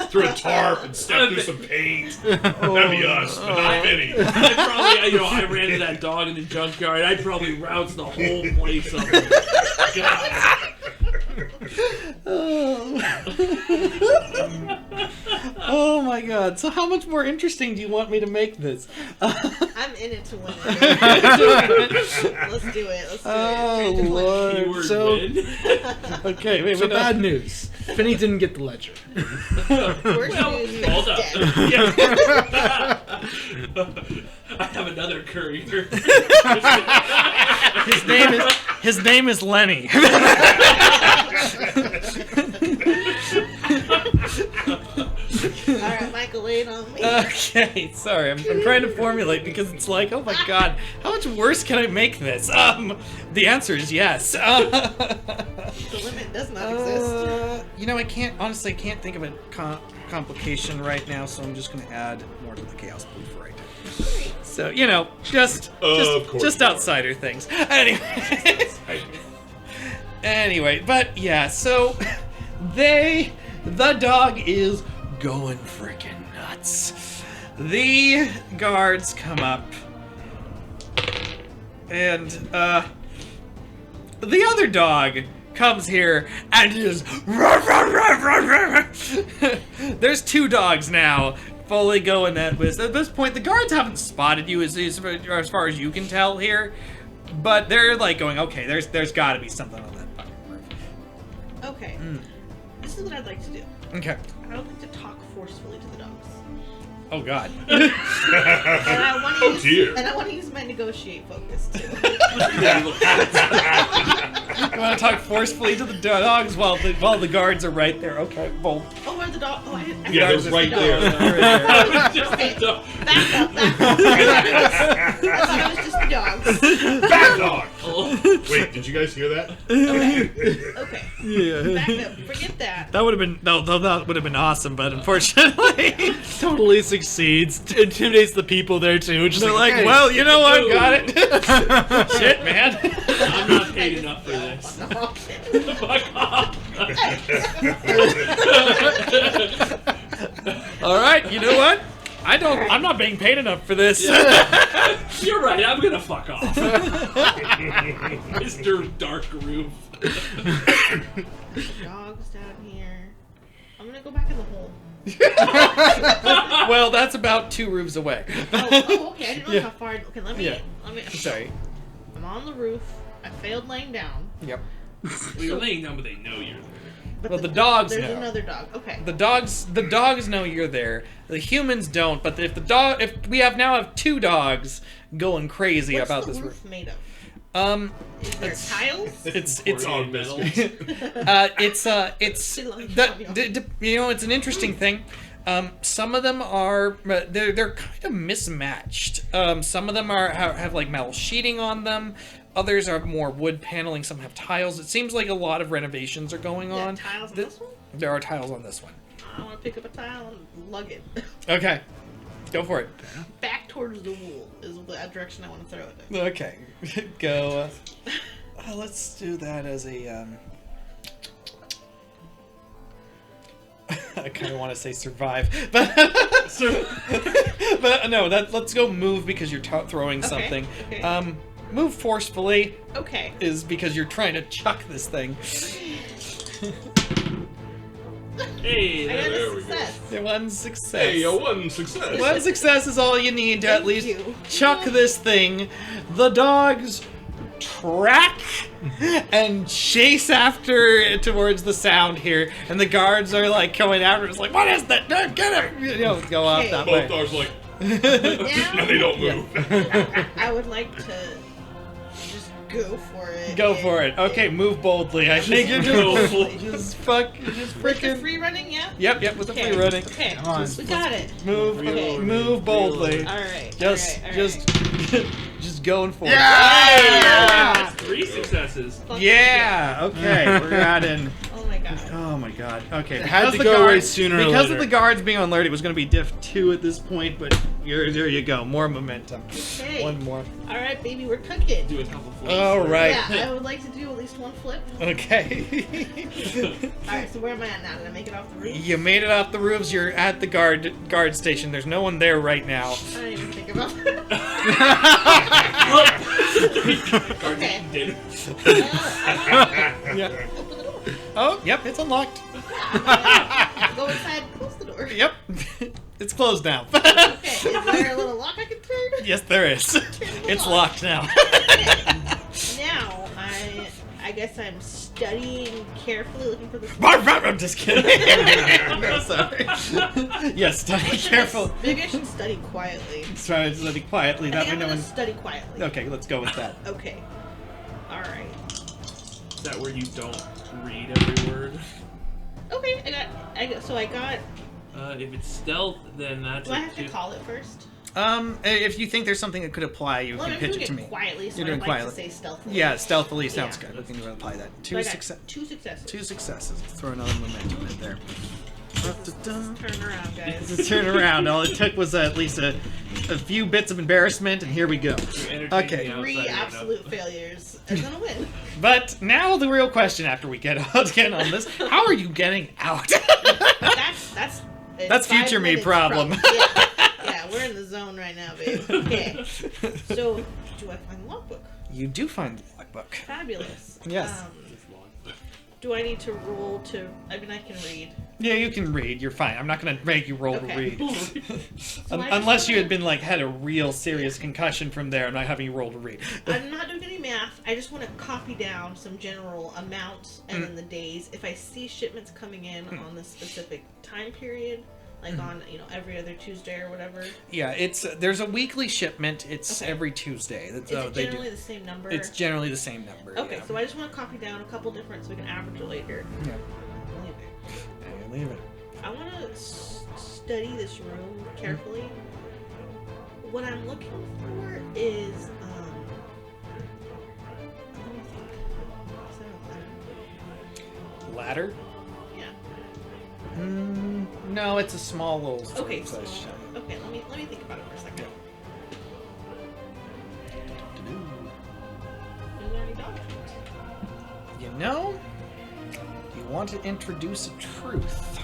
Speaker 1: through a tarp and step through some paint? That'd be us, but not Vinny.
Speaker 4: I ran to that dog in the junkyard. I'd probably rounce the whole place up. God.
Speaker 2: Oh my god. So how much more interesting do you want me to make this?
Speaker 5: I'm in it to win it. Let's do it. Let's do
Speaker 2: Oh
Speaker 5: it.
Speaker 2: lord.
Speaker 4: Keyword
Speaker 2: So
Speaker 4: win.
Speaker 2: okay, wait,
Speaker 3: So
Speaker 2: wait, no.
Speaker 3: bad news. Finny didn't get the ledger.
Speaker 5: Worst news,
Speaker 4: Hold
Speaker 5: Finn's
Speaker 4: up.
Speaker 5: dead.
Speaker 4: I have another courier.
Speaker 2: His name is Lenny.
Speaker 5: Alright, Michael, lay it on me.
Speaker 2: Okay, sorry, I'm trying to formulate because it's like, oh my god, how much worse can I make this? The answer is yes.
Speaker 5: The limit does not exist.
Speaker 2: I can't think of a complication right now, so I'm just going to add more to the chaos proof right now. So, just
Speaker 1: Of course you are.
Speaker 2: outsider things. Anyway, but yeah, so the dog is going freaking nuts. The guards come up, and the other dog comes here and is there's two dogs now fully going at this point. The guards haven't spotted you as far as you can tell here, but they're like going, okay, there's got to be something on that fucking roof.
Speaker 5: Okay. This is what I'd like to do.
Speaker 2: Okay.
Speaker 5: I would like to talk forcefully to the dogs.
Speaker 2: Oh god.
Speaker 5: And I want to
Speaker 1: Oh, dear.
Speaker 5: use my negotiate focus too.
Speaker 2: You want to talk forcefully to the dogs while the guards are right there. Okay, bold.
Speaker 5: Oh, where are the dogs? Oh, I didn't.
Speaker 1: Yeah, they're right there.
Speaker 5: Okay, back up. I thought it was just the dogs.
Speaker 1: Bad dog! Wait, did you guys hear that?
Speaker 5: Okay.
Speaker 2: Yeah.
Speaker 5: Back up. Forget that.
Speaker 2: That would have been that would have been awesome, but unfortunately,
Speaker 3: Totally succeeds. Intimidates the people there too. Just
Speaker 2: they're like,
Speaker 3: hey.
Speaker 2: well, you know what, got it. Shit, man.
Speaker 4: I'm not paid enough for this. Fuck off.
Speaker 2: All right, you know what? I'm not being paid enough for this.
Speaker 4: You're right, I'm gonna fuck off. Mr. Dark Roof.
Speaker 5: Dogs down here. I'm gonna go back in the hole.
Speaker 2: Well, that's about 2 roofs away.
Speaker 5: Oh, okay. I didn't know
Speaker 2: Yeah.
Speaker 5: how far. Okay, let me.
Speaker 2: Yeah. Sorry.
Speaker 5: I'm on the roof. I failed laying down.
Speaker 2: Yep.
Speaker 4: Well, you're laying down, but they know you're there.
Speaker 5: But
Speaker 2: Well, the dogs
Speaker 5: There's
Speaker 2: know.
Speaker 5: another dog. Okay.
Speaker 2: The dogs know you're there. The humans don't. But if we now have 2 dogs going crazy
Speaker 5: What's
Speaker 2: about
Speaker 5: the
Speaker 2: this
Speaker 5: roof made of? Is there tiles?
Speaker 2: It's
Speaker 1: all
Speaker 4: metal.
Speaker 2: it's you know, it's an interesting thing. Some of them are they're kind of mismatched. Some of them have like metal sheeting on them. Others are more wood paneling. Some have tiles. It seems like a lot of renovations are going on.
Speaker 5: Tiles on this one?
Speaker 2: There are tiles on this one.
Speaker 5: I want to pick up a tile and lug it.
Speaker 2: Okay, go for it.
Speaker 5: Back towards the wall is the direction I want to throw it.
Speaker 2: Okay, go. Let's do that as a. I kind of want to say survive, but but no. Let's go move because you're throwing something.
Speaker 5: Okay.
Speaker 2: Move forcefully.
Speaker 5: Okay.
Speaker 2: Is because you're trying to chuck this thing.
Speaker 4: Hey,
Speaker 5: I got
Speaker 1: there
Speaker 5: a
Speaker 1: we go.
Speaker 5: success.
Speaker 2: One success.
Speaker 1: Hey, a one success.
Speaker 2: One success is all you need to at
Speaker 5: Thank
Speaker 2: least
Speaker 5: you.
Speaker 2: chuck this thing. The dogs track and chase after it towards the sound here, and the guards are like going after. It's like, what is that? No, get him! You know, go off
Speaker 5: Okay.
Speaker 2: that
Speaker 1: Both
Speaker 2: way.
Speaker 1: dogs like,
Speaker 5: Now,
Speaker 1: and they don't move.
Speaker 5: I would like to just go for it.
Speaker 2: Go for it. Okay, move boldly. I think you're just
Speaker 5: With the
Speaker 2: freaking.
Speaker 5: free running, yeah?
Speaker 2: Yep, with the
Speaker 5: Okay.
Speaker 2: free running.
Speaker 5: Okay,
Speaker 3: Come on.
Speaker 5: we got it.
Speaker 2: Move,
Speaker 5: Okay.
Speaker 2: move boldly.
Speaker 5: Alright.
Speaker 2: Just going for it.
Speaker 3: Yeah!
Speaker 4: That's 3 successes.
Speaker 2: Yeah. Okay, we're at in.
Speaker 5: Oh my god.
Speaker 2: Oh my god. Okay.
Speaker 3: It had
Speaker 2: because
Speaker 3: to
Speaker 2: the
Speaker 3: go away
Speaker 2: guards-
Speaker 3: sooner or
Speaker 2: Because of
Speaker 3: later.
Speaker 2: the guards being on alert, it was going to be diff 2 at this point, but there you go. More momentum.
Speaker 5: Okay.
Speaker 2: One more.
Speaker 5: Alright, baby, we're cooking.
Speaker 4: Do a couple flips.
Speaker 2: All right.
Speaker 5: Yeah, I would like to do at least one flip.
Speaker 2: Okay.
Speaker 5: Alright, so where am I at now? Did I make it off the roof?
Speaker 2: You made it off the roofs. You're at the guard station. There's no one there right now.
Speaker 5: I didn't even think about that.
Speaker 4: Guards
Speaker 5: Okay.
Speaker 4: eating dinner.
Speaker 2: Yeah.
Speaker 5: Open the door.
Speaker 2: Oh, yep. It's unlocked.
Speaker 5: Go inside, close the door.
Speaker 2: Yep. It's closed now.
Speaker 5: Okay, is there a little lock I can turn?
Speaker 2: Yes, there is. It's locked now.
Speaker 5: Now, I guess I'm studying carefully, looking for the...
Speaker 2: I'm just kidding. No, sorry. Yes, study careful.
Speaker 5: Maybe I should study quietly.
Speaker 2: Try to study quietly.
Speaker 5: I
Speaker 2: That
Speaker 5: think
Speaker 2: way
Speaker 5: I'm
Speaker 2: no
Speaker 5: gonna
Speaker 2: one.
Speaker 5: study quietly.
Speaker 2: Okay, let's go with that.
Speaker 5: Okay. Alright.
Speaker 4: Is that where you don't read every word?
Speaker 5: Okay, I got...
Speaker 4: If it's stealth, then that's
Speaker 5: Do I have to call it first?
Speaker 2: If you think there's something that could apply, you
Speaker 5: Well,
Speaker 2: can
Speaker 5: I'm
Speaker 2: pitch
Speaker 5: doing
Speaker 2: it to me.
Speaker 5: quietly, so
Speaker 2: You're
Speaker 5: I'd
Speaker 2: doing
Speaker 5: like
Speaker 2: quietly.
Speaker 5: to say stealthily.
Speaker 2: Yeah, stealthily sounds
Speaker 5: Yeah.
Speaker 2: good. We can apply that.
Speaker 5: So I got 2 successes.
Speaker 2: 2 successes. Let's throw another momentum in there.
Speaker 5: Turn around, guys.
Speaker 2: Let's turn around. All it took was at least a few bits of embarrassment, and here we go. Okay.
Speaker 5: 3 absolute failures. I'm gonna win.
Speaker 2: But now the real question after we get again on this, how are you getting out?
Speaker 5: That's
Speaker 2: That's
Speaker 5: 5
Speaker 2: future me
Speaker 5: minutes
Speaker 2: problem.
Speaker 5: Yeah, we're in the zone right now, babe. Okay. So, do I find the logbook?
Speaker 2: You do find the logbook.
Speaker 5: Fabulous.
Speaker 2: Yes.
Speaker 5: Do I need to roll to... I mean, I can read.
Speaker 2: Yeah, you can read. You're fine. I'm not going to make you roll to
Speaker 5: Okay.
Speaker 2: read.
Speaker 5: So I just
Speaker 2: Unless you
Speaker 5: wanna-
Speaker 2: had been had a real serious concussion from there. I'm not having you roll to read.
Speaker 5: I'm not doing any math. I just want to copy down some general amounts and then the days. If I see shipments coming in on this specific time period, like on every other Tuesday or whatever, is
Speaker 2: Yeah, there's a weekly shipment. It's
Speaker 5: Okay.
Speaker 2: every Tuesday. That's
Speaker 5: it generally the same number?
Speaker 2: It's generally the same number.
Speaker 5: Okay,
Speaker 2: yeah.
Speaker 5: so I just want to copy down a couple different so we can average it later.
Speaker 2: Yeah.
Speaker 5: Leave it.
Speaker 2: Yeah, leave it.
Speaker 5: I want to study this room carefully. What I'm looking for is, let me think. Is that a ladder?
Speaker 2: Ladder?
Speaker 5: Yeah.
Speaker 2: No, it's a small little.
Speaker 5: Okay,
Speaker 2: sort of
Speaker 5: so, okay. Let me think about it for a second. Is there any documents?
Speaker 2: You know, you want to introduce a truth.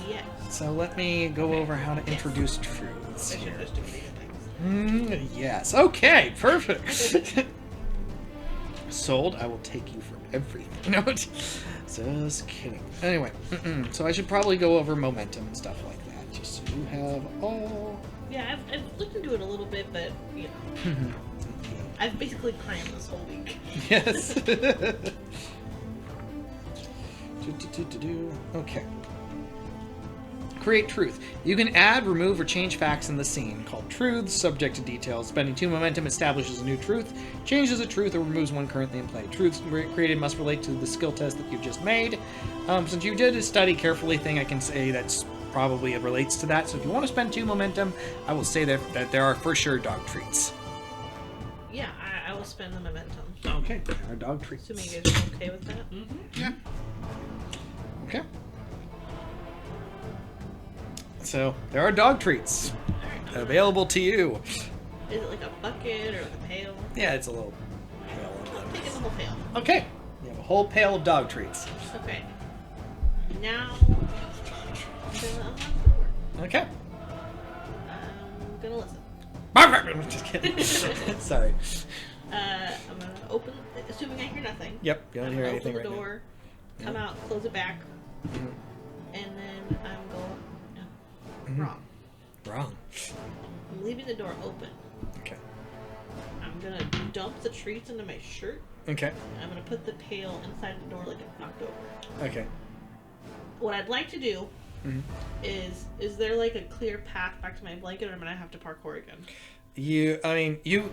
Speaker 5: Yes.
Speaker 2: So let me go over how to introduce truths
Speaker 5: I should
Speaker 2: here.
Speaker 5: just do things.
Speaker 2: Yes. Okay. Perfect. Sold. I will take you for everything. No, just kidding. Anyway, so I should probably go over momentum and stuff like that, just so you have all.
Speaker 5: Yeah, I've looked into it a little bit, but I've basically crammed this whole week.
Speaker 2: Yes. Okay. create truth. You can add, remove, or change facts in the scene, called truths, subject to details. Spending 2 momentum establishes a new truth, changes a truth, or removes one currently in play. Truths created must relate to the skill test that you've just made. Since you did a study carefully thing, I can say that's probably it relates to that. So if you want to spend 2 momentum, I will say that there are for sure dog treats.
Speaker 5: Yeah, I will spend the momentum.
Speaker 2: Okay, there are dog treats.
Speaker 5: Assuming you guys are okay with that.
Speaker 4: Mm-hmm.
Speaker 2: Yeah. Okay. So there are dog treats available to you.
Speaker 5: Is it like a bucket or like a pail?
Speaker 2: Yeah, it's a little pail of
Speaker 5: I'm
Speaker 2: them.
Speaker 5: taking the whole pail.
Speaker 2: Okay. You have a whole pail of dog treats.
Speaker 5: Okay. Now, I'm gonna unlock the door.
Speaker 2: Okay.
Speaker 5: I'm gonna listen.
Speaker 2: Just kidding. Sorry.
Speaker 5: I'm gonna open, assuming I hear nothing.
Speaker 2: Yep, you don't
Speaker 5: I'm
Speaker 2: hear
Speaker 5: gonna
Speaker 2: anything right
Speaker 5: open the
Speaker 2: now.
Speaker 5: door, come out, close it back, and then I'm going. No, wrong.
Speaker 2: Wrong.
Speaker 5: I'm leaving the door open.
Speaker 2: Okay.
Speaker 5: I'm gonna dump the treats into my shirt.
Speaker 2: Okay.
Speaker 5: And I'm gonna put the pail inside the door like it's knocked over.
Speaker 2: Okay.
Speaker 5: What I'd like to do is there like a clear path back to my blanket, or am I gonna have to parkour again?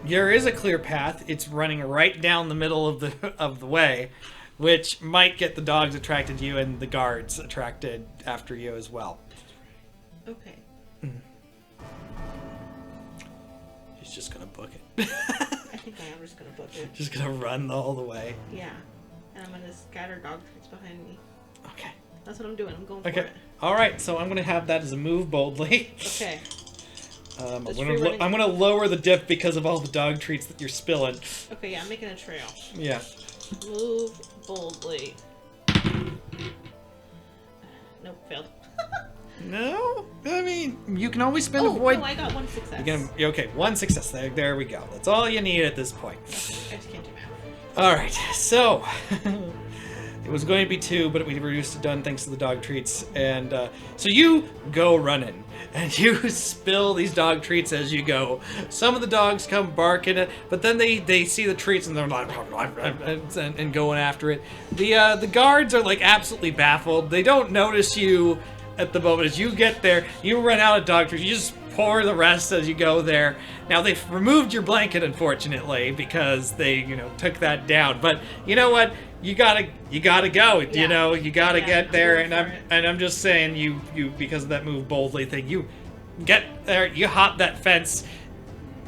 Speaker 2: There is a clear path. It's running right down the middle of the way, which might get the dogs attracted to you and the guards attracted after you as well.
Speaker 5: Okay.
Speaker 2: He's just gonna book it.
Speaker 5: I think I am just gonna book it.
Speaker 2: Just gonna run all the way.
Speaker 5: Yeah. And I'm gonna scatter dog treats behind me.
Speaker 2: Okay.
Speaker 5: That's what I'm doing. I'm going for
Speaker 2: Okay.
Speaker 5: it.
Speaker 2: All right. So I'm gonna have that as a move boldly.
Speaker 5: Okay.
Speaker 2: I'm
Speaker 5: Just
Speaker 2: gonna
Speaker 5: free running.
Speaker 2: I'm gonna lower the dip because of all the dog treats that you're spilling.
Speaker 5: Okay, yeah, I'm making a trail.
Speaker 2: Yeah.
Speaker 5: Move boldly. Nope, failed.
Speaker 2: No, I mean you can always spend
Speaker 5: Oh,
Speaker 2: avoid.
Speaker 5: no, I got one success.
Speaker 2: Okay, 1 success. There we go. That's all you need at this point.
Speaker 5: I just can't do math.
Speaker 2: All right, so it was going to be 2, but we reduced to done thanks to the dog treats. And so you go running, and you spill these dog treats as you go. Some of the dogs come barking it, but then they see the treats and they're like and going after it. The guards are like absolutely baffled. They don't notice you at the moment. As you get there, you run out of dog treats. You just pour the rest as you go there. Now they've removed your blanket, unfortunately, because they, took that down. But you know what? You gotta go.
Speaker 5: Yeah.
Speaker 2: You gotta
Speaker 5: Yeah,
Speaker 2: get
Speaker 5: I'm
Speaker 2: there.
Speaker 5: going
Speaker 2: And
Speaker 5: for it.
Speaker 2: I'm just saying, you because of that move boldly thing, you get there. You hop that fence.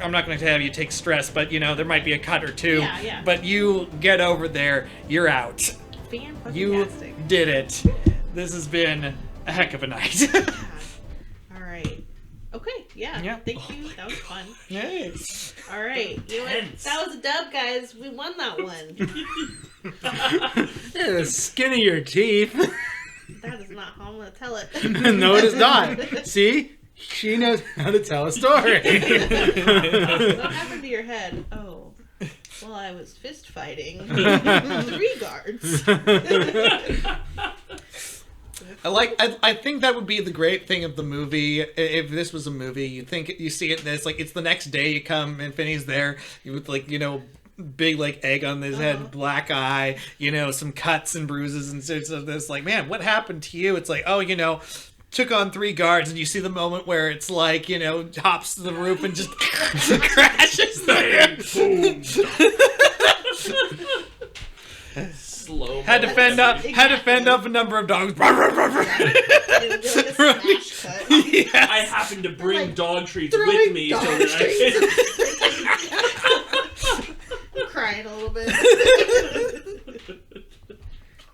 Speaker 2: I'm not going to have you take stress, but there might be a cut or two.
Speaker 5: Yeah.
Speaker 2: But you get over there. You're out. You
Speaker 5: Fan-fucking-tastic.
Speaker 2: did it. This has been a heck of a night.
Speaker 5: All right. Okay, yeah.
Speaker 2: Yeah.
Speaker 5: Thank you. That was fun.
Speaker 2: Yay.
Speaker 5: All right. You know what?
Speaker 4: Tense.
Speaker 5: That was a dub, guys. We won that one.
Speaker 3: Yeah, the skin of your teeth.
Speaker 5: That is not how I'm going to tell it.
Speaker 3: No, it is not. See? She knows how to tell a story.
Speaker 5: What happened to your head? Oh, well, I was fist fighting 3 guards.
Speaker 2: I think that would be the great thing of the movie. If this was a movie, you see it, and it's like it's the next day. You come and Finny's there. You with big egg on his head, black eye. Some cuts and bruises and sorts of this. Like, man, what happened to you? It's like, oh, took on 3 guards, and you see the moment where it's like, hops to the roof and just crashes there.
Speaker 4: Slow.
Speaker 2: Had to fend off a number of dogs.
Speaker 5: It would be like a smash cut.
Speaker 2: Yes.
Speaker 4: I happen to bring
Speaker 5: Like,
Speaker 4: dog treats
Speaker 5: throwing
Speaker 4: with me so
Speaker 5: dog
Speaker 4: that I can.
Speaker 5: I'm crying a little bit.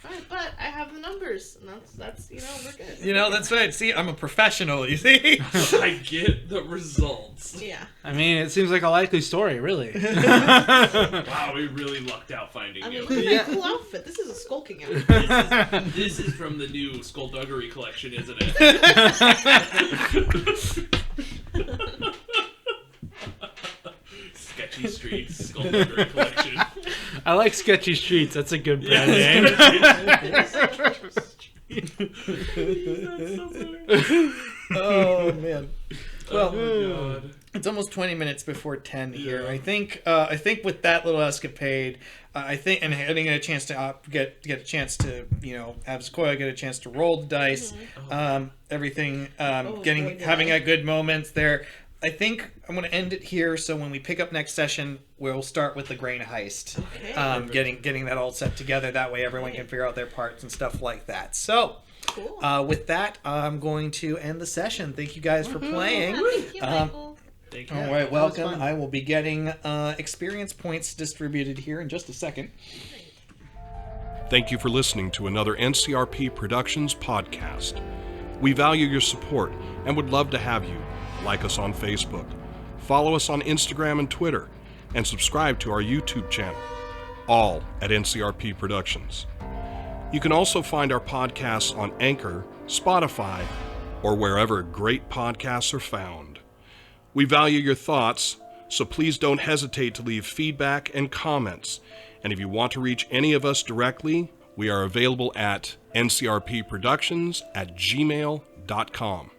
Speaker 5: Alright, but I have the numbers, and that's we're good.
Speaker 2: That's right. See, I'm a professional, you see?
Speaker 4: I get the results.
Speaker 5: Yeah.
Speaker 3: I mean, it seems like a likely story, really.
Speaker 4: Wow, we really lucked out finding
Speaker 5: I mean,
Speaker 4: you.
Speaker 5: look at
Speaker 3: Yeah.
Speaker 5: my cool outfit. This is a skulking outfit.
Speaker 4: This is from the new Skullduggery collection, isn't it? Sketchy Streets Skullduggery collection.
Speaker 3: I like Sketchy Streets. That's a good brand name.
Speaker 2: Oh, man.
Speaker 4: Oh my god.
Speaker 2: It's almost almost 20 minutes before 10 here. I think with that little escapade, I think, and getting a chance to get a chance to, have Sequoia get a chance to roll the dice, everything, having a good moments there. I think I'm going to end it here. So when we pick up next session, we'll start with the grain heist. Okay. Getting that all set together. That way everyone can figure out their parts and stuff like that. So, cool. With that, I'm going to end the session. Thank you guys for playing.
Speaker 5: Thank you, Michael.
Speaker 4: Thank you.
Speaker 2: All right, welcome. I will be getting experience points distributed here in just a second.
Speaker 1: Thank you for listening to another NCRP Productions podcast. We value your support and would love to have you like us on Facebook, follow us on Instagram and Twitter, and subscribe to our YouTube channel, all at NCRP Productions. You can also find our podcasts on Anchor, Spotify, or wherever great podcasts are found. We value your thoughts, so please don't hesitate to leave feedback and comments. And if you want to reach any of us directly, we are available at ncrpproductions@gmail.com.